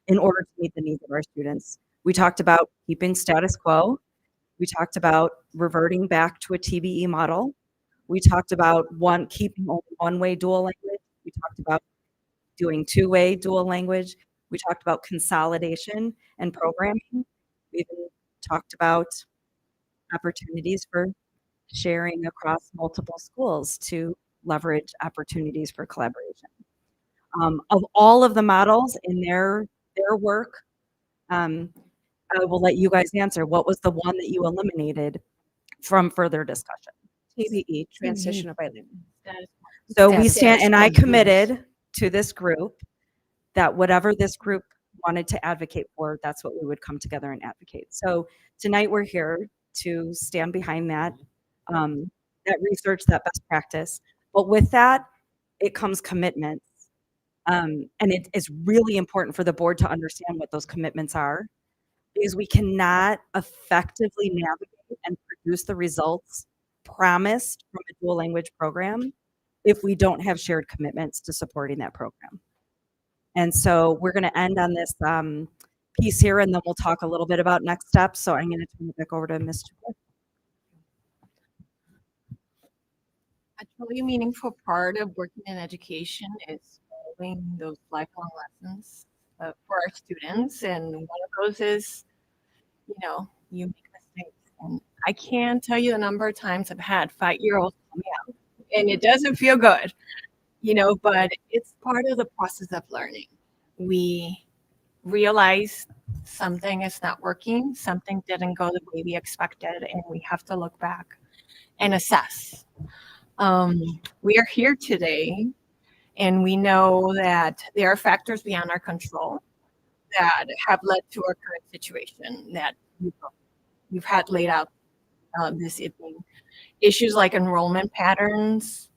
in order to meet the needs of our students. We talked about keeping status quo. We talked about reverting back to a TBE model. We talked about keeping only one-way dual language. We talked about doing two-way dual language. We talked about consolidation and programming. We even talked about opportunities for sharing across multiple schools to leverage opportunities for collaboration. Of all of the models in their work, I will let you guys answer. What was the one that you eliminated from further discussion? TBE, transition of bilingual. So we Status stand, and I quo. committed to this group that whatever this group wanted to advocate for, that's what we would come together and advocate. So tonight we're here to stand behind that, that research, that best practice. But with that, it comes commitments. And it is really important for the board to understand what those commitments are, because we cannot effectively navigate and produce the results promised from a dual language program if we don't have shared commitments to supporting that program. And so we're going to end on this piece here, and then we'll talk a little bit about next steps. So I'm going to turn it back over to Ms. Chipwood. A truly meaningful part of working in education is following those lifelong lessons for our students. And one of those is, you make mistakes. And I can't tell you the number of times I've had 5-year-olds come out, and it doesn't feel good, but it's part of the process of learning. We realize something is not working, something didn't go the way we expected, and we have to look back and assess. We are here today, and we know that there are factors beyond our control that have led to our current situation that we've had laid out this evening. Issues like enrollment patterns,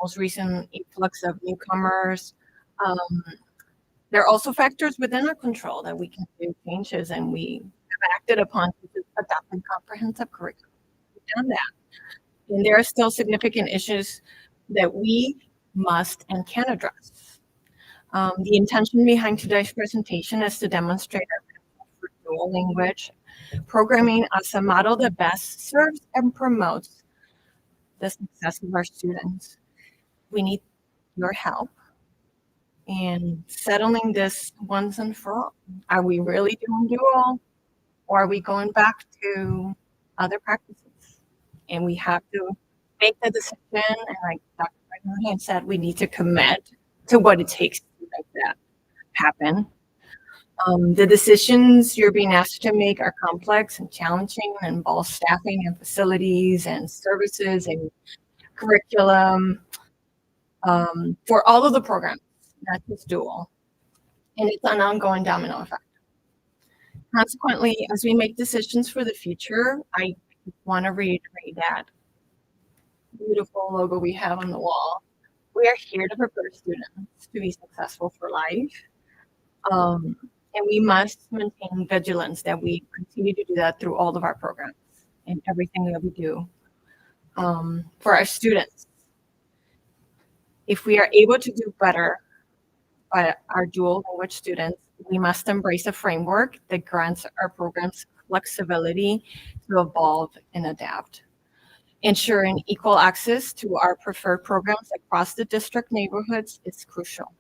most recent influx of newcomers. There are also factors within our control that we can do changes, and we have acted upon to adopt a comprehensive curriculum. We've done that. And there are still significant issues that we must and can address. The intention behind today's presentation is to demonstrate our commitment for dual language programming as a model that best serves and promotes the success of our students. We need your help in settling this once and for all. Are we really doing dual, or are we going back to other practices? And we have to make the decision, and like Dr. Ryan said, we need to commit to what it takes to make that happen. The decisions you're being asked to make are complex and challenging and involve staffing and facilities and services and curriculum for all of the programs, not just dual. And it's an ongoing domino effect. Consequently, as we make decisions for the future, I want to reiterate that beautiful logo we have on the wall. We are here to prepare students to be successful for life. And we must maintain vigilance that we continue to do that through all of our programs and everything that we do for our students. If we are able to do better by our dual language students, we must embrace a framework that grants our programs flexibility to evolve and adapt. Ensuring equal access to our preferred programs across the district neighborhoods is crucial.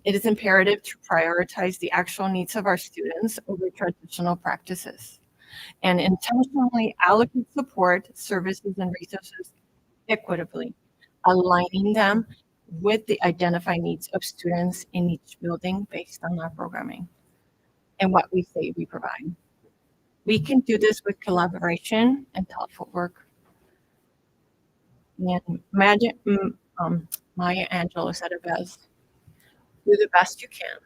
It is imperative to prioritize the actual needs of our students over traditional practices and intentionally allocate support, services, and resources equitably, aligning them with the identified needs of students in each building based on our programming and what we say we provide. We can do this with collaboration and thoughtful work. And Maya Angelou said it best: do the best you can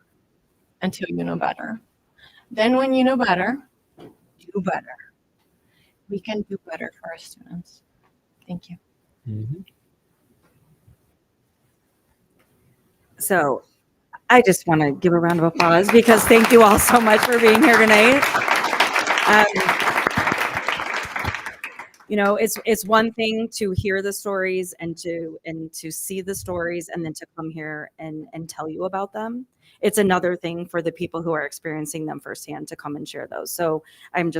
until you know better. Then when you know better, do better. We can do better for our students. Thank you. Mm-hmm. So I just want to give a round of applause because thank you all so much for being here tonight. You know, it's one thing to hear the stories and to see the stories and then to come here and tell you about them. It's another thing for the people who are experiencing them firsthand to come and share those. So I'm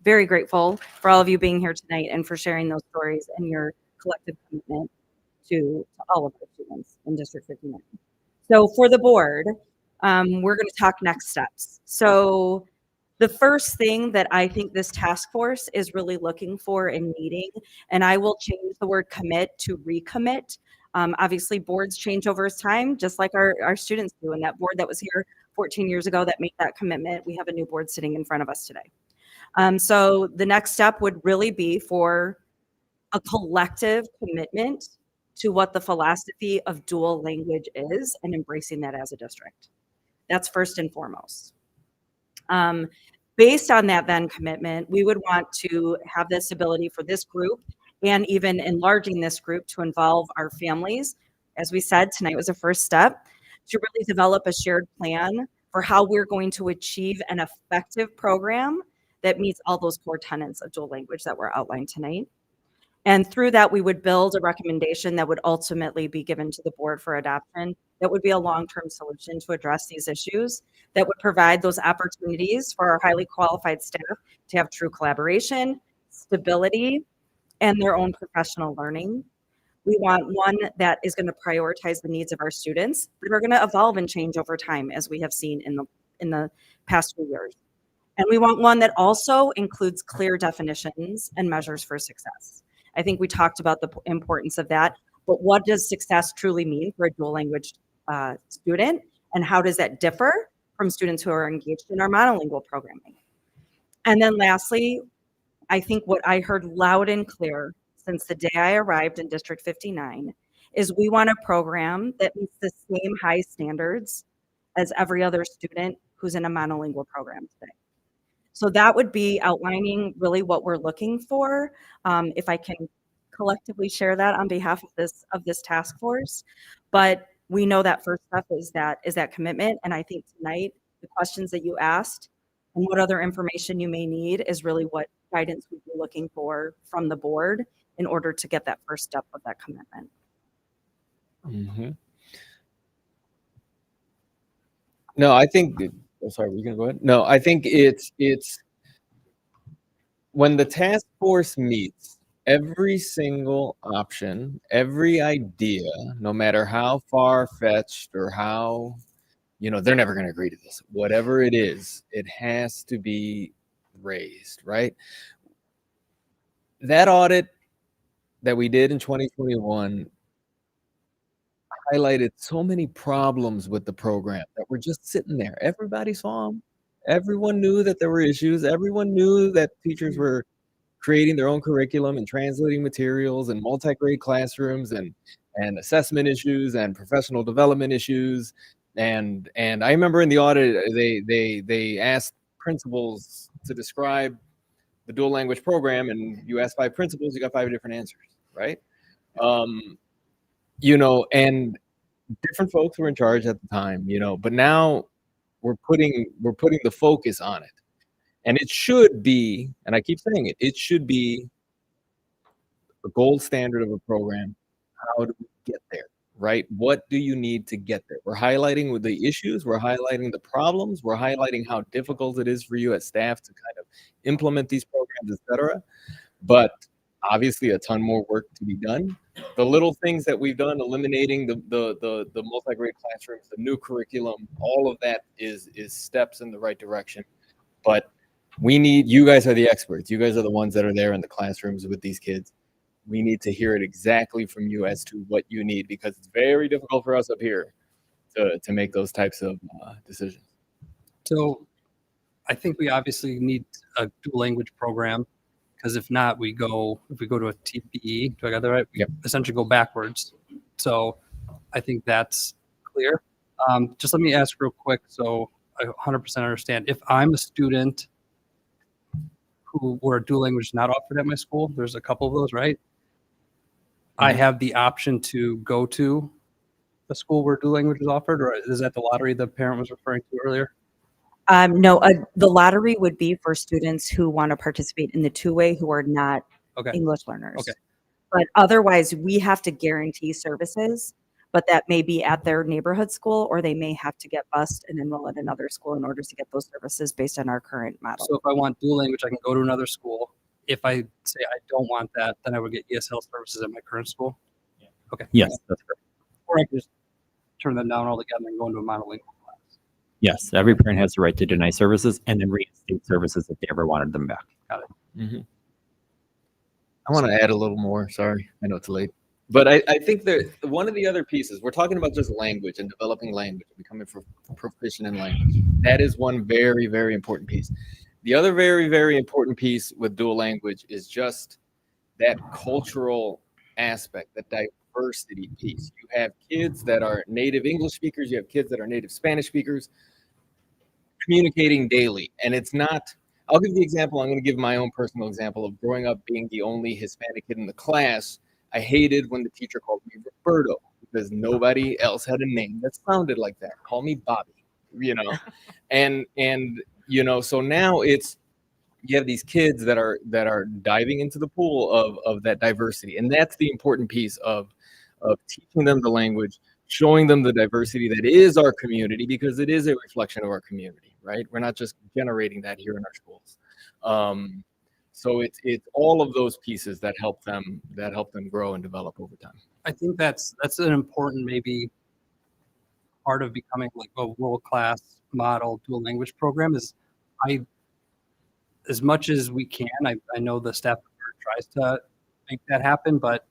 very grateful for all of you being here tonight and for sharing those stories and your collective commitment to all of our students in District 59. So for the board, we're going to talk next steps. So the first thing that I think this task force is really looking for in meeting, and I will change the word commit to recommit. Obviously, boards change over time, just like our students do. And that board that was here 14 years ago that made that commitment, we have a new board sitting in front of us today. So the next step would really be for a collective commitment to what the philosophy of dual language is and embracing that as a district. That's first and foremost. Based on that then commitment, we would want to have this ability for this group and even enlarging this group to involve our families. As we said, tonight was a first step to really develop a shared plan for how we're going to achieve an effective program that meets all those core tenets of dual language that were outlined tonight. And through that, we would build a recommendation that would ultimately be given to the board for adoption. That would be a long-term solution to address these issues that would provide those opportunities for our highly qualified staff to have true collaboration, stability, and their own professional learning. We want one that is going to prioritize the needs of our students that are going to evolve and change over time, as we have seen in the past few years. And we want one that also includes clear definitions and measures for success. I think we talked about the importance of that, but what does success truly mean for a dual language student? And how does that differ from students who are engaged in our monolingual programming? And then lastly, I think what I heard loud and clear since the day I arrived in District 59 is we want a program that meets the same high standards as every other student who's in a monolingual program today. So that would be outlining really what we're looking for. If I can collectively share that on behalf of this task force, but we know that first step is that commitment. And I think tonight, the questions that you asked and what other information you may need is really what guidance we'd be looking for from the board in order to get that first step of that commitment. Mm-hmm. No, I think, oh, sorry, were you gonna go ahead? No, I think it's when the task force meets, every single option, every idea, no matter how far-fetched or how, they're never going to agree to this. Whatever it is, it has to be raised, right? That audit that we did in 2021 highlighted so many problems with the program that were just sitting there. Everybody saw them. Everyone knew that there were issues. Everyone knew that teachers were creating their own curriculum and translating materials and multi-grade classrooms and assessment issues and professional development issues. And I remember in the audit, they asked principals to describe the dual language program, and you asked 5 principals, you got 5 different answers, right? And different folks were in charge at the time, but now we're putting the focus on it. And it should be, and I keep saying it should be a gold standard of a program. How do we get there, right? What do you need to get there? We're highlighting the issues, we're highlighting the problems, we're highlighting how difficult it is for you as staff to kind of implement these programs, etc. But obviously a ton more work to be done. The little things that we've done, eliminating the multi-grade classrooms, the new curriculum, all of that is steps in the right direction. But you guys are the experts. You guys are the ones that are there in the classrooms with these kids. We need to hear it exactly from you as to what you need, because it's very difficult for us up here to make those types of decisions. So I think we obviously need a dual language program, because if not, if we go to a TPE, do I got that right? We essentially go backwards. So I think that's clear. Just let me ask real quick, so I 100% understand. If I'm a student where dual language is not offered at my school, there's a couple of those, right? I have the option to go to a school where dual language is offered, or is that the lottery the parent was referring to earlier? No, the lottery would be for students who want to participate in the two-way who are not Okay. English learners. Okay. But otherwise, we have to guarantee services, but that may be at their neighborhood school, or they may have to get bused and enroll at another school in order to get those services based on our current model. So if I want dual language, I can go to another school. If I say I don't want that, then I would get ESL services at my current school. Okay. Yes, that's correct. Or I can just turn them down altogether and go into a monolingual class. Yes, every parent has the right to deny services and then reinstate services if they ever wanted them back. Got it. I want to add a little more. Sorry, I know it's late. But I think that one of the other pieces, we're talking about just language and developing language, becoming proficient in language. That is one very, very important piece. The other very, very important piece with dual language is just that cultural aspect, that diversity piece. You have kids that are native English speakers, you have kids that are native Spanish speakers communicating daily. And it's not, I'll give the example, I'm going to give my own personal example of growing up being the only Hispanic kid in the class. I hated when the teacher called me Roberto because nobody else had a name that sounded like that. Call me Bobby, you know. and you know, so now it's, you have these kids that are diving into the pool of that diversity, and that's the important piece of teaching them the language, showing them the diversity that is our community, because it is a reflection of our community, right? We're not just generating that here in our schools. So it's all of those pieces that help them grow and develop over time. I think that's an important maybe part of becoming like a world-class model dual language program is as much as we can, I know the staff tries to make that happen, but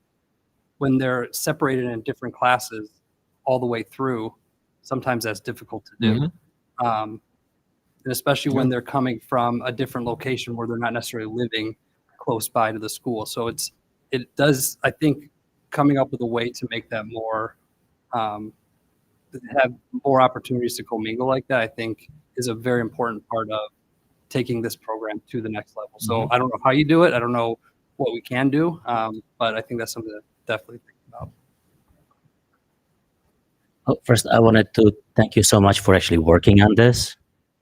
when they're separated in different classes all the way through, sometimes that's difficult to do. And especially when they're coming from a different location where they're not necessarily living close by to the school. So it does, I think, coming up with a way to make that more, have more opportunities to commingle like that, I think is a very important part of taking this program to the next level. So I don't know how you do it. I don't know what we can do, but I think that's something to definitely think about. Oh, first, I wanted to thank you so much for actually working on this.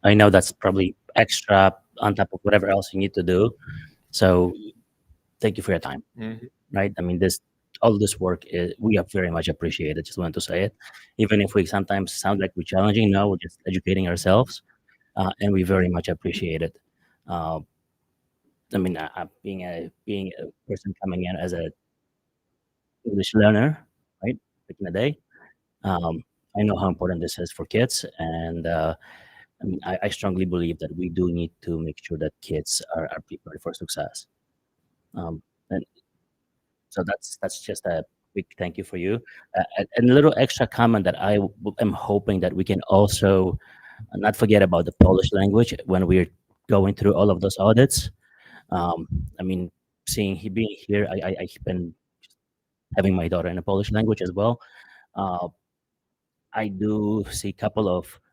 I know that's probably extra on top of whatever else you need to do. So thank you for your time. Right? I mean, all this work we are very much appreciated. Just wanted to say it. Even if we sometimes sound like we're challenging, no, we're just educating ourselves. And we very much appreciate it. I mean, being a person coming in as a English learner, right, back in the day, I know how important this is for kids, and I mean, I strongly believe that we do need to make sure that kids are prepared for success. And so that's just a big thank you for you. And a little extra comment that I am hoping that we can also not forget about the Polish language when we're going through all of those audits. I mean, being here, I've been having my daughter in the Polish language as well. I do see a couple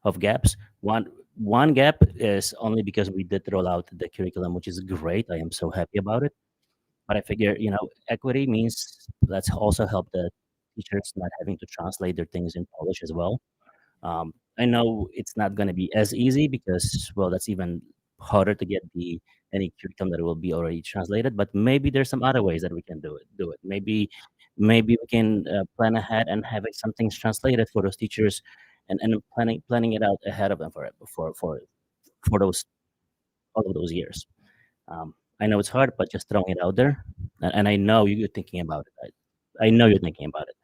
of gaps. One gap is only because we did roll out the curriculum, which is great. I am so happy about it. But I figure, equity means let's also help the teachers not having to translate their things in Polish as well. I know it's not going to be as easy because, well, that's even harder to get any curriculum that will be already translated. But maybe there's some other ways that we can do it. Maybe we can plan ahead and have some things translated for those teachers, and planning it out ahead of them for those all of those years. I know it's hard, but just throwing it out there, and I know you're thinking about it. I know you're thinking about it.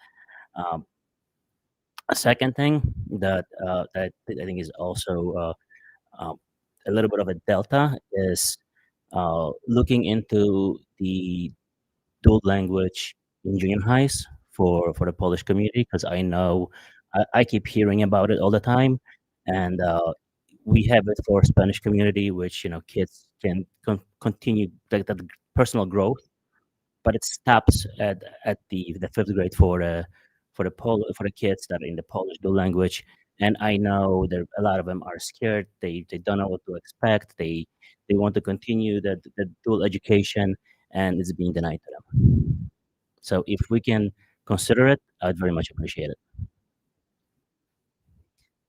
A second thing that I think is also a little bit of a delta is looking into the dual language in junior highs for the Polish community, because I know I keep hearing about it all the time, and we have it for Spanish community, which kids can continue that personal growth, but it stops at the fifth grade for the kids that are in the Polish dual language. And I know that a lot of them are scared. They don't know what to expect. They want to continue the dual education, and it's being denied to them. So if we can consider it, I'd very much appreciate it.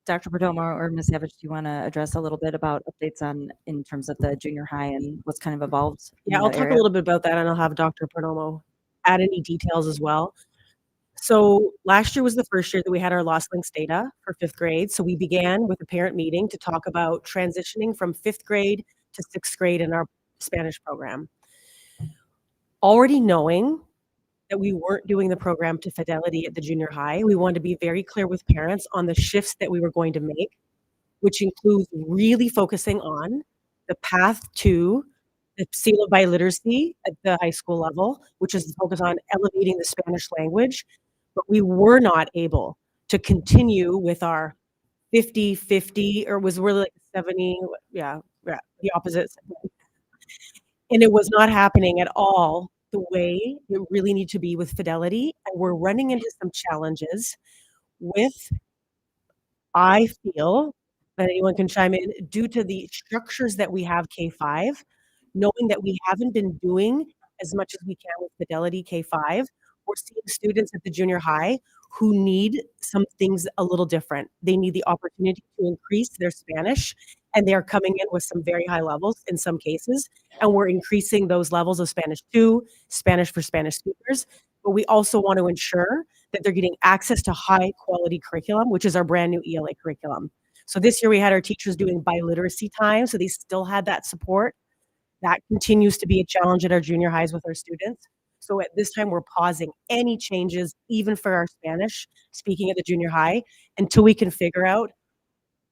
Dr. Perdomo or Ms. Savage, do you want to address a little bit about updates on in terms of the junior high and what's kind of evolved in Yeah, I'll that talk a area? little bit about that, and I'll have Dr. Perdomo add any details as well. So last year was the first year that we had our Lost Links data for 5th grade. So we began with a parent meeting to talk about transitioning from 5th grade to 6th grade in our Spanish program. Already knowing that we weren't doing the program to fidelity at the junior high, we wanted to be very clear with parents on the shifts that we were going to make, which includes really focusing on the path to the seal of biliteracy at the high school level, which is the focus on elevating the Spanish language. But we were not able to continue with our 50-50, or was really like 70, yeah, the opposite. And it was not happening at all the way it really need to be with fidelity. And we're running into some challenges with, I feel, and anyone can chime in, due to the structures that we have K-5, knowing that we haven't been doing as much as we can with fidelity K-5, we're seeing students at the junior high who need some things a little different. They need the opportunity to increase their Spanish, and they are coming in with some very high levels in some cases, and we're increasing those levels of Spanish 2, Spanish for Spanish speakers, but we also want to ensure that they're getting access to high quality curriculum, which is our brand new ELA curriculum. So this year we had our teachers doing biliteracy time, so they still had that support. That continues to be a challenge at our junior highs with our students. So at this time, we're pausing any changes, even for our Spanish speaking at the junior high, until we can figure out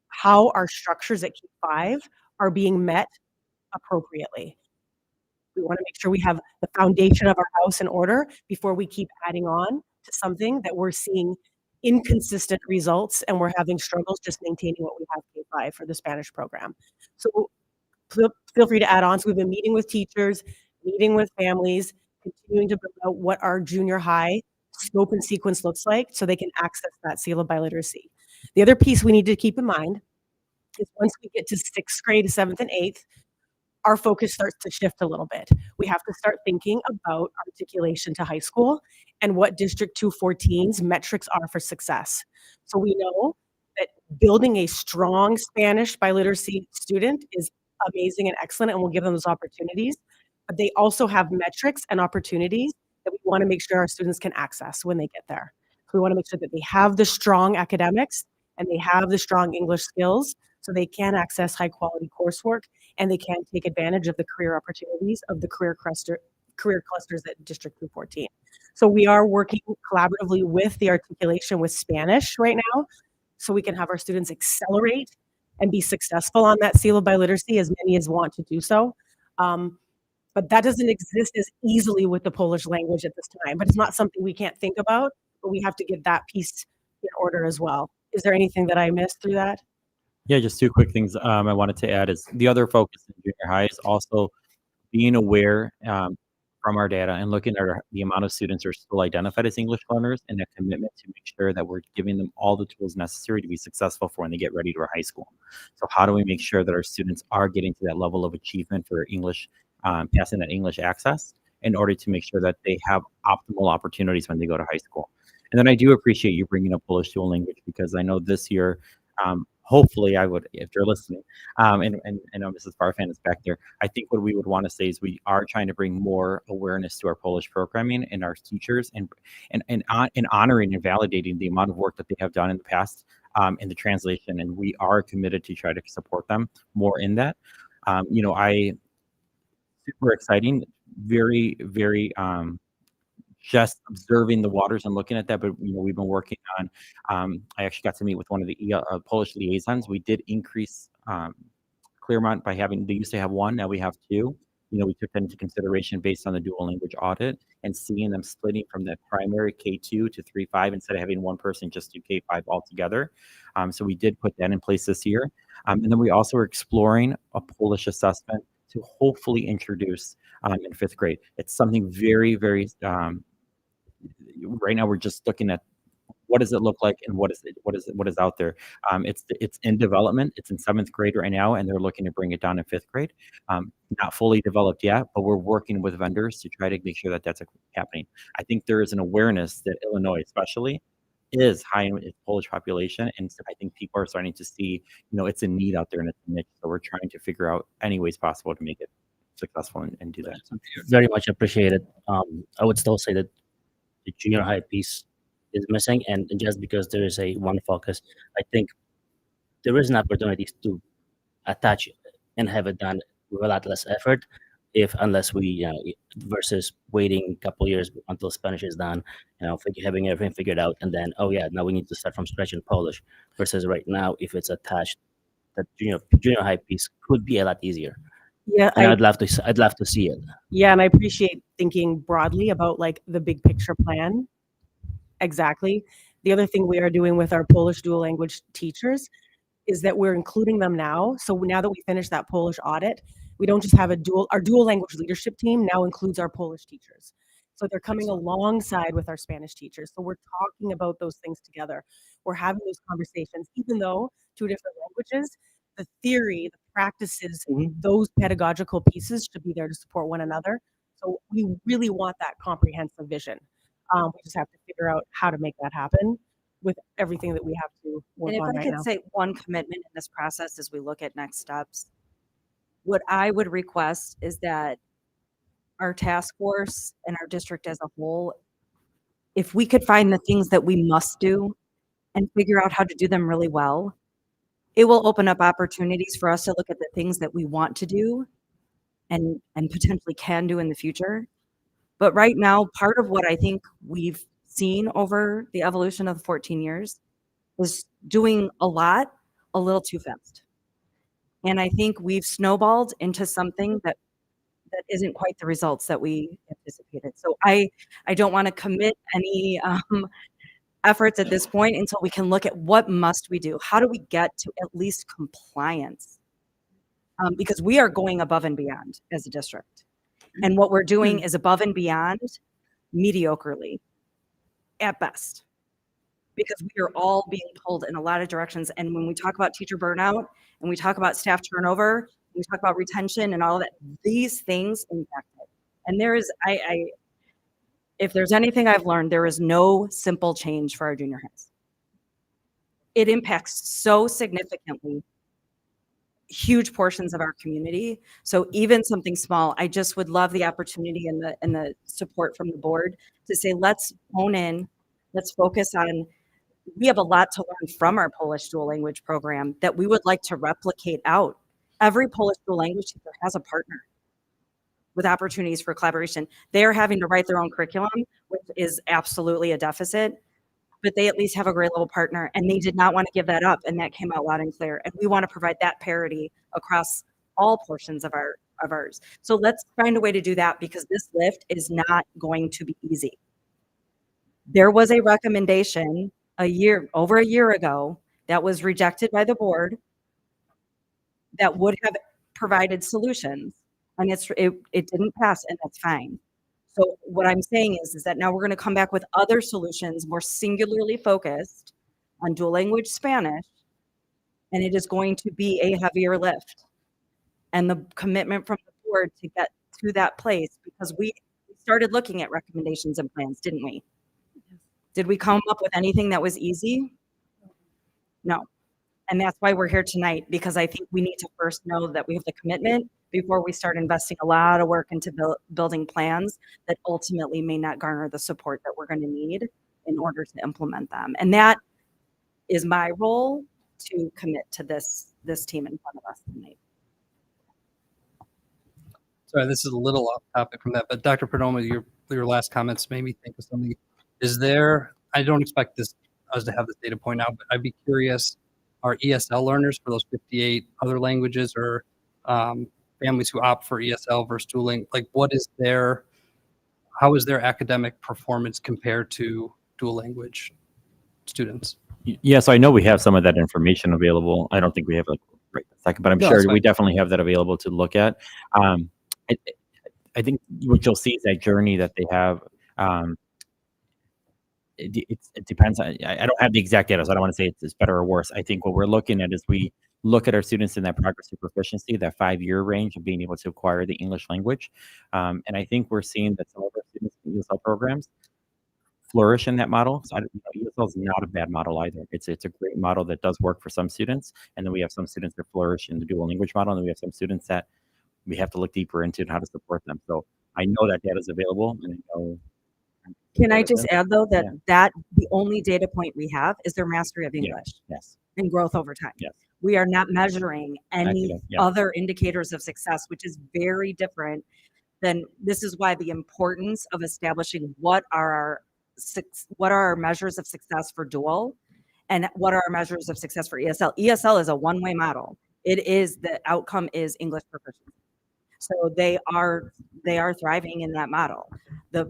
how our structures at K-5 are being met appropriately. We want to make sure we have the foundation of our house in order before we keep adding on to something that we're seeing inconsistent results and we're having struggles just maintaining what we have K-5 for the Spanish program. So feel free to add on. So we've been meeting with teachers, meeting with families, continuing to build out what our junior high scope and sequence looks like so they can access that seal of biliteracy. The other piece we need to keep in mind is once we get to 6th grade, 7th and 8th, our focus starts to shift a little bit. We have to start thinking about articulation to high school and what District 214's metrics are for success. So we know that building a strong Spanish biliteracy student is amazing and excellent, and we'll give them those opportunities. But they also have metrics and opportunities that we want to make sure our students can access when they get there. So we want to make sure that they have the strong academics and they have the strong English skills so they can access high quality coursework and they can take advantage of the career opportunities of the career clusters at District 214. So we are working collaboratively with the articulation with Spanish right now so we can have our students accelerate and be successful on that seal of biliteracy, as many as want to do so. But that doesn't exist as easily with the Polish language at this time. But it's not something we can't think about, but we have to get that piece in order as well. Is there anything that I missed through that? Yeah, just two quick things I wanted to add is the other focus in junior high is also being aware from our data and looking at the amount of students who are still identified as English learners and a commitment to make sure that we're giving them all the tools necessary to be successful for when they get ready to our high school. So how do we make sure that our students are getting to that level of achievement for English, passing that English access in order to make sure that they have optimal opportunities when they go to high school. And then I do appreciate you bringing up Polish dual language because I know this year, hopefully I would, if you're listening, and I know Mrs. Farfan is back there, I think what we would want to say is we are trying to bring more awareness to our Polish programming and our teachers and honoring and validating the amount of work that they have done in the past in the translation. And we are committed to try to support them more in that. Super exciting, very, very, just observing the waters and looking at that, but we've been working on. I actually got to meet with one of the Polish liaisons. We did increase Claremont by having. They used to have one, now we have two. We took that into consideration based on the dual language audit and seeing them splitting from the primary K2 to 3-5 instead of having one person just do K5 altogether. So we did put that in place this year, and then we also are exploring a Polish assessment to hopefully introduce in 5th grade. It's something very, very. Right now, we're just looking at what does it look like and what is out there. It's in development. It's in 7th grade right now, and they're looking to bring it down in 5th grade. Not fully developed yet, but we're working with vendors to try to make sure that that's happening. I think there is an awareness that Illinois, especially, is high in Polish population, and so I think people are starting to see, it's a need out there and it's a niche. So we're trying to figure out any ways possible to make it successful and do that. Very much appreciated. I would still say that the junior high piece is missing, and just because there is a one focus, I think there is an opportunity to attach it and have it done with a lot less effort, unless we, versus waiting a couple years until Spanish is done, having everything figured out, and then now we need to start from scratch in Polish. Versus right now, if it's attached, that junior high piece could be a lot easier. Yeah, and I'd love to see it. Yeah, and I appreciate thinking broadly about like the big picture plan. Exactly. The other thing we are doing with our Polish dual language teachers is that we're including them now. So now that we finish that Polish audit, we don't just have our dual language leadership team now includes our Polish teachers. So they're coming alongside with our Spanish teachers. So we're talking about those things together. We're having those conversations, even though two different languages, the theory, the practices, those pedagogical pieces should be there to support one another. So we really want that comprehensive vision. We just have to figure out how to make that happen with everything that we have to work And if on I right could now. say one commitment in this process as we look at next steps, what I would request is that our task force and our district as a whole, if we could find the things that we must do and figure out how to do them really well, it will open up opportunities for us to look at the things that we want to do and potentially can do in the future. But right now, part of what I think we've seen over the evolution of the 14 years is doing a lot a little too fast. And I think we've snowballed into something that isn't quite the results that we anticipated. So I don't want to commit any efforts at this point until we can look at what must we do. How do we get to at least compliance? Because we are going above and beyond as a district. And what we're doing is above and beyond mediocrely at best, because we are all being pulled in a lot of directions. And when we talk about teacher burnout and we talk about staff turnover, we talk about retention and all of that, these things impact it. And there is, if there's anything I've learned, there is no simple change for our junior highs. It impacts so significantly huge portions of our community. So even something small, I just would love the opportunity and the support from the board to say, let's hone in, let's focus on, we have a lot to learn from our Polish dual language program that we would like to replicate out. Every Polish dual language teacher has a partner with opportunities for collaboration. They are having to write their own curriculum, which is absolutely a deficit, but they at least have a grade level partner, and they did not want to give that up, and that came out loud and clear. And we want to provide that parity across all portions of ours. So let's find a way to do that, because this lift is not going to be easy. There was a recommendation over a year ago that was rejected by the board that would have provided solutions, and it didn't pass, and that's fine. So what I'm saying is that now we're going to come back with other solutions, more singularly focused on dual language Spanish, and it is going to be a heavier lift. And the commitment from the board to get to that place, because we started looking at recommendations and plans, didn't we? Did we come up with anything that was easy? No. And that's why we're here tonight, because I think we need to first know that we have the commitment before we start investing a lot of work into building plans that ultimately may not garner the support that we're going to need in order to implement them. And that is my role, to commit to this team in front of us tonight. Sorry, this is a little off topic from that, but Dr. Perdomo, your last comments made me think of something. Is there, I don't expect us to have this data point out, but I'd be curious, are ESL learners for those 58 other languages, or families who opt for ESL versus dual, like how is their academic performance compared to dual language students? Yeah, so I know we have some of that information available. I don't think we have like right this second, but I'm sure we definitely have that available to look at. I think what you'll see is that journey that they have. It depends. I don't have the exact data, so I don't want to say it's better or worse. I think what we're looking at is we look at our students in that progress to proficiency, that 5-year range of being able to acquire the English language. And I think we're seeing that some of our students in ESL programs flourish in that model. So ESL is not a bad model either. It's a great model that does work for some students, and then we have some students that flourish in the dual language model, and then we have some students that we have to look deeper into and how to support them. So I know that data is available, and I know. Can I just add though that Yeah. the only data point we have is their mastery of English Yes. and growth over time. Yes. We are not measuring any Yeah. other indicators of success, which is very different than this is why the importance of establishing what are our measures of success for dual and what are our measures of success for ESL. ESL is a one-way model. It is the outcome is English proficiency. So they are thriving in that model. The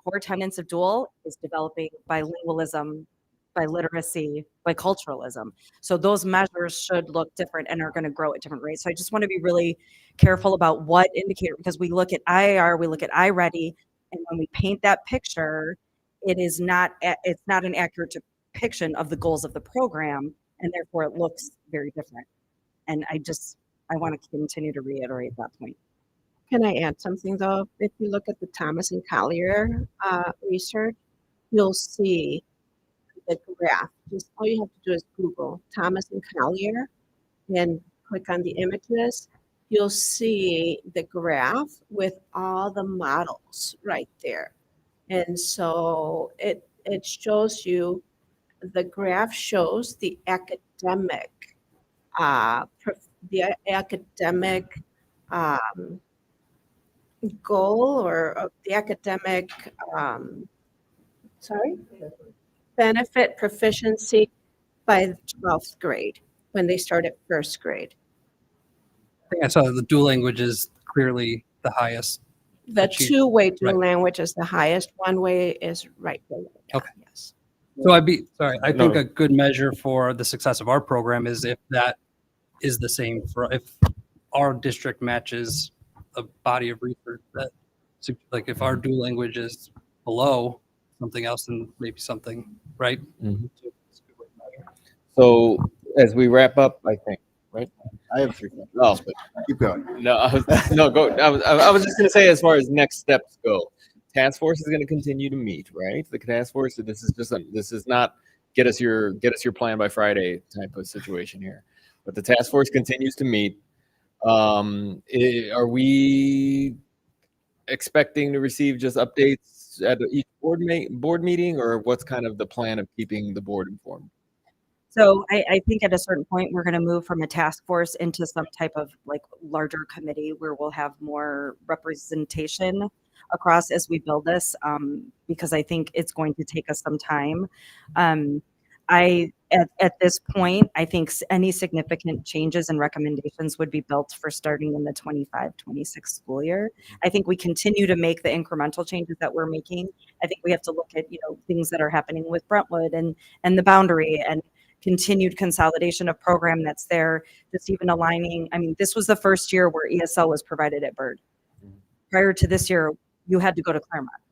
core tenets of dual is developing bilingualism, biliteracy, biculturalism. So those measures should look different and are going to grow at different rates. So I just want to be really careful about what indicator, because we look at IAR, we look at iReady, and when we paint that picture, it's not an accurate depiction of the goals of the program, and therefore it looks very different. And I want to continue to reiterate that point. Can I add something though? If you look at the Thomas and Collier research, you'll see the graph. Just all you have to do is Google Thomas and Collier and click on the images. You'll see the graph with all the models right there. And so it shows you, the graph shows the academic goal or the academic benefit proficiency by the 12th grade when they start at first grade. I think I saw that the dual language is clearly the highest. The achieved. two-way dual Right. language is the highest. One way is right below. Okay. Yes. So I think No. a good measure for the success of our program is if that is the same for, if our district matches a body of research that, like if our dual language is below something else, then maybe something, right? Mhm. So as we wrap up, I think, right? I have 3 questions, Oh, but keep going. no, go. I was just going to say, as far as next steps go, task force is going to continue to meet, right? The task force. This is not get us your plan by Friday type of situation here, but the task force continues to meet. Are we expecting to receive just updates at each board meeting, or what's kind of the plan of keeping the board informed? So I think at a certain point, we're going to move from a task force into some type of like larger committee where we'll have more representation across as we build this, because I think it's going to take us some time. At this point, I think any significant changes and recommendations would be built for starting in the 25-26 school year. I think we continue to make the incremental changes that we're making. I think we have to look at, things that are happening with Brentwood and the boundary and continued consolidation of program that's there, just even aligning. I mean, this was the first year where ESL was provided at Byrd. Prior to this year, you had to go to Claremont.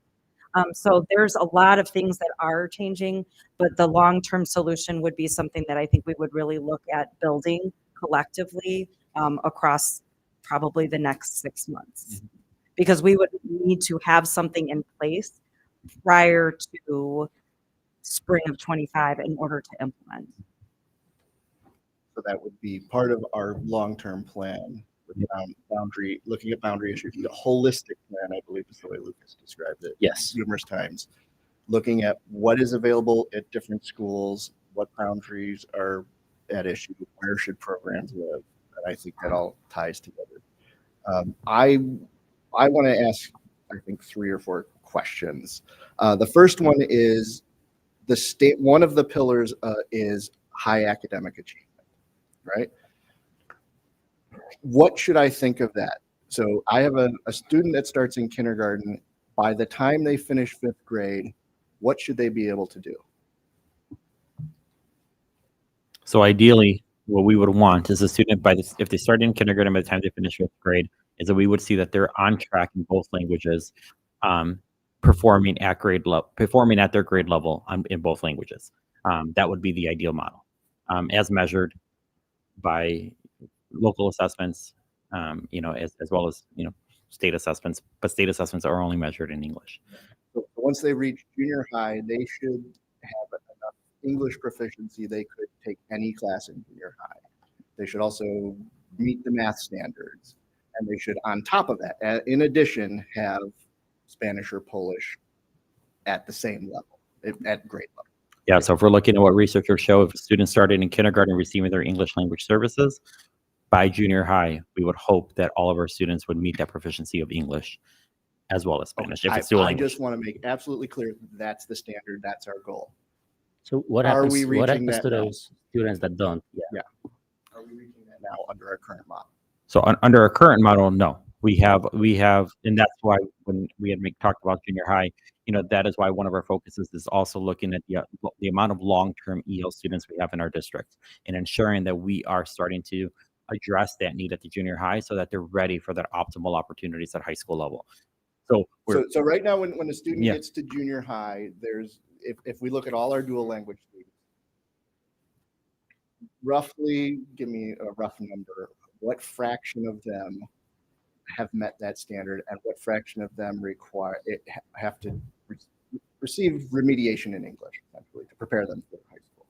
So there's a lot of things that are changing, but the long-term solution would be something that I think we would really look at building collectively across probably the next 6 months, because we would need to have something in place prior to spring of 25 in order to implement. So that would be part of our long-term plan, looking at boundary issues, the holistic plan, I believe is the way Lucas described it. Yes. Numerous times, looking at what is available at different schools, what boundaries are at issue, where should programs live, and I think that all ties together. I want to ask, I think, 3 or 4 questions. The first one is one of the pillars is high academic achievement, right? What should I think of that? So I have a student that starts in kindergarten. By the time they finish 5th grade, what should they be able to do? So ideally, what we would want is a student if they start in kindergarten, by the time they finish 5th grade, is that we would see that they're on track in both languages, performing at their grade level in both languages. That would be the ideal model, as measured by local assessments, as well as state assessments. But state assessments are only measured in English. So once they reach junior high, they should have enough English proficiency they could take any class in junior high. They should also meet the math standards, and they should, on top of that, in addition, have Spanish or Polish at the same level, at grade level. Yeah, so if we're looking at what researchers show, if students started in kindergarten receiving their English language services, by junior high, we would hope that all of our students would meet that proficiency of English as well as Spanish, if it's dual I language. just want to make absolutely clear that's the standard, that's our goal. So what Are happens? we What reaching happens that to now? those students that don't? Yeah. Are we reaching that now under our current model? So under our current model, no, we have, and that's why when we had talked about junior high, that is why one of our focuses is also looking at the amount of long-term EL students we have in our district and ensuring that we are starting to address that need at the junior high so that they're ready for that optimal opportunities at high school level. So right now, when a student Yeah. gets to junior high, there's, if we look at all our dual language students, roughly, give me a rough number, what fraction of them have met that standard and what fraction of them have to receive remediation in English, essentially, to prepare them for high school?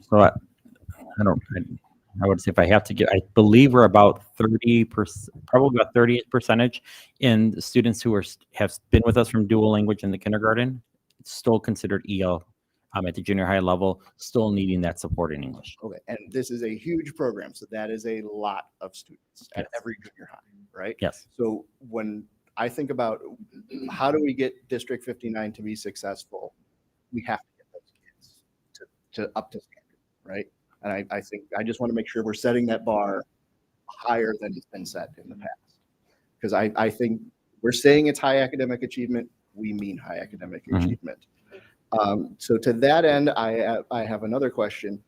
So I would say if I have to get, I believe we're about 30%, probably about 30% in the students who have been with us from dual language in the kindergarten, still considered EL at the junior high level, still needing that support in English. Okay, and this is a huge program, so that is a lot of students at every junior high, right? Yes. So when I think about how do we get District 59 to be successful, we have to get those kids to up to standard, right? And I think I just want to make sure we're setting that bar higher than it's been set in the past. Because I think we're saying it's high academic achievement, we mean high academic achievement. So to that end, I have another question.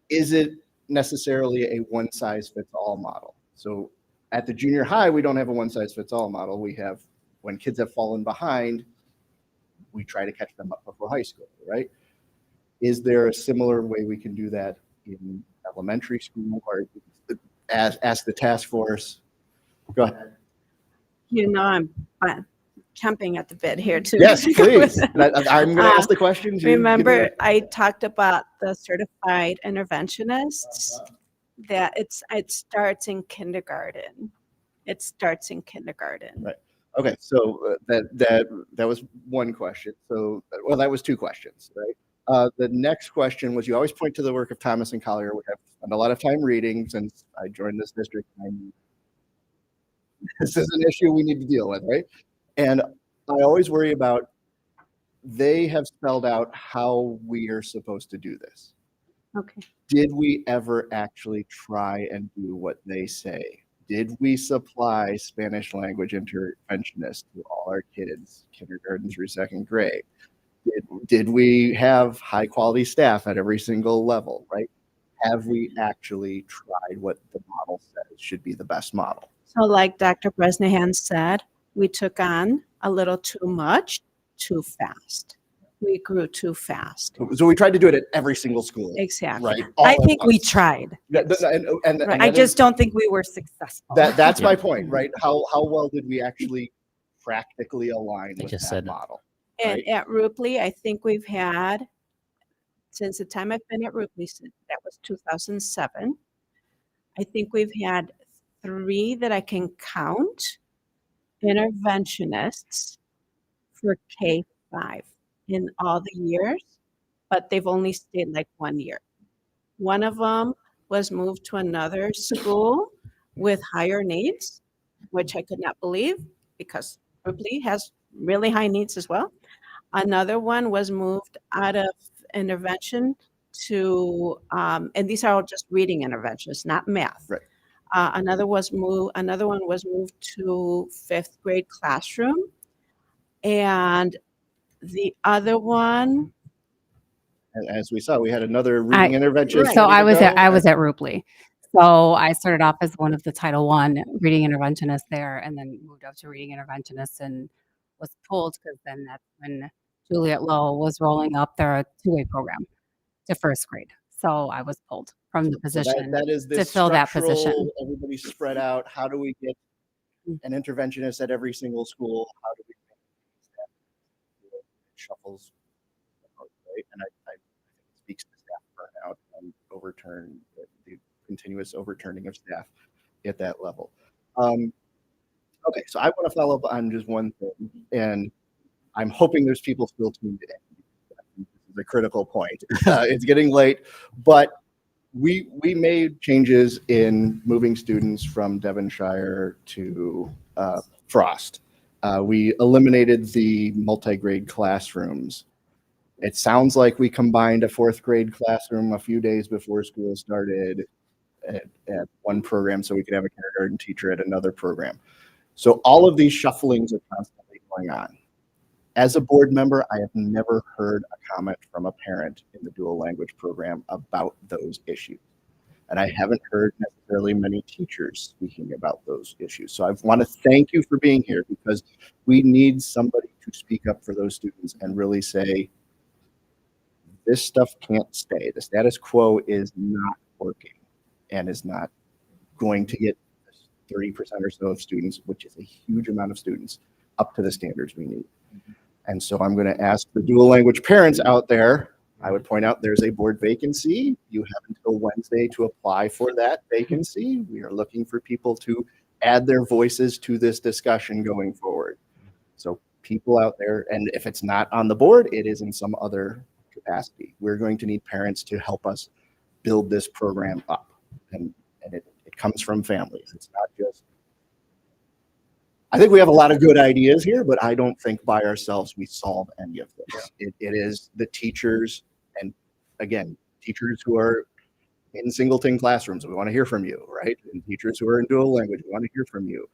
Is it necessarily a one-size-fits-all model? So at the junior high, we don't have a one-size-fits-all model. We have, when kids have fallen behind, we try to catch them up before high school, right? Is there a similar way we can do that in elementary school, or ask the task force? Go ahead. I'm jumping at the bit here too. Yes, please. I'm going to ask the questions. Remember, I talked about the certified interventionists, that it starts in kindergarten. It starts in kindergarten. Right. Okay. So that was one question. So, well, that was two questions, right? The next question was, you always point to the work of Thomas and Collier, which I've spent a lot of time reading since I joined this district. This is an issue we need to deal with, right? And I always worry about, they have spelled out how we are supposed to do this. Okay. Did we ever actually try and do what they say? Did we supply Spanish language interventionists to all our kids, kindergarten through second grade? Did we have high quality staff at every single level, right? Have we actually tried what the model says should be the best model? So like Dr. Bresnahan said, we took on a little too much, too fast. We grew too fast. So we tried to do it at every single school. Exactly. Right? I think we tried. And I just don't think we were successful. That's my point, right? How well did we actually practically align with that model? And at Rupley, I think we've had, since the time I've been at Rupley, that was 2007, I think we've had 3 that I can count, interventionists for K-5 in all the years, but they've only stayed like 1 year. One of them was moved to another school with higher needs, which I could not believe because Rupley has really high needs as well. Another one was moved out of intervention to, and these are all just reading interventions, not math. Right. Another one was moved to 5th grade classroom, and the other one. As we saw, we had another reading intervention. So I was at Rupley. So I started off as one of the Title I reading interventionists there, and then moved up to reading interventionists and was pulled because then that's when Juliet Lowe was rolling up their 2-way program to 1st grade. So I was pulled from the position that is to fill that position. Everybody's spread out. How do we get an interventionist at every single school? How do we make staff shuffles, right? And I think it speaks to staff burnout and the continuous overturning of staff at that level. Okay, so I want to follow up on just one thing, and I'm hoping there's people still tuned in. This is a critical point. It's getting late, but we made changes in moving students from Devonshire to Frost. We eliminated the multi-grade classrooms. It sounds like we combined a fourth grade classroom a few days before school started at one program so we could have a kindergarten teacher at another program. So all of these shufflings are constantly going on. As a board member, I have never heard a comment from a parent in the dual language program about those issues. And I haven't heard necessarily many teachers speaking about those issues. So I want to thank you for being here, because we need somebody to speak up for those students and really say, this stuff can't stay. The status quo is not working and is not going to get 30% or so of students, which is a huge amount of students, up to the standards we need. And so I'm going to ask the dual language parents out there, I would point out there's a board vacancy. You have until Wednesday to apply for that vacancy. We are looking for people to add their voices to this discussion going forward. So people out there, and if it's not on the board, it is in some other capacity. We're going to need parents to help us build this program up. And it comes from families. It's not just, I think we have a lot of good ideas here, but I don't think by ourselves we solve any of this. It is the teachers, and again, teachers who are in singleton classrooms, we want to hear from you, right? And teachers who are in dual language, we want to hear from you.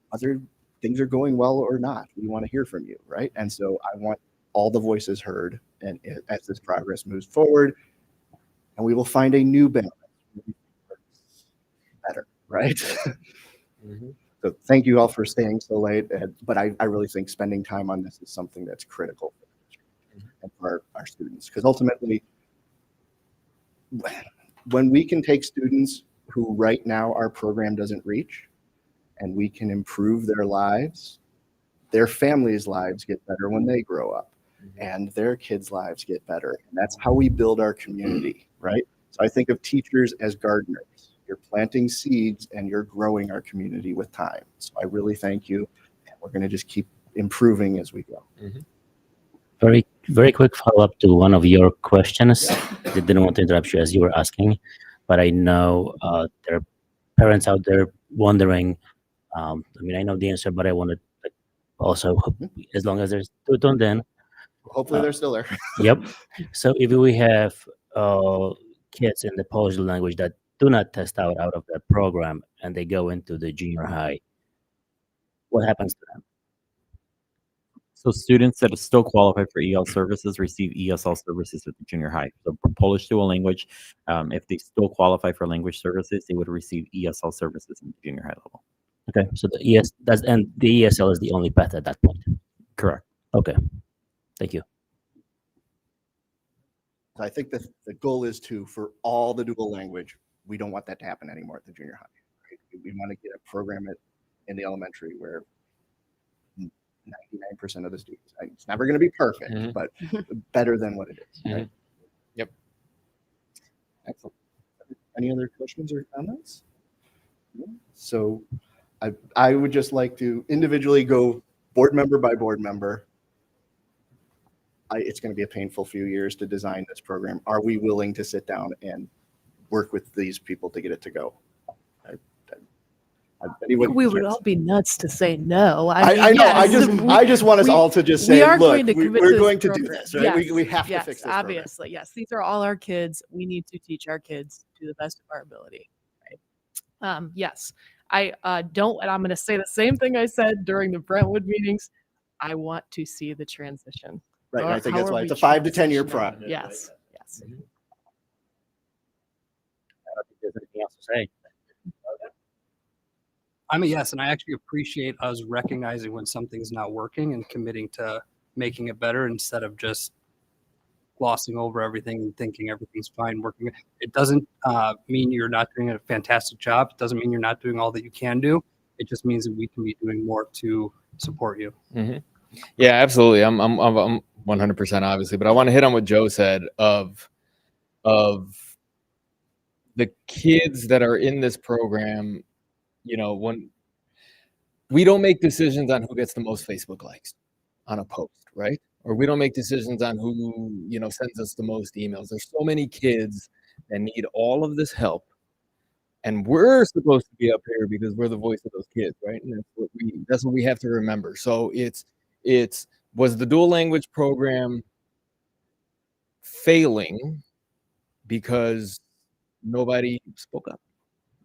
Whether things are going well or not, we want to hear from you, right? And so I want all the voices heard, and as this progress moves forward, and we will find a new balance. Better, right? So thank you all for staying so late, but I really think spending time on this is something that's critical for the district and for our students, because ultimately, when we can take students who right now our program doesn't reach, and we can improve their lives, their families' lives get better when they grow up, and their kids' lives get better. And that's how we build our community, right? So I think of teachers as gardeners. You're planting seeds and you're growing our community with time. So I really thank you. And we're going to just keep improving as we go. Very, very quick follow-up to one of your questions. I didn't want to interrupt you as you were asking, but I know there are parents out there wondering. I mean, I know the answer, but I want to also, as long as there's two tuned in. Hopefully they're still there. Yep. So if we have kids in the Polish language that do not test out of that program and they go into the junior high, what happens to them? So students that still qualify for EL services receive ESL services at the junior high. So for Polish dual language, if they still qualify for language services, they would receive ESL services in the junior high level. Okay, so the the ESL is the only path at that point. Correct. Okay, thank you. I think the goal is for all the dual language, we don't want that to happen anymore at the junior high. Right? We want to get a program in the elementary where 99% of the students, it's never going to be perfect, but better than what it is. Right? Yep. Excellent. Any other questions or comments? So I would just like to individually go board member by board member. It's going to be a painful few years to design this program. Are we willing to sit down and work with these people to get it to go? We would all be nuts to say no. I know. Yes, I just want us all to just say, look, we're going to do program. this, right? Yes, We have to yes, fix this. obviously, yes. These are all our kids. We need to teach our kids to the best of our ability. Right? Yes, I don't, and I'm going to say the same thing I said during the Brentwood meetings. I want to see the transition. Right. I think that's why it's a 5 to 10 year project. Yes. Yes. I don't think there's anything else to say. I'm a yes, and I actually appreciate us recognizing when something's not working and committing to making it better instead of just glossing over everything and thinking everything's fine working. It doesn't mean you're not doing a fantastic job. It doesn't mean you're not doing all that you can do. It just means that we can be doing more to support you. Yeah, absolutely. I'm 100% obviously, but I want to hit on what Joe said of the kids that are in this program. You know, when we don't make decisions on who gets the most Facebook likes on a post, right? Or we don't make decisions on who, you know, sends us the most emails. There's so many kids that need all of this help. And we're supposed to be up here because we're the voice of those kids, right? And that's what we have to remember. So it's was the dual language program failing because nobody spoke up,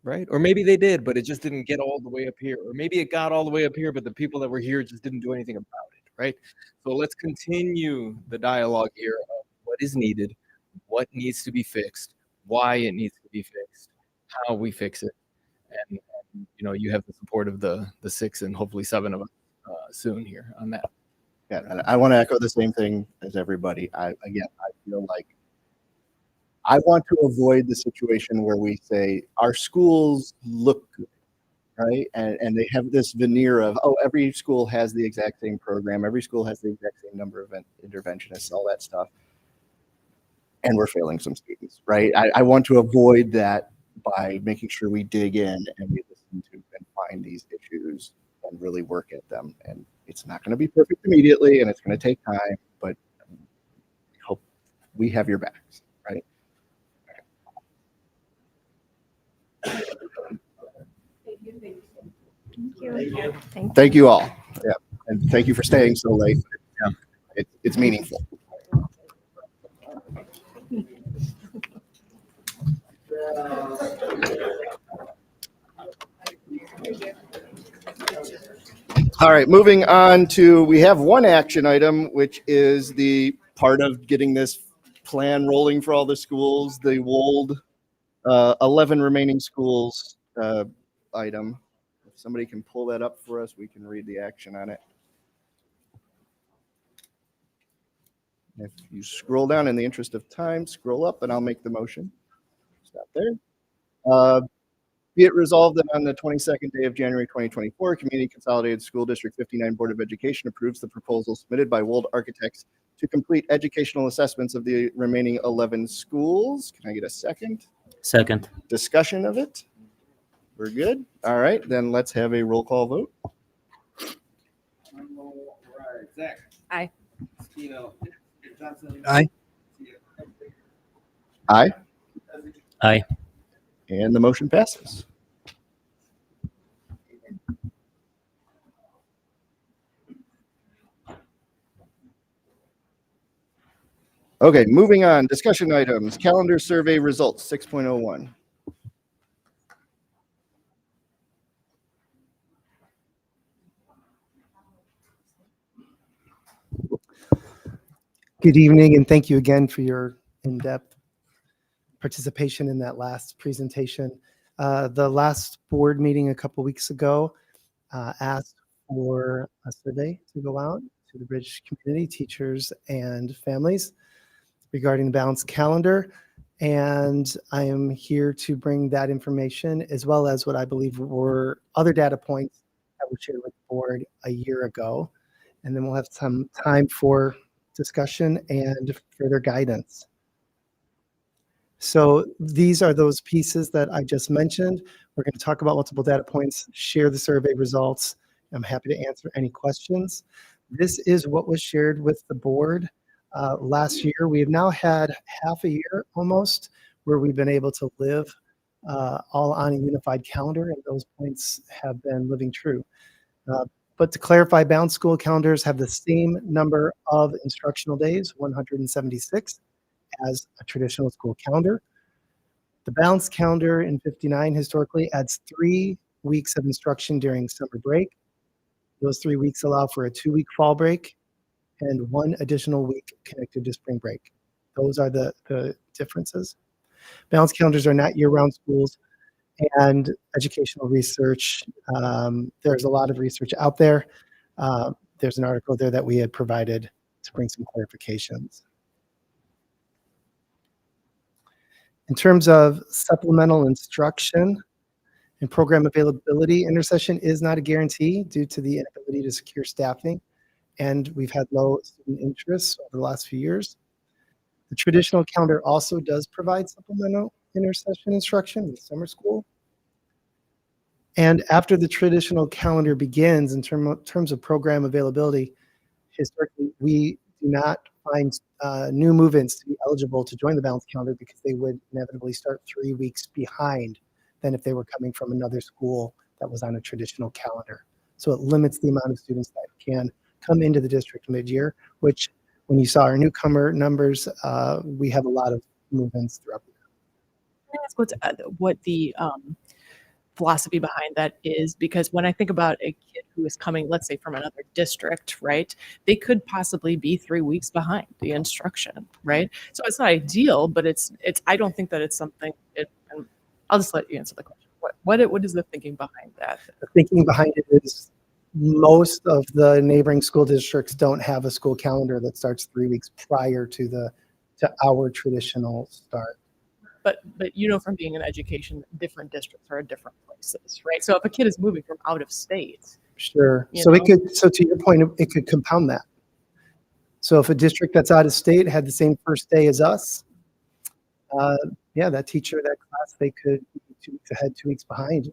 right? Or maybe they did, but it just didn't get all the way up here. Or maybe it got all the way up here, but the people that were here just didn't do anything about it, right? So let's continue the dialogue here of what is needed, what needs to be fixed, why it needs to be fixed, how we fix it. And you know, you have the support of the 6 and hopefully 7 of us soon here on that. Yeah, and I want to echo the same thing as everybody. I feel like I want to avoid the situation where we say our schools look good, right? And they have this veneer of, oh, every school has the exact same program, every school has the exact same number of interventionists, all that stuff. And we're failing some students, right? I want to avoid that by making sure we dig in and we listen to and find these issues and really work at them. And it's not going to be perfect immediately, and it's going to take time, but I hope we have your backs, right? Thank you all. Yeah, and thank you for staying so late. Yeah, it's meaningful. All right, moving on to, we have one action item, which is the part of getting this plan rolling for all the schools, the WOLD 11 remaining schools item. If somebody can pull that up for us, we can read the action on it. If you scroll down in the interest of time, scroll up and I'll make the motion. Stop there. Be it resolved that on the 22nd day of January 2024, Community Consolidated School District 59 Board of Education approves the proposal submitted by Wold Architects to complete educational assessments of the remaining 11 schools. Can I get a second? Second. Discussion of it? We're good? All right, then let's have a roll call vote. Zach. Aye. Aye. Aye. Aye. And the motion passes. Okay, moving on. Discussion items. Calendar survey results 6.01. Good evening, and thank you again for your in-depth participation in that last presentation. The last board meeting a couple weeks ago asked for a survey to go out to the Bridge community, teachers and families regarding the balanced calendar. And I am here to bring that information as well as what I believe were other data points that were shared with the board a year ago. And then we'll have some time for discussion and further guidance. So these are those pieces that I just mentioned. We're going to talk about multiple data points, share the survey results. I'm happy to answer any questions. This is what was shared with the board last year. We have now had half a year almost where we've been able to live all on a unified calendar, and those points have been living true. But to clarify, balanced school calendars have the same number of instructional days, 176, as a traditional school calendar. The balanced calendar in 59 historically adds 3 weeks of instruction during summer break. Those 3 weeks allow for a 2-week fall break and 1 additional week connected to spring break. Those are the differences. Balanced calendars are not year-round schools. And educational research, there's a lot of research out there. There's an article there that we had provided to bring some clarifications. In terms of supplemental instruction and program availability, intercession is not a guarantee due to the inability to secure staffing and we've had low student interest over the last few years. The traditional calendar also does provide supplemental intersession instruction in summer school. And after the traditional calendar begins, in terms of program availability, historically, we do not find new move-ins to be eligible to join the balanced calendar because they would inevitably start 3 weeks behind than if they were coming from another school that was on a traditional calendar. So it limits the amount of students that can come into the district mid-year, which when you saw our newcomer numbers, we have a lot of move-ins throughout the year. Can I ask what the philosophy behind that is? Because when I think about a kid who is coming, let's say from another district, right, they could possibly be 3 weeks behind the instruction, right? So it's not ideal, but it's I don't think that it's something. And I'll just let you answer the question. What is the thinking behind that? The thinking behind it is most of the neighboring school districts don't have a school calendar that starts 3 weeks prior to our traditional start. But you know, from being in education, different districts are at different places, right? So if a kid is moving from out of state, Sure. you So know? so to your point, it could compound that. So if a district that's out of state had the same first day as us, yeah, that teacher, that class, they could be 2 weeks ahead, 2 weeks behind.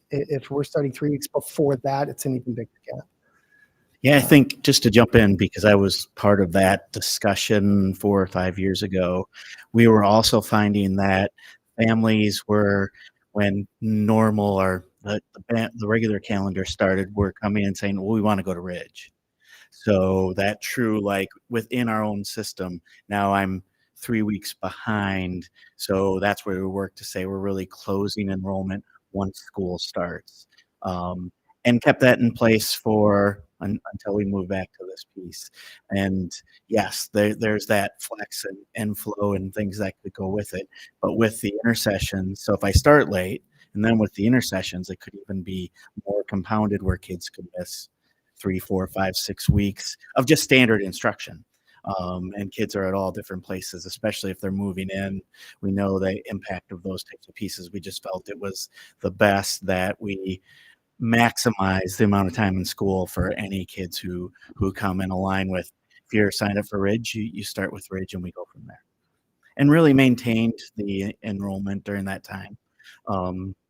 If we're starting 3 weeks before that, it's an even bigger gap. Yeah, I think just to jump in, because I was part of that discussion 4 or 5 years ago, we were also finding that families were, when normal or the regular calendar started, were coming and saying, well, we want to go to Ridge. So that true, like within our own system, now I'm 3 weeks behind. So that's where we work to say we're really closing enrollment once school starts. And kept that in place for until we move back to this piece. And yes, there's that flex and flow and things that could go with it. But with the intercessions, so if I start late, and then with the intercessions, it could even be more compounded where kids could miss 3, 4, 5, 6 weeks of just standard instruction. And kids are at all different places, especially if they're moving in. We know the impact of those types of pieces. We just felt it was the best that we maximize the amount of time in school for any kids who come and align with. If you're signed up for Ridge, you start with Ridge and we go from there. And really maintained the enrollment during that time,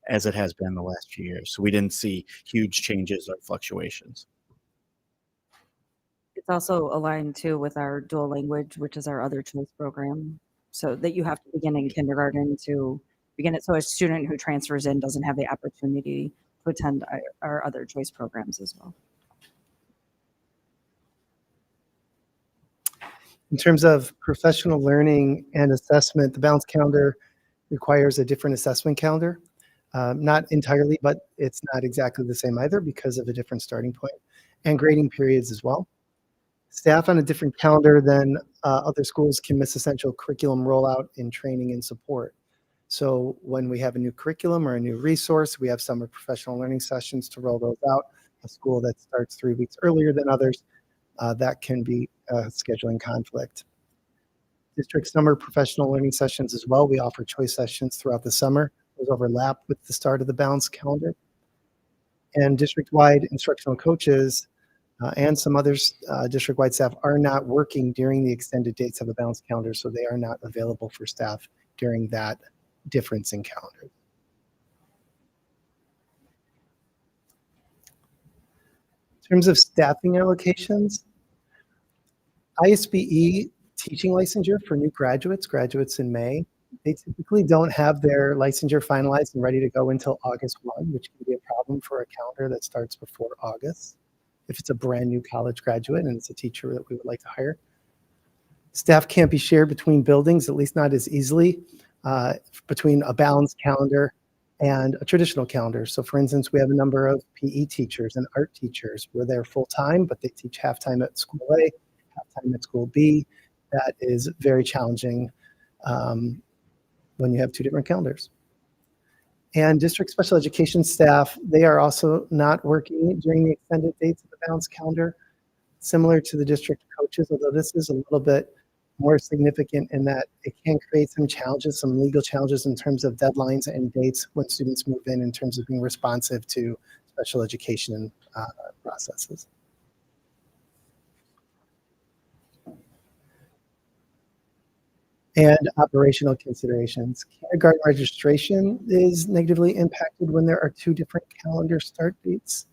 as it has been the last few years. So we didn't see huge changes or fluctuations. It's also aligned too with our dual language, which is our other choice program. So that you have to begin in kindergarten to begin it. So a student who transfers in doesn't have the opportunity to attend our other choice programs as well. In terms of professional learning and assessment, the balanced calendar requires a different assessment calendar. Not entirely, but it's not exactly the same either because of a different starting point, and grading periods as well. Staff on a different calendar than other schools can miss essential curriculum rollout in training and support. So when we have a new curriculum or a new resource, we have summer professional learning sessions to roll those out. A school that starts 3 weeks earlier than others, that can be a scheduling conflict. District summer professional learning sessions as well. We offer choice sessions throughout the summer. Those overlap with the start of the balanced calendar. And district-wide instructional coaches and some others, district-wide staff are not working during the extended dates of a balanced calendar, so they are not available for staff during that difference in calendar. In terms of staffing allocations, ISBE teaching licensure for new graduates in May, they typically don't have their licensure finalized and ready to go until August 1, which can be a problem for a calendar that starts before August, if it's a brand new college graduate and it's a teacher that we would like to hire. Staff can't be shared between buildings, at least not as easily, between a balanced calendar and a traditional calendar. So for instance, we have a number of PE teachers and art teachers where they're full-time, but they teach half-time at school A, half-time at school B. That is very challenging when you have two different calendars. And district special education staff, they are also not working during the extended dates of the balanced calendar, similar to the district coaches, although this is a little bit more significant in that it can create some challenges, some legal challenges in terms of deadlines and dates when students move in terms of being responsive to special education processes. And operational considerations. Kindergarten registration is negatively impacted when there are two different calendar start dates.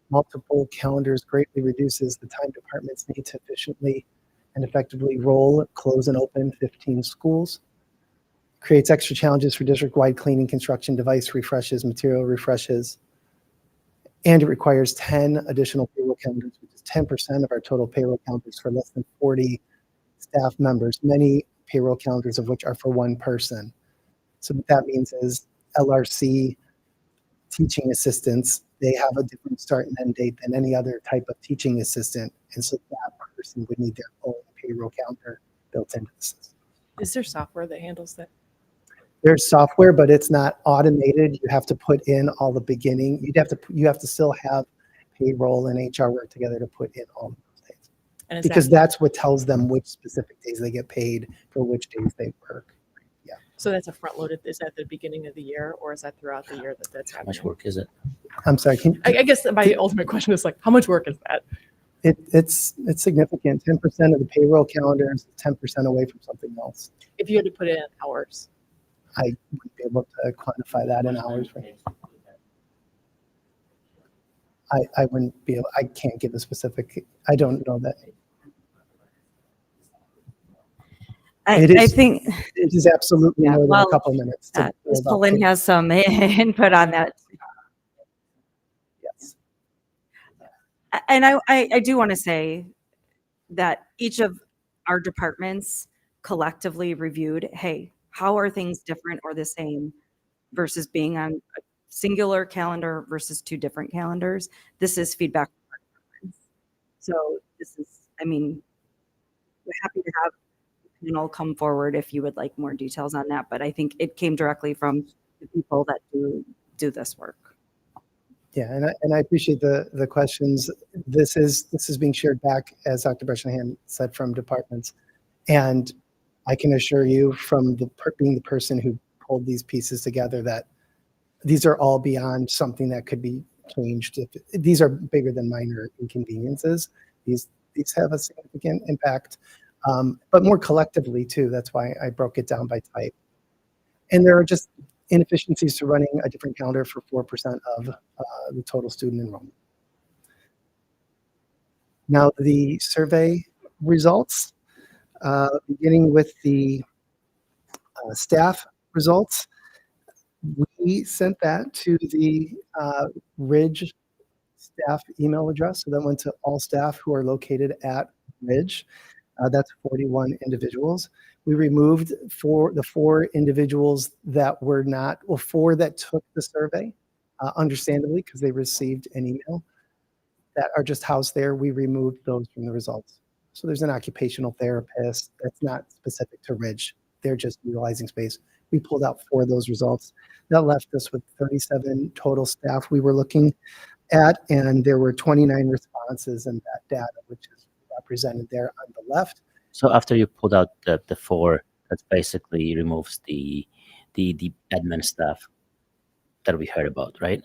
Multiple calendars greatly reduces the time departments need to efficiently and effectively roll, close, and open 15 schools. Creates extra challenges for district-wide cleaning, construction, device refreshes, material refreshes. And it requires 10 additional payroll calendars, which is 10% of our total payroll calendars for less than 40 staff members, many payroll calendars of which are for one person. So what that means is LRC teaching assistants, they have a different start and end date than any other type of teaching assistant. And so that person would need their own payroll calendar built into the system. Is there software that handles that? There's software, but it's not automated. You have to put in all the beginning. You have to still have payroll and HR work together to put in all of those days. And is Because that, that's what tells them which specific days they get paid for which days they work. so that's a front loaded, is that the beginning of the year or is that throughout the year that's How happening? much work is it? I'm sorry. I guess my ultimate question is like, how much work is that? It's significant. 10% of the payroll calendar is 10% away from something else. If you had to put it in hours. I wouldn't be able to quantify that in hours. I wouldn't be able, I can't give a specific, I don't know that. I think it is absolutely Yeah, more than well, a couple minutes. To Ms. build up Pullen payroll. has some input on that. Yes. And I do want to say that each of our departments collectively reviewed, hey, how are things different or the same versus being on a singular calendar versus two different calendars? This is feedback from our departments. So this is, I mean, we're happy to have the panel come forward if you would like more details on that, but I think it came directly from the people that do this work. Yeah, and I appreciate the questions. This is being shared back, as Dr. Bresnahan said, from departments. And I can assure you from being the person who pulled these pieces together that these are all beyond something that could be changed. These are bigger than minor inconveniences. These have a significant impact, but more collectively too. That's why I broke it down by type. And there are just inefficiencies to running a different calendar for 4% of the total student enrollment. Now the survey results, beginning with the staff results, we sent that to the Ridge staff email address. So that went to all staff who are located at Ridge. That's 41 individuals. We removed the four individuals that were not, well, four that took the survey, understandably, because they received an email that are just housed there. We removed those from the results. So there's an occupational therapist that's not specific to Ridge. They're just utilizing space. We pulled out 4 of those results. That left us with 37 total staff we were looking at, and there were 29 responses in that data, which is represented there on the left. So after you pulled out the 4, that basically removes the admin staff that we heard about, right?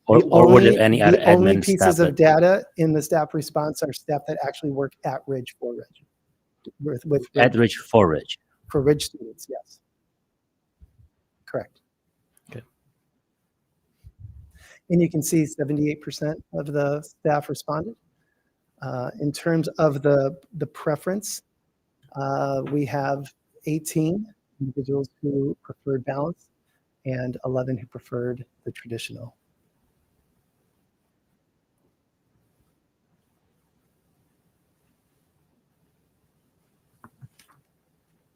Or were there any other the only admin pieces staff of data in the staff response are staff that actually work at Ridge for Ridge. With at Ridge for Ridge? For Ridge students, yes. Correct. Okay. And you can see 78% of the staff responded. In terms of the preference, we have 18 individuals who preferred balance and 11 who preferred the traditional.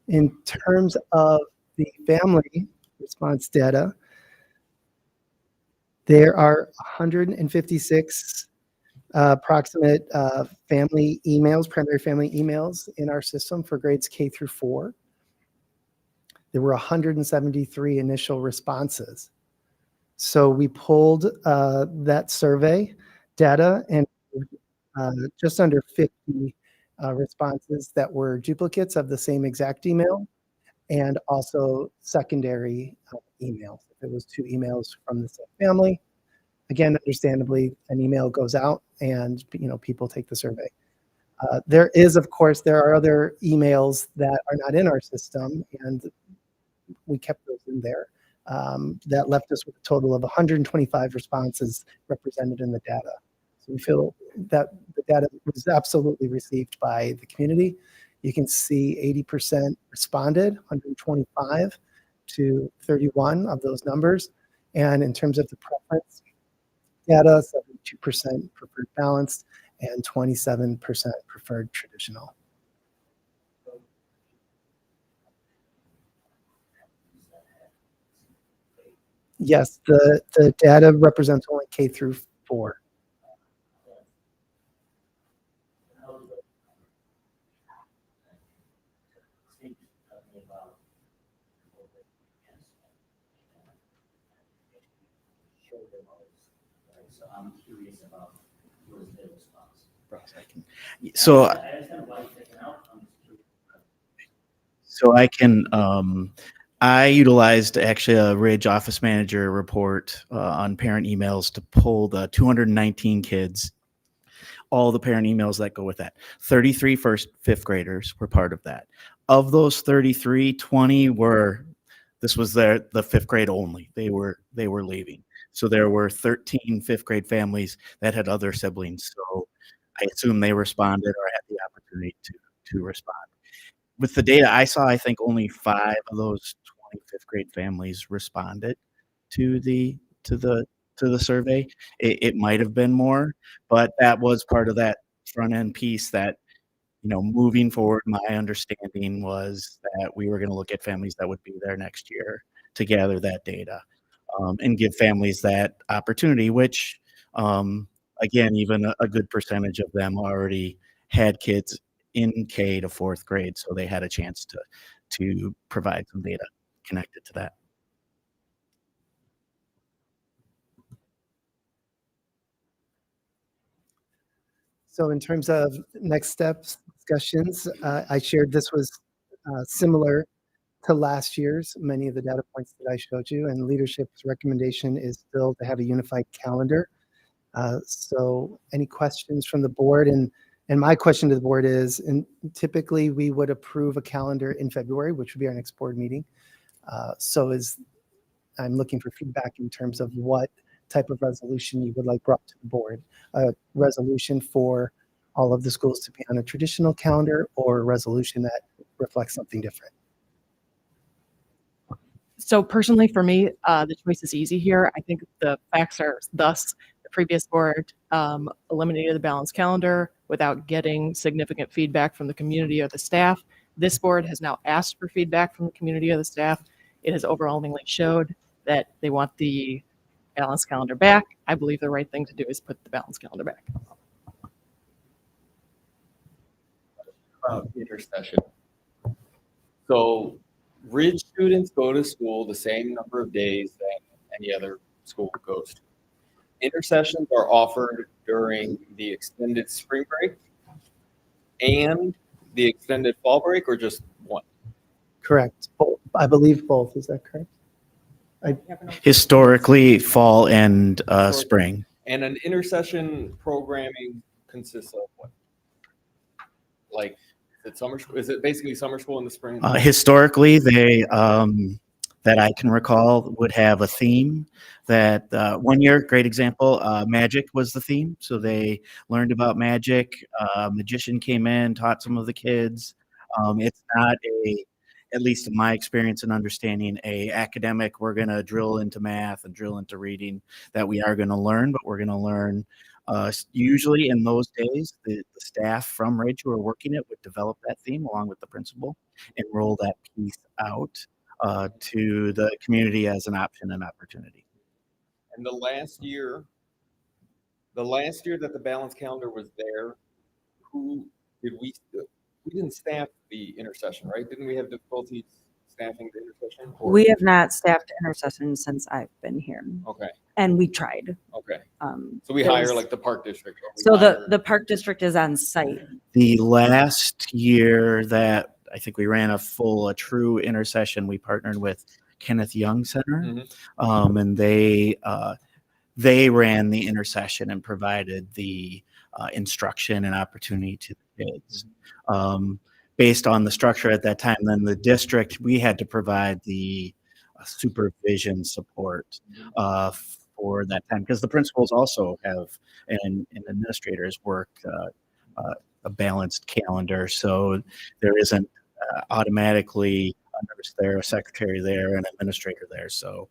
In terms of the family response data, there are 156 approximate family emails, primary family emails in our system for grades K through 4. There were 173 initial responses. So we pulled that survey data and just under 50 responses that were duplicates of the same exact email and also secondary emails. If it was 2 emails from the same family, again, understandably, an email goes out and people take the survey. There is, of course, there are other emails that are not in our system, and we kept those in there. That left us with a total of 125 responses represented in the data. So we feel that the data was absolutely received by the community. You can see 80% responded, 125 to 31 of those numbers. And in terms of the preference data, 72% preferred balanced and 27% preferred traditional. Yes, the data represents only K through 4. I'm curious about what is their response. I utilized actually a Ridge office manager report on parent emails to pull the 219 kids, all the parent emails that go with that. 33 fifth graders were part of that. Of those 33, 20 were, this was the fifth grade only. They were leaving. So there were 13 fifth grade families that had other siblings. So I assume they responded or had the opportunity to respond. With the data I saw, I think only 5 of those 20 fifth grade families responded to the survey. It might have been more, but that was part of that front end piece that, moving forward, my understanding was that we were going to look at families that would be there next year to gather that data, and give families that opportunity, which, again, even a good percentage of them already had kids in K to 4th grade, so they had a chance to provide some data connected to that. So in terms of next steps, discussions, I shared this was similar to last year's, many of the data points that I showed you, and leadership's recommendation is still to have a unified calendar. So any questions from the board? And my question to the board is, and typically we would approve a calendar in February, which would be our next board meeting. I'm looking for feedback in terms of what type of resolution you would like brought to the board. A resolution for all of the schools to be on a traditional calendar, or a resolution that reflects something different. So personally, for me, the choice is easy here. I think the facts are thus: the previous board eliminated the balanced calendar without getting significant feedback from the community or the staff. This board has now asked for feedback from the community or the staff. It has overwhelmingly showed that they want the balanced calendar back. I believe the right thing to do is put the balanced calendar back. Intercession. So Ridge students go to school the same number of days that any other school goes to. Intercessions are offered during the extended spring break and the extended fall break, or just one? Correct. Both. I believe both. Is that correct? Historically, fall and spring. And an intercession programming consists of what? Like, is it summer school? Is it basically summer school in the spring? Historically, they, that I can recall, would have a theme. That one year, great example, magic was the theme. So they learned about magic. A magician came in, taught some of the kids. It's not at least in my experience and understanding, a academic, we're going to drill into math and drill into reading that we are going to learn, but we're going to learn usually in those days, the staff from Ridge who are working it would develop that theme along with the principal and roll that piece out to the community as an option and opportunity. And the last year that the balanced calendar was there, who did we didn't staff the intercession, right? Didn't we have difficulties staffing the intercession? We have not staffed intercession since I've been here. Okay. And we tried. Okay. So we hire like the park district. So the park district is on site. The last year that I think we ran a true intercession, we partnered with Kenneth Young Center, and they ran the intercession and provided the instruction and opportunity to kids. Based on the structure at that time, then the district, we had to provide the supervision support for that time, because the principals also have, and administrators work a balanced calendar. So there isn't automatically a nurse there, a secretary there, an administrator there. So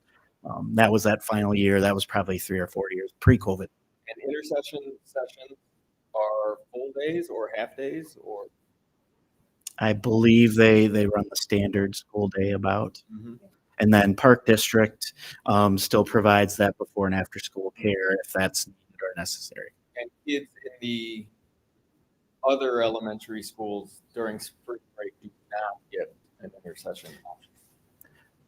that was that final year. That was probably 3 or 4 years pre-COVID. And intercession sessions are full days or half days, or? I believe they run the standard school day about. Mhm. And then Park District still provides that before and after school care if that's needed or necessary. And kids in the other elementary schools during spring break do not get an intercession option.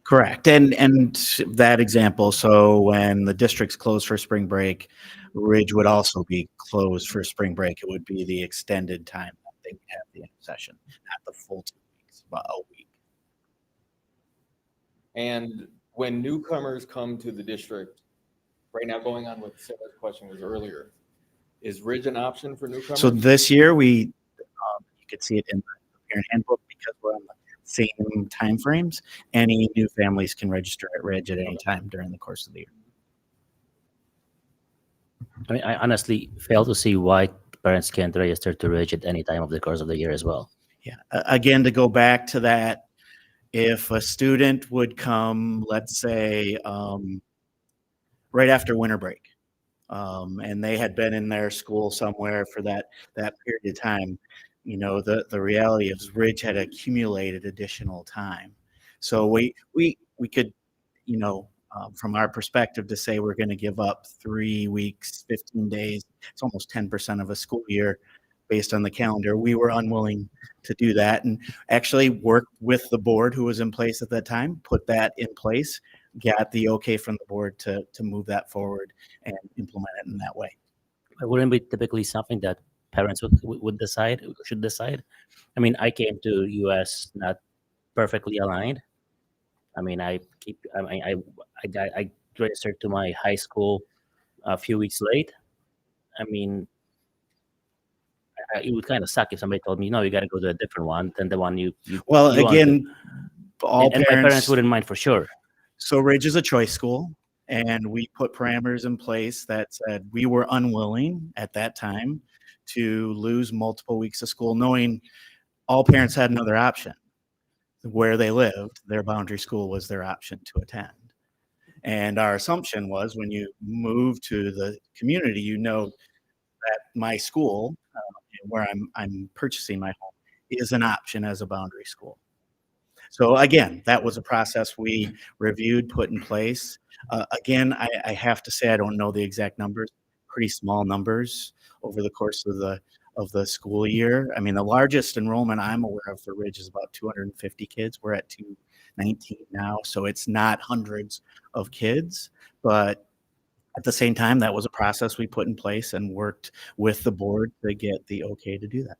Correct. And that example, so when the district's closed for spring break, Ridge would also be closed for spring break. It would be the extended time that they would have the intercession, not the full 2 weeks, about a week. And when newcomers come to the district, right now going on what Sarah's question was earlier, is Ridge an option for newcomers? So this year you could see it in the parent handbook because we're on the same time frames. Any new families can register at Ridge at any time during the course of the year. I mean, I honestly fail to see why parents can't register to Ridge at any time of the course of the year as well. Yeah. Again, to go back to that, if a student would come, let's say, right after winter break, and they had been in their school somewhere for that period of time, the reality is Ridge had accumulated additional time. So we could, from our perspective, to say we're going to give up 3 weeks, 15 days, it's almost 10% of a school year based on the calendar. We were unwilling to do that and actually worked with the board who was in place at that time, put that in place, got the okay from the board to move that forward and implement it in that way. It wouldn't be typically something that parents would decide, should decide. I mean, I came to US not perfectly aligned. I mean, I registered to my high school a few weeks late. I mean, it would kind of suck if somebody told me, no, you got to go to a different one than the one you Well, you again, all and my parents wouldn't mind for sure. So Ridge is a choice school, and we put parameters in place that said we were unwilling at that time to lose multiple weeks of school, knowing all parents had another option. Where they lived, their boundary school was their option to attend. And our assumption was when you move to the community, that my school, where I'm purchasing my home, is an option as a boundary school. So again, that was a process we reviewed, put in place. Again, I have to say I don't know the exact numbers. Pretty small numbers over the course of the school year. I mean, the largest enrollment I'm aware of for Ridge is about 250 kids. We're at 219 now, so it's not hundreds of kids, but at the same time, that was a process we put in place and worked with the board to get the okay to do that.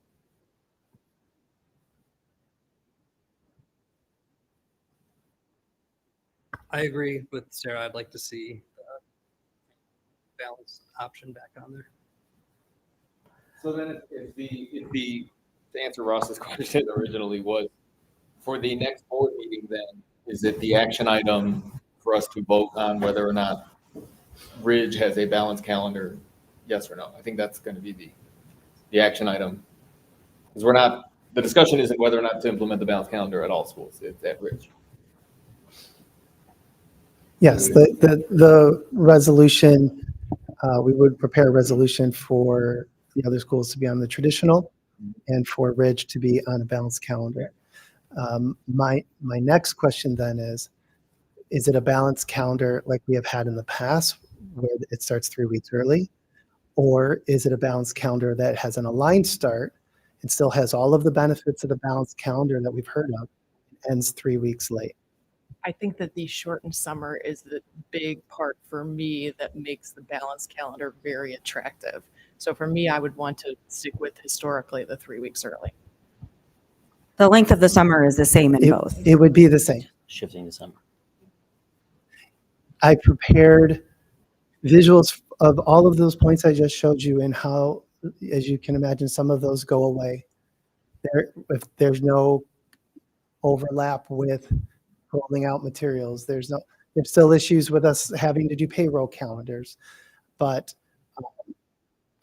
I agree with Sarah. I'd like to see the balanced option back on there. So then if the to answer Ross's question originally was, for the next board meeting then, is it the action item for us to vote on whether or not Ridge has a balanced calendar, yes or no? I think that's going to be the action item. Because the discussion isn't whether or not to implement the balanced calendar at all schools, it's at Ridge. Yes, the resolution, we would prepare a resolution for the other schools to be on the traditional and for Ridge to be on a balanced calendar. My next question then is it a balanced calendar like we have had in the past where it starts 3 weeks early? Or is it a balanced calendar that has an aligned start and still has all of the benefits of the balanced calendar that we've heard of, ends 3 weeks late? I think that the shortened summer is the big part for me that makes the balanced calendar very attractive. So for me, I would want to stick with historically the 3 weeks early. The length of the summer is the same in both. It would be the same. Shifting the summer. I prepared visuals of all of those points I just showed you and how, as you can imagine, some of those go away if there's no overlap with rolling out materials, there's still issues with us having to do payroll calendars, but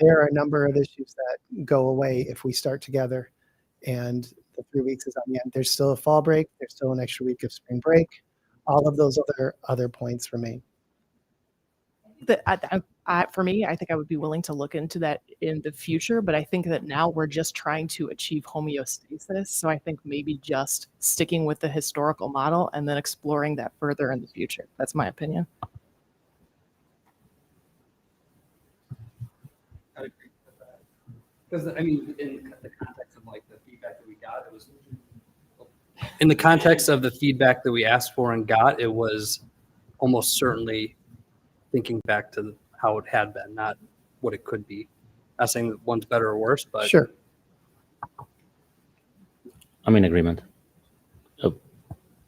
there are a number of issues that go away if we start together, and the 3 weeks is on the end. There's still a fall break. There's still an extra week of spring break. All of those other points remain. For me, I think I would be willing to look into that in the future, but I think that now we're just trying to achieve homeostasis. So I think maybe just sticking with the historical model and then exploring that further in the future. That's my opinion. Because I mean, in the context of like the feedback that we got, it was in the context of the feedback that we asked for and got, it was almost certainly thinking back to how it had been, not what it could be. Not saying that one's better or worse, but sure. I'm in agreement.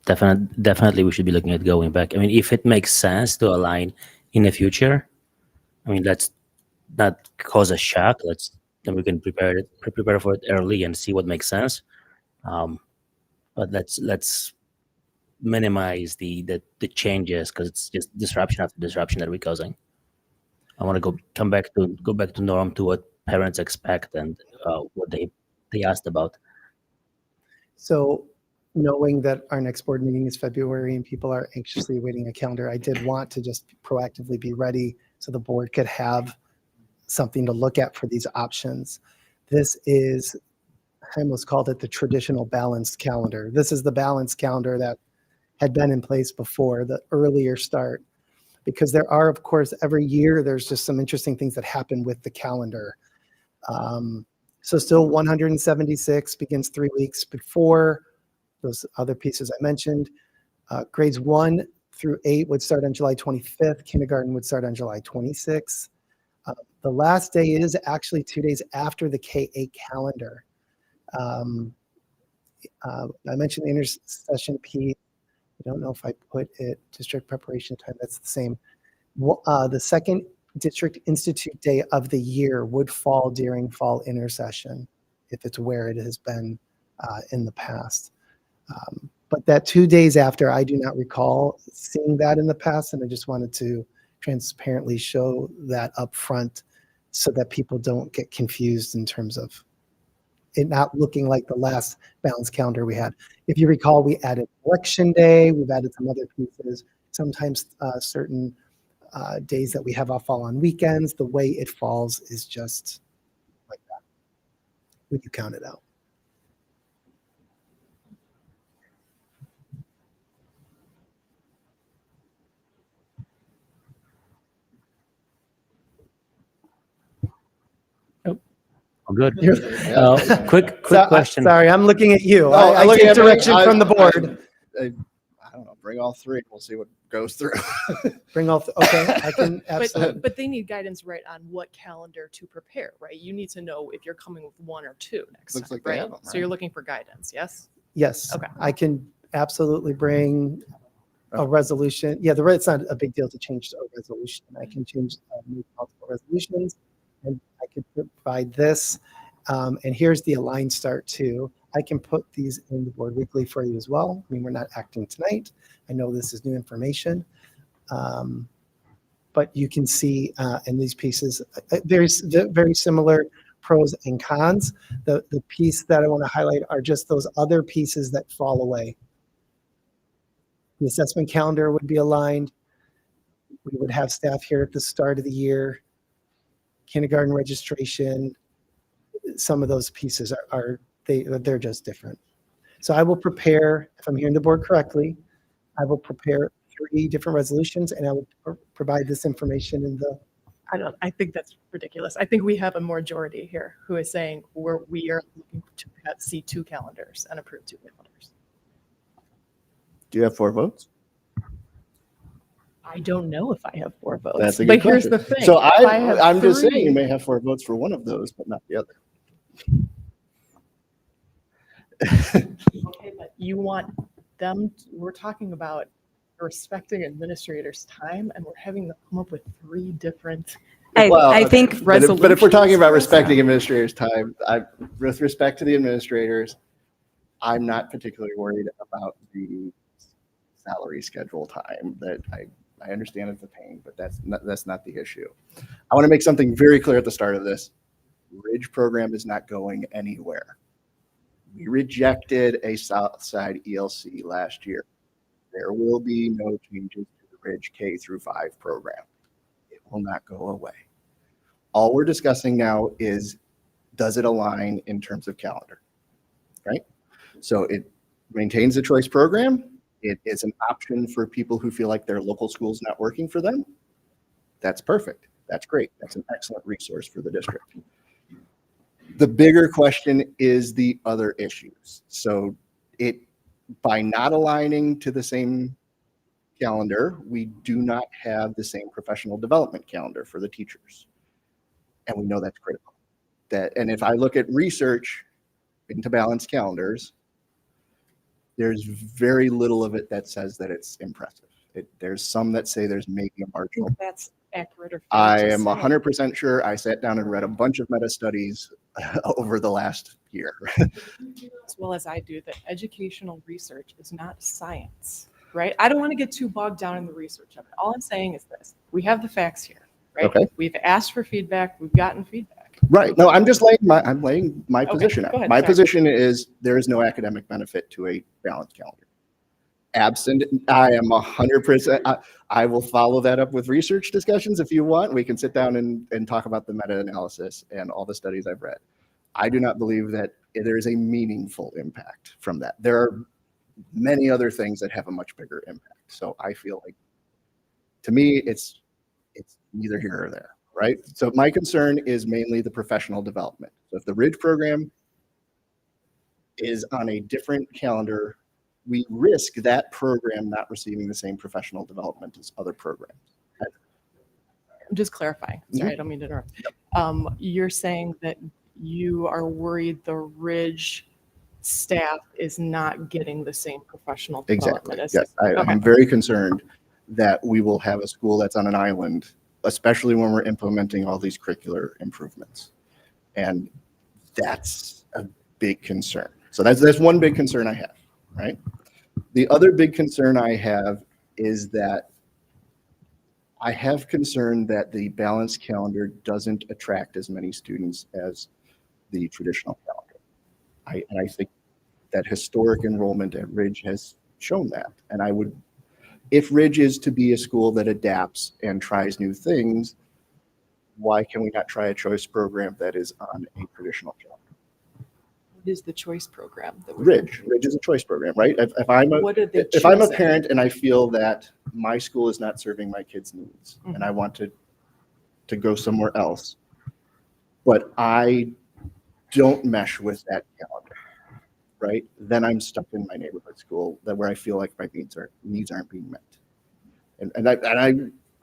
Definitely, we should be looking at going back. I mean, if it makes sense to align in the future, I mean, let's not cause a shock. Then we can prepare for it early and see what makes sense. But let's minimize the changes, because it's just disruption after disruption that we're causing. I want to go back to norm, to what parents expect and what they asked about. So knowing that our next board meeting is February and people are anxiously awaiting a calendar, I did want to just proactively be ready so the board could have something to look at for these options. This is, I almost called it the traditional balanced calendar. This is the balanced calendar that had been in place before the earlier start, because there are, of course, every year there's just some interesting things that happen with the calendar. So still 176 begins 3 weeks before those other pieces I mentioned. Grades 1 through 8 would start on July 25th. Kindergarten would start on July 26th. The last day is actually 2 days after the K-8 calendar. I mentioned the intersession piece. I don't know if I put it district preparation time. That's the same. The second district institute day of the year would fall during fall intersession, if it's where it has been in the past. But that 2 days after, I do not recall seeing that in the past, and I just wanted to transparently show that up front so that people don't get confused in terms of it not looking like the last balanced calendar we had. If you recall, we added election day, we've added some other pieces. Sometimes certain days that we have off fall on weekends, the way it falls is just like that when you count it out. I'm good. Quick So, question. Sorry, I'm looking at you. Oh, I look take at me. direction from the board. I don't know. Bring all three. We'll see what goes through. Bring all. Okay, I can absolutely. But they need guidance, right, on what calendar to prepare, right? You need to know if you're coming with 1 or 2 next Looks time, like they right? have them, So you're looking for guidance, yes? Yes. Okay. I can absolutely bring a resolution. Yeah, it's not a big deal to change a resolution. I can change multiple resolutions, and I can provide this. And here's the align start too. I can put these in the board weekly for you as well. I mean, we're not acting tonight. I know this is new information. But you can see in these pieces, very similar pros and cons. The piece that I want to highlight are just those other pieces that fall away. The assessment calendar would be aligned. We would have staff here at the start of the year. Kindergarten registration. Some of those pieces they're just different. So I will prepare, if I'm hearing the board correctly, I will prepare 3 different resolutions, and I will provide this information in the. I think that's ridiculous. I think we have a majority here who is saying we are looking to see 2 calendars and approve 2 calendars. Do you have 4 votes? I don't know if I have 4 votes. That's a good but here's question. the thing. So if I have I'm just saying 3 you may have 4 votes for one of those, but not the other. Okay, but you want them, we're talking about respecting administrators' time, and we're having them come up with 3 different I think but if we're talking about resolutions- respecting administrators' time, with respect to the administrators, I'm not particularly worried about the salary schedule time. That I understand it's a pain, but that's not the issue. I want to make something very clear at the start of this. Ridge program is not going anywhere. We rejected a Southside ELC last year. There will be no changes to the Ridge K through 5 program. It will not go away. All we're discussing now is, does it align in terms of calendar, right? So it maintains the choice program. It is an option for people who feel like their local school's not working for them. That's perfect. That's great. That's an excellent resource for the district. The bigger question is the other issues. So by not aligning to the same calendar, we do not have the same professional development calendar for the teachers. And we know that's critical. And if I look at research into balanced calendars, there's very little of it that says that it's impressive. There's some that say there's maybe a marginal. That's accurate. Or I fair to am say. 100% sure. I sat down and read a bunch of meta studies over the last year. As well as I do, that educational research is not science, right? I don't want to get too bogged down in the research of it. All I'm saying is this: we have the facts here, right? Okay. We've asked for feedback. We've gotten feedback. Right. No, I'm just laying my Okay, position out. go ahead, My sorry. position is there is no academic benefit to a balanced calendar. Absent, I am 100%. I will follow that up with research discussions if you want. We can sit down and talk about the meta-analysis and all the studies I've read. I do not believe that there is a meaningful impact from that. There are many other things that have a much bigger impact. So I feel like, to me, it's neither here or there, right? So my concern is mainly the professional development. So if the Ridge program is on a different calendar, we risk that program not receiving the same professional development as other programs. I'm just clarifying. Sorry, I don't mean to interrupt. You're saying that you are worried the Ridge staff is not getting the same professional development. Exactly. As Yes, I'm very concerned that we will have a school that's on an island, especially when we're implementing all these curricular improvements. And that's a big concern. So that's one big concern I have, right? The other big concern I have is that I have concern that the balanced calendar doesn't attract as many students as the traditional calendar. And I think that historic enrollment at Ridge has shown that. And if Ridge is to be a school that adapts and tries new things, why can we not try a choice program that is on a traditional calendar? What is the choice program? Ridge is a choice program, right? If I'm a parent and I feel that my school is not serving my kids' needs and I want to go somewhere else, but I don't mesh with that calendar, right? Then I'm stuck in my neighborhood school where I feel like my needs aren't being met. And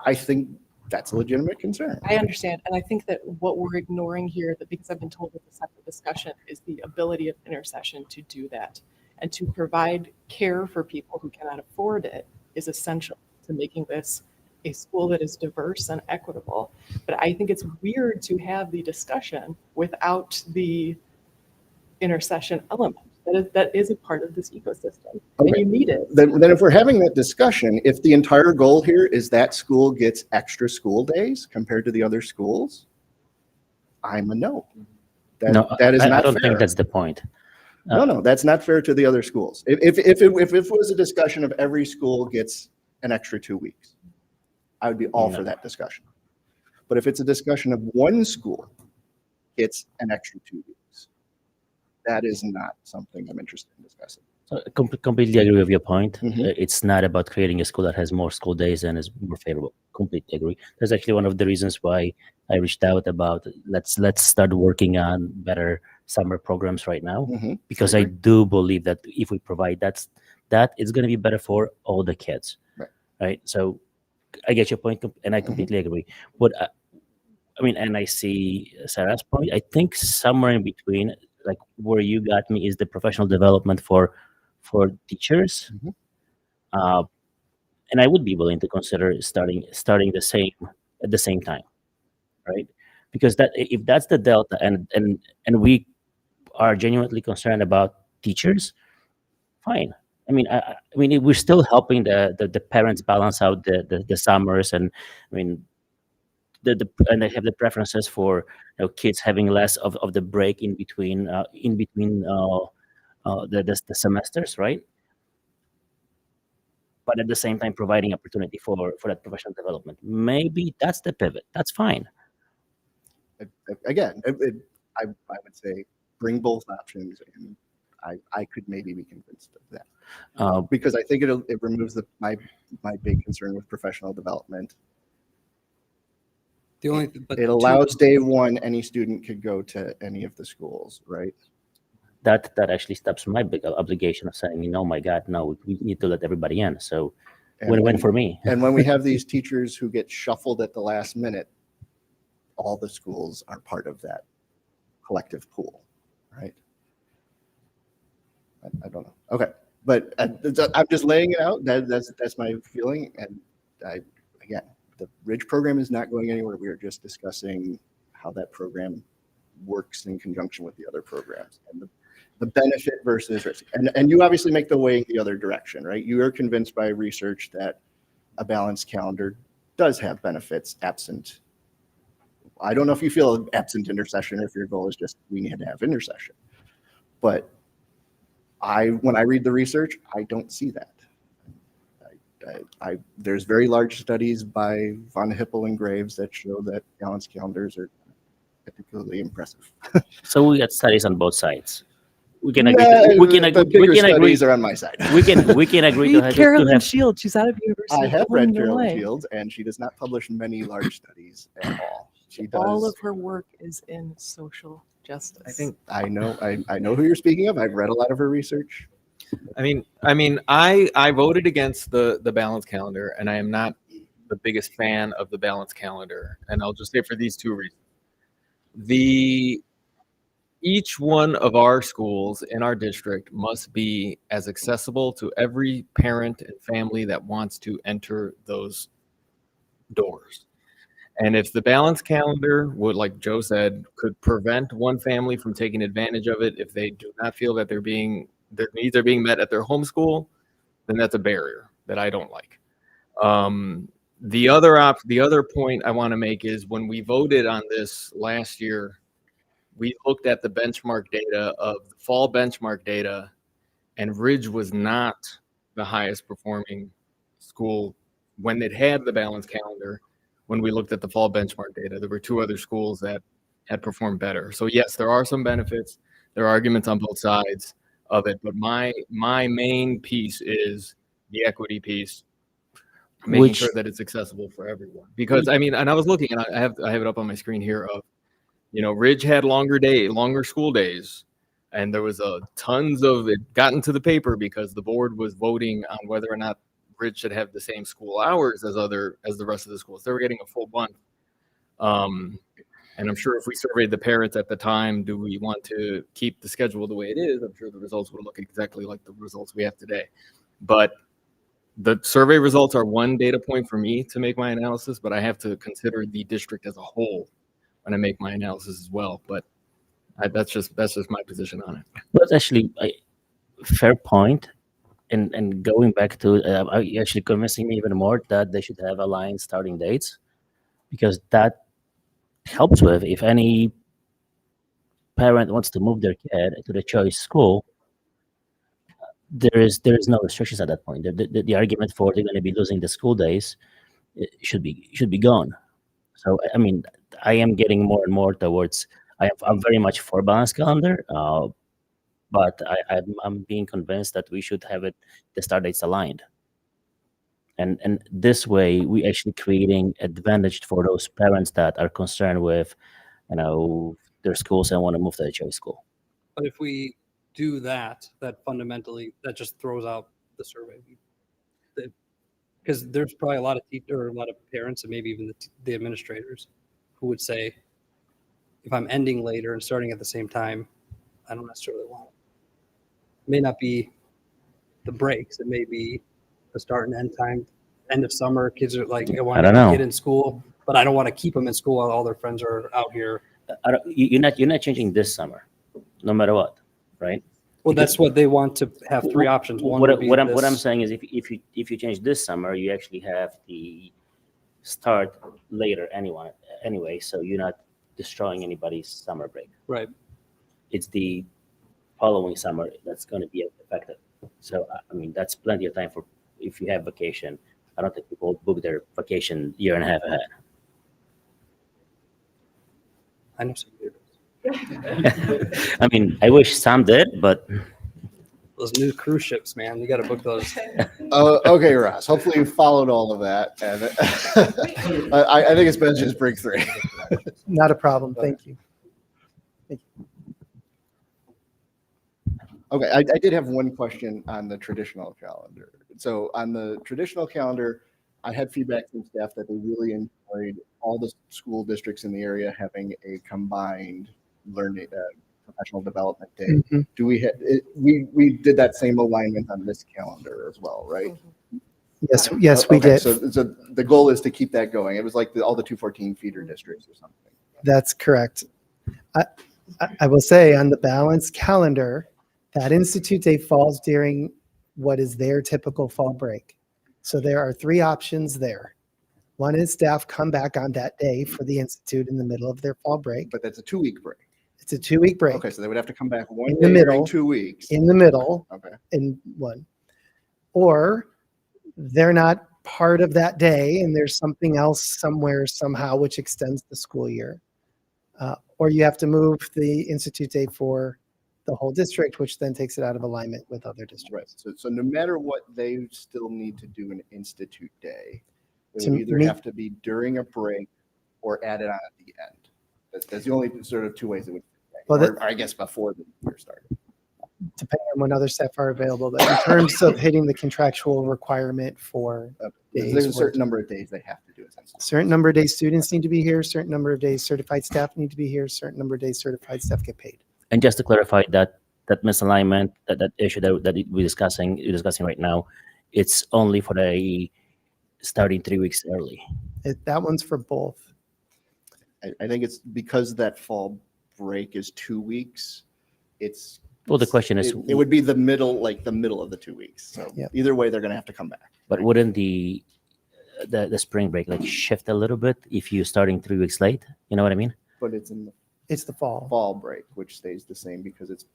I think that's a legitimate concern. I understand. And I think that what we're ignoring here, that because I've been told it's a separate discussion, is the ability of intercession to do that and to provide care for people who cannot afford it is essential to making this a school that is diverse and equitable. But I think it's weird to have the discussion without the intercession element. That is a part of this ecosystem. And you need it. Then if we're having that discussion, if the entire goal here is that school gets extra school days compared to the other schools, I'm a no. That is not I don't fair. think that's the point. No, that's not fair to the other schools. If it was a discussion of every school gets an extra 2 weeks, I would be all for that discussion. But if it's a discussion of one school gets an extra 2 weeks, that is not something I'm interested in discussing. So completely agree with your point. It's not about creating a school that has more school days and is more favorable. Completely agree. That's actually one of the reasons why I reached out about let's start working on better summer programs right now, because I do believe that if we provide that it's going to be better for all the kids, right? So I get your point, and I completely agree. But and I see Sarah's point. I think somewhere in between, like where you got me, is the professional development for teachers, and I would be willing to consider starting the same at the same time. right? Because that if that's the delta, and we are genuinely concerned about teachers, fine. I mean, I mean, we're still helping the parents balance out the summers, and I mean, and they have the preferences for kids having less of the break in between the semesters, right? But at the same time, providing opportunity for that professional development. Maybe that's the pivot. That's fine. Again, I would say bring both options, and I could maybe be convinced of that, because I think it removes my big concern with professional development. The only It allows day one any student could go to any of the schools, right? That actually stops my big obligation of saying, oh my God, no, we need to let everybody in. So win-win for me. And when we have these teachers who get shuffled at the last minute, all the schools are part of that collective pool, right? I don't know. Okay, but I'm just laying it out. That's my feeling. And again, the Ridge program is not going anywhere. We are just discussing how that program works in conjunction with the other programs and the benefit versus risk. And you obviously make the weighing the other direction, right? You are convinced by research that a balanced calendar does have benefits absent. I don't know if you feel absent intercession or if your goal is just we need to have intercession. But when I read the research, I don't see that. There's very large studies by Von Hippel and Graves that show that balanced calendars are particularly impressive. So we got studies on both sides. We can agree. Yeah, We can agree. the bigger We can agree. studies are on my side. We can agree to Read have Carolyn Shields. She's out of University I of have read Illinois. Carolyn Shields, and she does not publish many large studies at all. She does. All of her work is in social justice. I know who you're speaking of. I've read a lot of her research. I voted against the balanced calendar, and I am not the biggest fan of the balanced calendar. And I'll just say for these two reasons. Each one of our schools in our district must be as accessible to every parent and family that wants to enter those doors. And if the balanced calendar would, like Joe said, could prevent one family from taking advantage of it if they do not feel that their needs are being met at their home school, then that's a barrier that I don't like. The other point I want to make is when we voted on this last year, we looked at the benchmark data of the fall benchmark data, and Ridge was not the highest performing school when it had the balanced calendar. When we looked at the fall benchmark data, there were two other schools that had performed better. So yes, there are some benefits. There are arguments on both sides of it, but my main piece is the equity piece, making sure that it's accessible for everyone. Because I mean, and I was looking, and I have it up on my screen here of, Ridge had longer school days, and there was tons of it got into the paper because the board was voting on whether or not Ridge should have the same school hours as the rest of the schools. They were getting a full month. And I'm sure if we surveyed the parents at the time, do we want to keep the schedule the way it is? I'm sure the results would look exactly like the results we have today. But the survey results are one data point for me to make my analysis, but I have to consider the district as a whole when I make my analysis as well. But that's just my position on it. Well, it's actually a fair point. And going back to actually convincing me even more that they should have aligned starting dates, because that helps with if any parent wants to move their kid to the choice school, there is no restrictions at that point. The argument for they're going to be losing the school days should be gone. So I mean, I am getting more and more towards. I'm very much for balanced calendar. But I'm being convinced that we should have the start dates aligned. And this way, we actually creating advantage for those parents that are concerned with, their schools and want to move to a choice school. But if we do that fundamentally, that just throws out the survey. Because there's probably a lot of parents and maybe even the administrators who would say, if I'm ending later and starting at the same time, I don't necessarily want it. It may not be the breaks. It may be the start and end time. End of summer, kids are like, I want to get in school. but I don't want to keep them in school while all their friends are out here. You're not changing this summer, no matter what, right? Well, that's what they want to have three options. One would be What I'm this. saying is if you change this summer, you actually have the start later anyway, so you're not destroying anybody's summer break. Right. It's the following summer that's going to be affected. So I mean, that's plenty of time for if you have vacation. I don't think people book their vacation year and a half ahead. I know some do. I mean, I wish some did, but Those new cruise ships, man, you got to book those. Okay, Ross. Hopefully you followed all of that. And I think it's been just break three. Not a problem. Thank you. Okay, I did have one question on the traditional calendar. So on the traditional calendar, I had feedback from staff that they really enjoyed all the school districts in the area having a combined learning professional development day. Mhm. Do we we did that same alignment on this calendar as well, right? Yes, we Okay, did. So the goal is to keep that going. It was like all the 214 feeder districts or something. That's correct. I will say on the balanced calendar, that Institute Day falls during what is their typical fall break. So there are three options there. One is staff come back on that day for the Institute in the middle of their fall break. But that's a 2-week break. It's a 2-week break. Okay, so they would have to come back one In day the during middle. 2 weeks. In the middle. Okay. In one. Or they're not part of that day and there's something else somewhere, somehow, which extends the school year. Or you have to move the Institute Day for the whole district, which then takes it out of alignment with other districts. Right. So no matter what, they still need to do an Institute Day. It To would either me- have to be during a break or added on at the end. That's the only sort of two ways it would. Well, Or I guess before the year started. Depending on when other staff are available, but in terms of hitting the contractual requirement for There's days a worked. certain number of days they have to do it. Certain number of days students need to be here, certain number of days certified staff need to be here, certain number of days certified staff get paid. and just to clarify that misalignment, that issue that we're discussing right now, it's only for the starting 3 weeks early. That one's for both. I think it's because that fall break is 2 weeks. It's Well, the question is, it would be the middle of the 2 weeks. So Yep. either way, they're going to have to come back. but wouldn't the spring break like shift a little bit if you're starting 3 weeks late? You know what I mean? But it's in the It's the fall. fall break, which stays the same because it's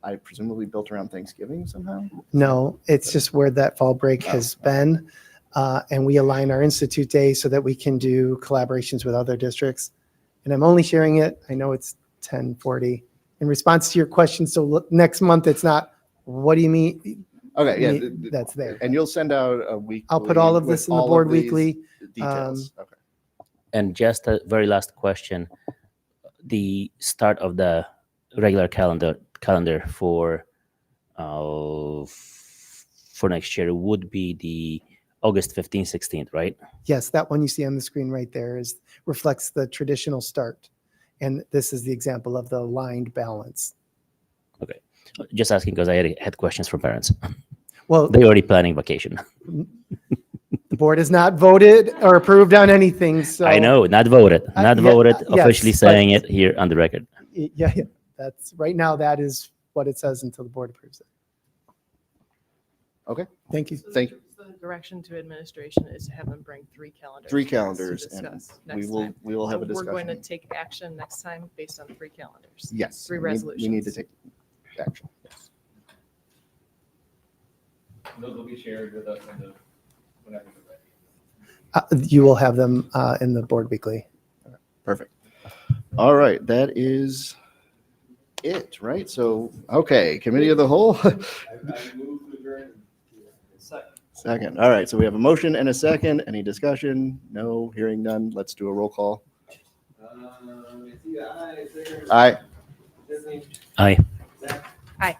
I presumably built around Thanksgiving somehow. No, it's just where that fall break has been. And we align our Institute Day so that we can do collaborations with other districts. And I'm only sharing it, I know it's 10:40. In response to your question, so next month it's not, what do you mean? Okay, yeah, That's there. And you'll send out a week. I'll put all of this in the board weekly. Details. Okay. And just a very last question: the start of the regular calendar for next year would be the August 15th, 16th, right? Yes, that one you see on the screen right there reflects the traditional start. And this is the example of the aligned balance. Okay, just asking because I had questions from parents. Well, They're already planning vacation. the board has not voted or approved on anything, so. I know, not voted, Yeah, voted, yes, officially but- saying it here on the record. Yeah, that's, right now, that is what it says until the board approves it. Okay. Thank you. Thank you. The direction to administration is to have them bring 3 calendars. Three to calendars, and discuss we next will time. we will have a And We're going to discussion. take action next time based on 3 calendars. Yes. 3 we need- resolutions. We need to take action. Yes. Those will be shared with us whenever you're ready. You will have them in the board weekly. Perfect. All right, that is it, right? So, okay, committee of the whole. Second. All right, so we have a motion and a second. Any discussion? No, hearing none. Let's do a roll call. Aye. Aye. Aye.